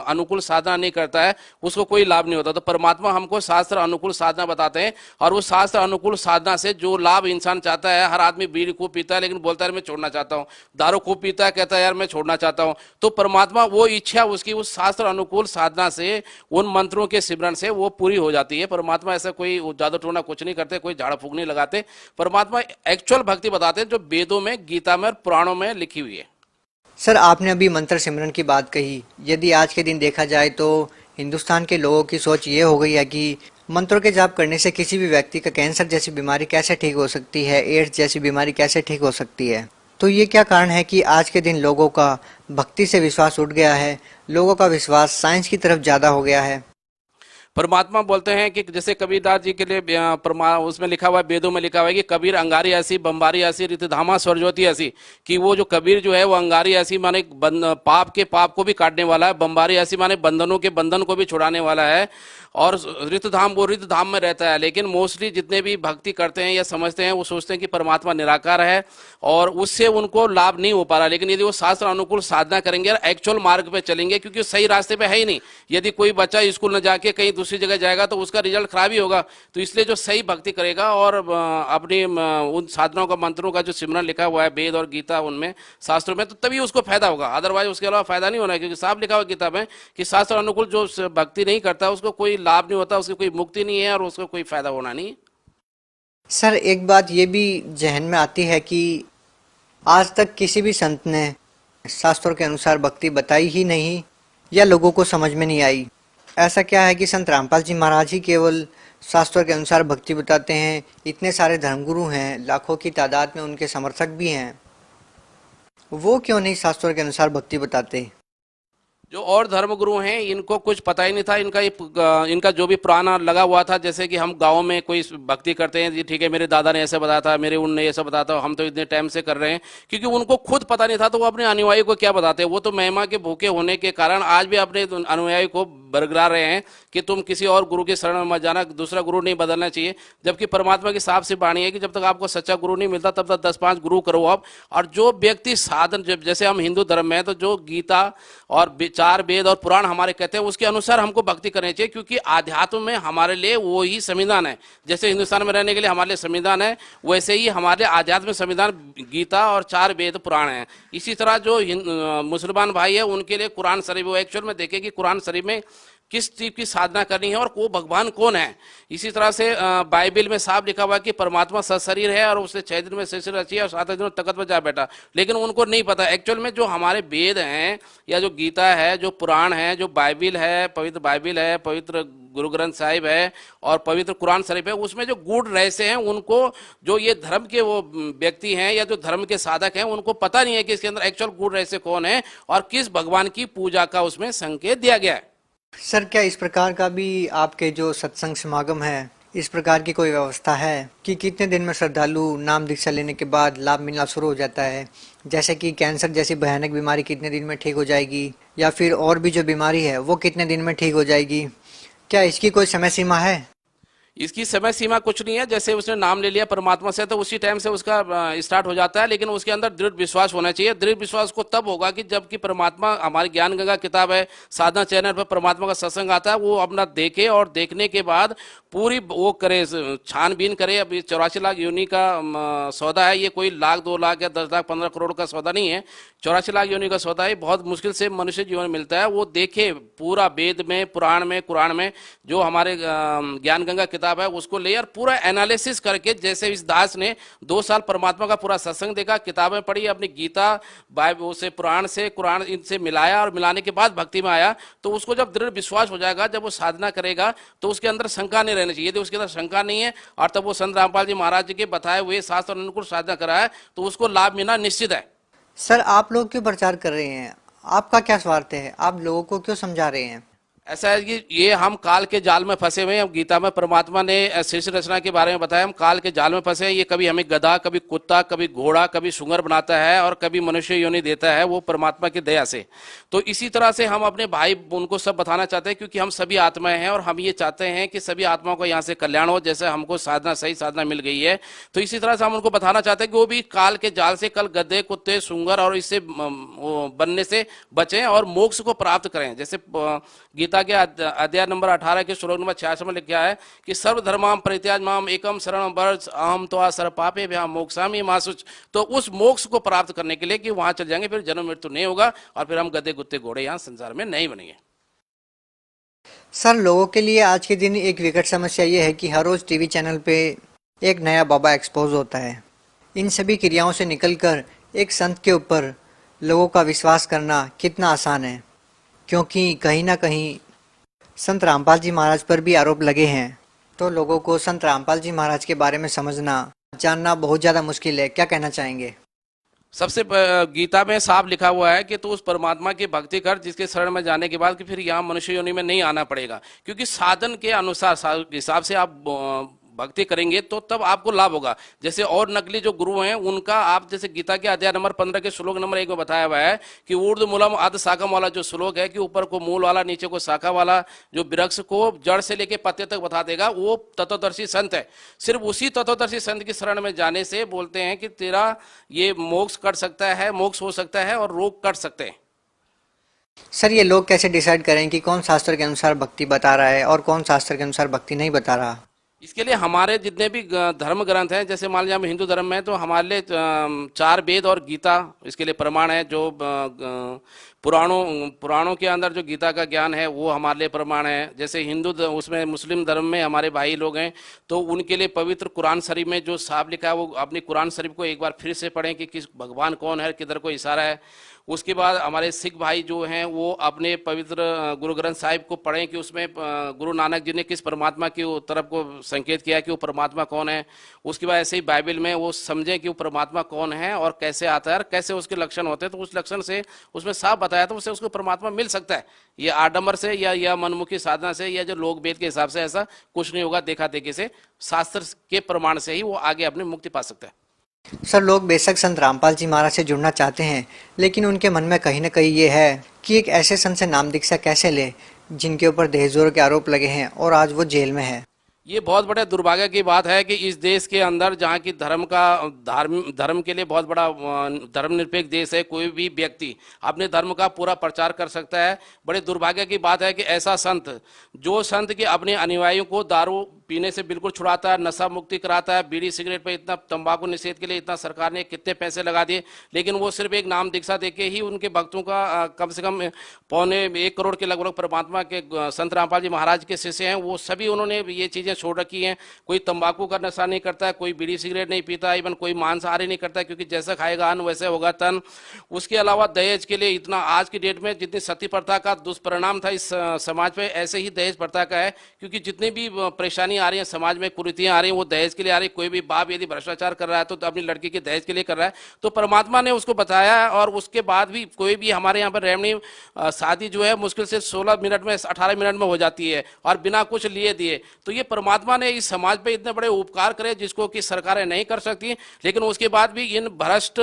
अनुकूल साधना नहीं करता है उसको कोई लाभ नहीं होता। तो परमात्मा हमको शास्त्र अनुकूल साधना बताते हैं, और वो शास्त्र अनुकूल साधना से जो लाभ इंसान चाहता है, हर आदमी बीड़ी खूब पीता है लेकिन बोलता है मैं छोड़ना चाहता हूँ, दारू खूब पीता है कहता है यार मैं छोड़ना चाहता हूँ, तो परमात्मा वो इच्छा उसकी उस शास्त्र अनुकूल साधना से, उन मंत्रों के सिमरन से वो पूरी हो जाती है। परमात्मा ऐसा कोई जादू टोना कुछ नहीं करते, कोई झाड़ फूक नहीं लगाते। परमात्मा एक्चुअल भक्ति बताते हैं जो वेदों में, गीता में और पुराणों में लिखी हुई है। सर, आपने अभी मंत्र सिमरन की बात कही। यदि आज के दिन देखा जाए तो हिंदुस्तान के लोगों की सोच ये हो गई है कि मंत्रों के जाप करने से किसी भी व्यक्ति का कैंसर जैसी बीमारी कैसे ठीक हो सकती है, एड्स जैसी बीमारी कैसे ठीक हो सकती है। तो ये क्या कारण है कि आज के दिन लोगों का भक्ति से विश्वास उठ गया है, लोगों का विश्वास साइंस की तरफ ज्यादा हो गया है? परमात्मा बोलते हैं कि जैसे कबीरदास जी के लिए उसमें लिखा हुआ है, वेदों में लिखा हुआ है कि कबीर अंगारी ऐसी, बम्बारी ऐसी, रितधामा स्वरज्योति ऐसी, कि वो जो कबीर जो है वो अंगारी ऐसी माने पाप के पाप को भी काटने वाला है, बम्बारी ऐसी माने बंधनों के बंधन को भी छुड़ाने वाला है, और रितधाम वो रितधाम में रहता है। लेकिन मोस्टली जितने भी भक्ति करते हैं या समझते हैं वो सोचते हैं कि परमात्मा निराकार है और उससे उनको लाभ नहीं हो पा रहा। लेकिन यदि वो शास्त्र अनुकूल साधना करेंगे और एक्चुअल मार्ग पे चलेंगे, क्योंकि सही रास्ते पे है ही नहीं। यदि कोई बच्चा स्कूल न जाके कहीं दूसरी जगह जाएगा तो उसका रिजल्ट खराब ही होगा। तो इसलिए जो सही भक्ति करेगा और अपनी उन साधनाओं का, मंत्रों का जो सिमरन लिखा हुआ है वेद और गीता उनमें शास्त्रों में, तो तभी उसको फायदा होगा। अदरवाइज उसके अलावा फायदा नहीं होना है, क्योंकि साफ लिखा हुआ गीता में कि शास्त्र अनुकूल जो भक्ति नहीं करता उसको कोई लाभ नहीं होता, उसकी कोई मुक्ति नहीं है और उसको कोई फायदा होना नहीं। सर, एक बात ये भी जहन में आती है कि आज तक किसी भी संत ने शास्त्रों के अनुसार भक्ति बताई ही नहीं या लोगों को समझ में नहीं आई। ऐसा क्या है कि संत रामपाल जी महाराज ही केवल शास्त्रों के अनुसार भक्ति बताते हैं? इतने सारे धर्मगुरु हैं, लाखों की तादाद में उनके समर्थक भी हैं, वो क्यों नहीं शास्त्रों के अनुसार भक्ति बताते? जो और धर्मगुरु हैं इनको कुछ पता ही नहीं था। इनका जो भी पुराना लगा हुआ था, जैसे कि हम गांव में कोई भक्ति करते हैं जी, ठीक है मेरे दादा ने ऐसे बताया था, मेरे उनने ऐसा बताया था, हम तो इतने टाइम से कर रहे हैं, क्योंकि उनको खुद पता नहीं था तो वो अपने अनुयायी को क्या बताते हैं। वो तो महिमा के भूखे होने के कारण आज भी अपने अनुयायी को बरकरार रहे हैं कि तुम किसी और गुरु के शरण में मत जाना, दूसरा गुरु नहीं बदलना चाहिए। जबकि परमात्मा की साफ सी वाणी है कि जब तक आपको सच्चा गुरु नहीं मिलता तब तक 10-5 गुरु करो आप। और जो व्यक्ति साधन, जैसे हम हिंदू धर्म में हैं तो जो गीता और 4 वेद और पुराण हमारे कहते हैं उसके अनुसार हमको भक्ति करनी चाहिए, क्योंकि आध्यात्म में हमारे लिए वो ही संविधान है। जैसे हिंदुस्तान में रहने के लिए हमारे लिए संविधान है, वैसे ही हमारे आध्यात्म संविधान गीता और 4 वेद पुराण है। इसी तरह जो मुसलमान भाई है उनके लिए कुरान शरीफ, वो एक्चुअल में देखे कि कुरान शरीफ में किस चीज की साधना करनी है और वो भगवान कौन है। इसी तरह से बाइबल में साफ लिखा हुआ है कि परमात्मा सशरीर है और उसने 6 दिन में सृष्टि रची है और 7 दिन में तख्त पर जा बैठा, लेकिन उनको नहीं पता एक्चुअल में जो हमारे वेद हैं या जो गीता है, जो पुराण है, जो बाइबल है, पवित्र बाइबल है, पवित्र गुरु ग्रंथ साहिब है और पवित्र कुरान शरीफ है, उसमें जो गूढ़ रहस्य हैं उनको, जो ये धर्म के वो व्यक्ति हैं या जो धर्म के साधक हैं उनको पता नहीं है कि इसके अंदर एक्चुअल गूढ़ रहस्य कौन है और किस भगवान की पूजा का उसमें संकेत दिया गया है। सर, क्या इस प्रकार का भी आपके जो सत्संग समागम है, इस प्रकार की कोई व्यवस्था है कि कितने दिन में श्रद्धालु नाम दीक्षा लेने के बाद लाभ मिलना शुरू हो जाता है? जैसे कि कैंसर जैसी भयानक बीमारी कितने दिन में ठीक हो जाएगी, या फिर और भी जो बीमारी है वो कितने दिन में ठीक हो जाएगी? क्या इसकी कोई समय सीमा है? इसकी समय सीमा कुछ नहीं है। जैसे उसने नाम ले लिया परमात्मा से तो उसी टाइम से उसका स्टार्ट हो जाता है, लेकिन उसके अंदर दृढ़ विश्वास होना चाहिए। दृढ़ विश्वास को तब होगा कि जबकि परमात्मा, हमारी ज्ञान गंगा किताब है, साधना चैनल पर परमात्मा का सत्संग आता है, वो अपना देखे और देखने के बाद पूरी वो करे, छानबीन करे। अभी 84 लाख योनि का सौदा है, ये कोई लाख 2 लाख या 10 लाख 15 करोड़ का सौदा नहीं है। 84 लाख योनि का सौदा है, बहुत मुश्किल से मनुष्य जीवन मिलता है। वो देखे पूरा वेद में, पुराण में, कुरान में, जो हमारे ज्ञान गंगा किताब है उसको ले और पूरा एनालिसिस करके, जैसे इस दास ने 2 साल परमात्मा का पूरा सत्संग देखा, किताबें पढ़ी, अपनी गीता बाइबल से, पुराण से, कुरान इनसे मिलाया और मिलाने के बाद भक्ति में आया, तो उसको जब दृढ़ विश्वास हो जाएगा, जब वो साधना करेगा तो उसके अंदर शंका नहीं रहनी चाहिए। यदि उसके अंदर शंका नहीं है और तब वो संत रामपाल जी महाराज जी के बताए हुए शास्त्र अनुकूल साधना कराए तो उसको लाभ मिलना निश्चित है। सर, आप लोग क्यों प्रचार कर रहे हैं? आपका क्या स्वार्थ है? आप लोगों को क्यों समझा रहे हैं? ऐसा है कि ये हम काल के जाल में फंसे हुए हैं। गीता में परमात्मा ने सृष्टि रचना के बारे में बताया, हम काल के जाल में फंसे हैं। ये कभी हमें गधा, कभी कुत्ता, कभी घोड़ा, कभी सुअर बनाता है और कभी मनुष्य योनि देता है, वो परमात्मा की दया से। तो इसी तरह से हम अपने भाई उनको सब बताना चाहते हैं, क्योंकि हम सभी आत्माएं हैं और हम ये चाहते हैं कि सभी आत्माओं को यहाँ से कल्याण हो। जैसे हमको साधना, सही साधना मिल गई है, तो इसी तरह से हम उनको बताना चाहते हैं कि वो भी काल के जाल से, कल गधे, कुत्ते, सुअर और इससे बनने से बचें और मोक्ष को प्राप्त करें। जैसे गीता के अध्याय नंबर 18 के श्लोक नंबर 66 में लिखा है कि सर्वधर्माम परित्याज माम एकम शरणम व्रज अहम त्वा सर्व पापे भ्याम मोक्षामि मा शुच। तो उस मोक्ष को प्राप्त करने के लिए कि वहां चल जाएंगे, फिर जन्म मृत्यु नहीं होगा और फिर हम गधे गुत्ते घोड़े यहाँ संसार में नहीं बनेंगे। सर, लोगों के लिए आज के दिन एक विकट समस्या ये है कि हर रोज टीवी चैनल पे एक नया बाबा एक्सपोज होता है। इन सभी क्रियाओं से निकलकर एक संत के ऊपर लोगों का विश्वास करना कितना आसान है, क्योंकि कहीं ना कहीं संत रामपाल जी महाराज पर भी आरोप लगे हैं। तो लोगों को संत रामपाल जी महाराज के बारे में समझना, जानना बहुत ज़्यादा मुश्किल है। क्या कहना चाहेंगे? सबसे गीता में साफ लिखा हुआ है कि तू उस परमात्मा की भक्ति कर जिसके शरण में जाने के बाद कि फिर यहाँ मनुष्य योनि में नहीं आना पड़ेगा, क्योंकि साधन के अनुसार हिसाब से आप भक्ति करेंगे तो तब आपको लाभ होगा। जैसे और नकली जो गुरु हैं उनका आप, जैसे गीता के अध्याय नंबर 15 के श्लोक नंबर 1 में बताया हुआ है कि ऊर्ध मूलम अध शाखम वाला जो श्लोक है कि ऊपर को मूल वाला, नीचे को शाखा वाला, जो वृक्ष को जड़ से लेके पत्ते तक बता देगा, वो तत्वदर्शी संत है। सिर्फ उसी तत्वदर्शी संत की शरण में जाने से बोलते हैं कि तेरा ये मोक्ष कर सकता है, मोक्ष हो सकता है और रोग कट सकते हैं। सर, ये लोग कैसे डिसाइड करें कि कौन शास्त्र के अनुसार भक्ति बता रहा है और कौन शास्त्र के अनुसार भक्ति नहीं बता रहा? इसके लिए हमारे जितने भी धर्म ग्रंथ हैं, जैसे मान लीजिए हम हिंदू धर्म में, तो हमारे लिए 4 वेद और गीता इसके लिए प्रमाण है। जो पुराणों के अंदर जो गीता का ज्ञान है वो हमारे लिए प्रमाण है। जैसे हिंदू उसमें मुस्लिम धर्म में हमारे भाई लोग हैं तो उनके लिए पवित्र कुरान शरीफ में जो साफ लिखा है वो अपनी कुरान शरीफ को एक बार फिर से पढ़ें कि किस भगवान कौन है, किधर को इशारा है। उसके बाद हमारे सिख भाई जो हैं वो अपने पवित्र गुरु ग्रंथ साहिब को पढ़ें कि उसमें गुरु नानक जी ने किस परमात्मा की तरफ को संकेत किया कि वो परमात्मा कौन है। उसके बाद ऐसे ही बाइबल में वो समझें कि वो परमात्मा कौन है और कैसे आता है और कैसे उसके लक्षण होते हैं, तो उस लक्षण से उसमें साफ बताया तो उससे उसको परमात्मा मिल सकता है। ये आडंबर से या मनमुखी साधना से या जो लोक वेद के हिसाब से ऐसा कुछ नहीं होगा। देखा देखी से, शास्त्र के प्रमाण से ही वो आगे अपनी मुक्ति पा सकता है। सर, लोग बेशक संत रामपाल जी महाराज से जुड़ना चाहते हैं, लेकिन उनके मन में कहीं ना कहीं ये है कि एक ऐसे संत से नाम दीक्षा कैसे ले जिनके ऊपर दहेज के आरोप लगे हैं और आज वो जेल में है। ये बहुत बड़े दुर्भाग्य की बात है कि इस देश के अंदर जहाँ की धर्म के लिए बहुत बड़ा धर्मनिरपेक्ष देश है, कोई भी व्यक्ति अपने धर्म का पूरा प्रचार कर सकता है। बड़े दुर्भाग्य की बात है कि ऐसा संत, जो संत के अपने अनुयायियों को दारू पीने से बिल्कुल छुड़ाता है, नशा मुक्ति कराता है, बीड़ी सिगरेट पे इतना, तंबाकू निषेध के लिए इतना सरकार ने कितने पैसे लगा दिए, लेकिन वो सिर्फ एक नाम दीक्षा देके ही उनके भक्तों का कम से कम 1.25 करोड़ के लगभग परमात्मा के संत रामपाल जी महाराज के शिष्य हैं, वो सभी उन्होंने ये चीजें छोड़ रखी हैं। कोई तंबाकू का नशा नहीं करता है, कोई बीड़ी सिगरेट नहीं पीता, इवन कोई मांसाहारी नहीं करता है, क्योंकि जैसा खाएगा अन्न वैसे होगा तन। उसके अलावा दहेज के लिए इतना, आज की डेट में जितनी सती प्रथा का दुष्परिणाम था इस समाज पे, ऐसे ही दहेज प्रथा का है। क्योंकि जितनी भी परेशानी आ रही है समाज में, कुरीतियां आ रही हैं, वो दहेज के लिए आ रही है। कोई भी बाप यदि भ्रष्टाचार कर रहा है तो अपनी लड़की के दहेज के लिए कर रहा है, तो परमात्मा ने उसको बताया है। और उसके बाद भी कोई भी हमारे यहाँ पर रेमनी शादी जो है मुश्किल से 16 मिनट में, 18 मिनट में हो जाती है, और बिना कुछ लिए दिए। तो ये परमात्मा ने इस समाज पे इतने बड़े उपकार करे जिसको कि सरकारें नहीं कर सकती। लेकिन उसके बाद भी इन भ्रष्ट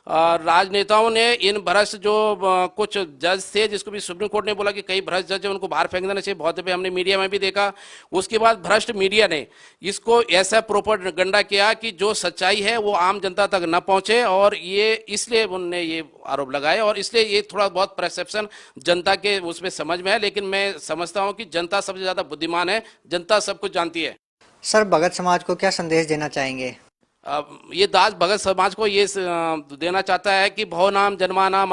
राजनेताओं ने, इन भ्रष्ट जो कुछ जज थे, जिसको भी सुप्रीम कोर्ट ने बोला कि कई भ्रष्ट जज है उनको बाहर फेंक देना चाहिए, बहुत दफे हमने मीडिया में भी देखा। उसके बाद भ्रष्ट मीडिया ने इसको ऐसा प्रोपेगेंडा किया कि जो सच्चाई है वो आम जनता तक न पहुंचे, और ये इसलिए उन्होंने ये आरोप लगाए, और इसलिए ये थोड़ा बहुत परसेप्शन जनता के उसमें समझ में है। लेकिन मैं समझता हूं कि जनता सबसे ज्यादा बुद्धिमान है, जनता सब कुछ जानती है। सर, भगत समाज को क्या संदेश देना चाहेंगे? ये दास भगत समाज को ये देना चाहता है कि भवनाम जन्माना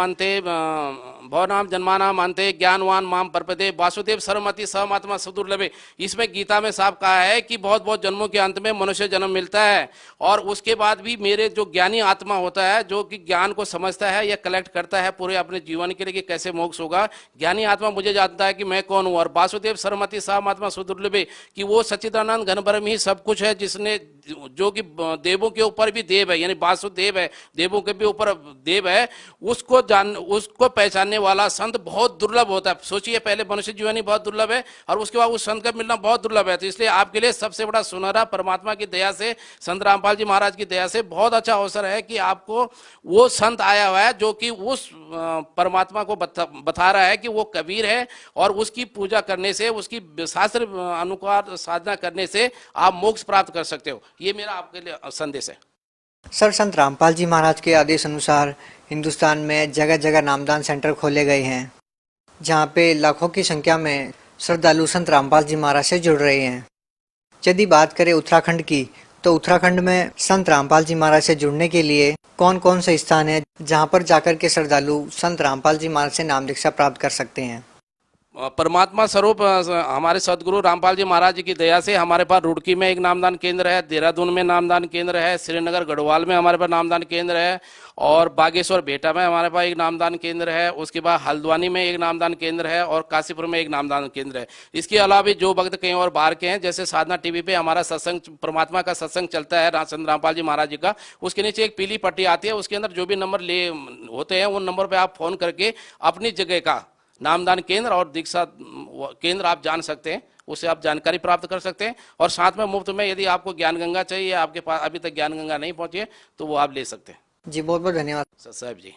मानते ज्ञानवान माम परपदे वासुदेव सर्वमति सहमात्मा सुदुर्लभे। इसमें गीता में साफ कहा है कि बहुत बहुत जन्मों के अंत में मनुष्य जन्म मिलता है, और उसके बाद भी मेरे जो ज्ञानी आत्मा होता है, जो कि ज्ञान को समझता है या कलेक्ट करता है पूरे अपने जीवन के लिए कि कैसे मोक्ष होगा, ज्ञानी आत्मा मुझे जानता है कि मैं कौन हूँ। और वासुदेव सर्वमति सहमात्मा सुदुर्लभे, कि वो सच्चिदानंद घन ब्रह्म ही सब कुछ है, जिसने, जो कि देवों के ऊपर भी देव है, यानी वासुदेव है, देवों के भी ऊपर देव है, उसको पहचानने वाला संत बहुत दुर्लभ होता है। सोचिए, पहले मनुष्य जीवन ही बहुत दुर्लभ है, और उसके बाद उस संत का मिलना बहुत दुर्लभ है। तो इसलिए आपके लिए सबसे बड़ा सुनहरा, परमात्मा की दया से, संत रामपाल जी महाराज की दया से बहुत अच्छा अवसर है कि आपको वो संत आया हुआ है जो कि उस परमात्मा को बता रहा है कि वो कबीर है, और उसकी पूजा करने से, उसकी शास्त्र अनुसार साधना करने से आप मोक्ष प्राप्त कर सकते हो। ये मेरा आपके लिए संदेश है। सर, संत रामपाल जी महाराज के आदेश अनुसार हिंदुस्तान में जगह जगह नामदान सेंटर खोले गए हैं, जहां पे लाखों की संख्या में श्रद्धालु संत रामपाल जी महाराज से जुड़ रहे हैं। यदि बात करें उत्तराखंड की, तो उत्तराखंड में संत रामपाल जी महाराज से जुड़ने के लिए कौन कौन से स्थान है जहां पर जाकर के श्रद्धालु संत रामपाल जी महाराज से नाम दीक्षा प्राप्त कर सकते हैं? परमात्मा स्वरूप हमारे सदगुरु रामपाल जी महाराज जी की दया से हमारे पास रुड़की में एक नामदान केंद्र है, देहरादून में नामदान केंद्र है, श्रीनगर गढ़वाल में हमारे पास नामदान केंद्र है, और बागेश्वर बेटा में हमारे पास एक नामदान केंद्र है। उसके बाद हल्द्वानी में एक नामदान केंद्र है, और काशीपुर में एक नामदान केंद्र है। इसके अलावा भी जो भक्त कहीं और बाहर के हैं, जैसे साधना टीवी पे हमारा सत्संग, परमात्मा का सत्संग चलता है संत रामपाल जी महाराज जी का, उसके नीचे एक पीली पट्टी आती है, उसके अंदर जो भी नंबर ले होते हैं उन नंबर पर आप फोन करके अपनी जगह का नामदान केंद्र और दीक्षा केंद्र आप जान सकते हैं, उससे आप जानकारी प्राप्त कर सकते हैं। और साथ में मुफ्त में यदि आपको ज्ञान गंगा चाहिए, आपके पास अभी तक ज्ञान गंगा नहीं पहुंची है, तो वो आप ले सकते हैं। जी, बहुत बहुत धन्यवाद साहब जी।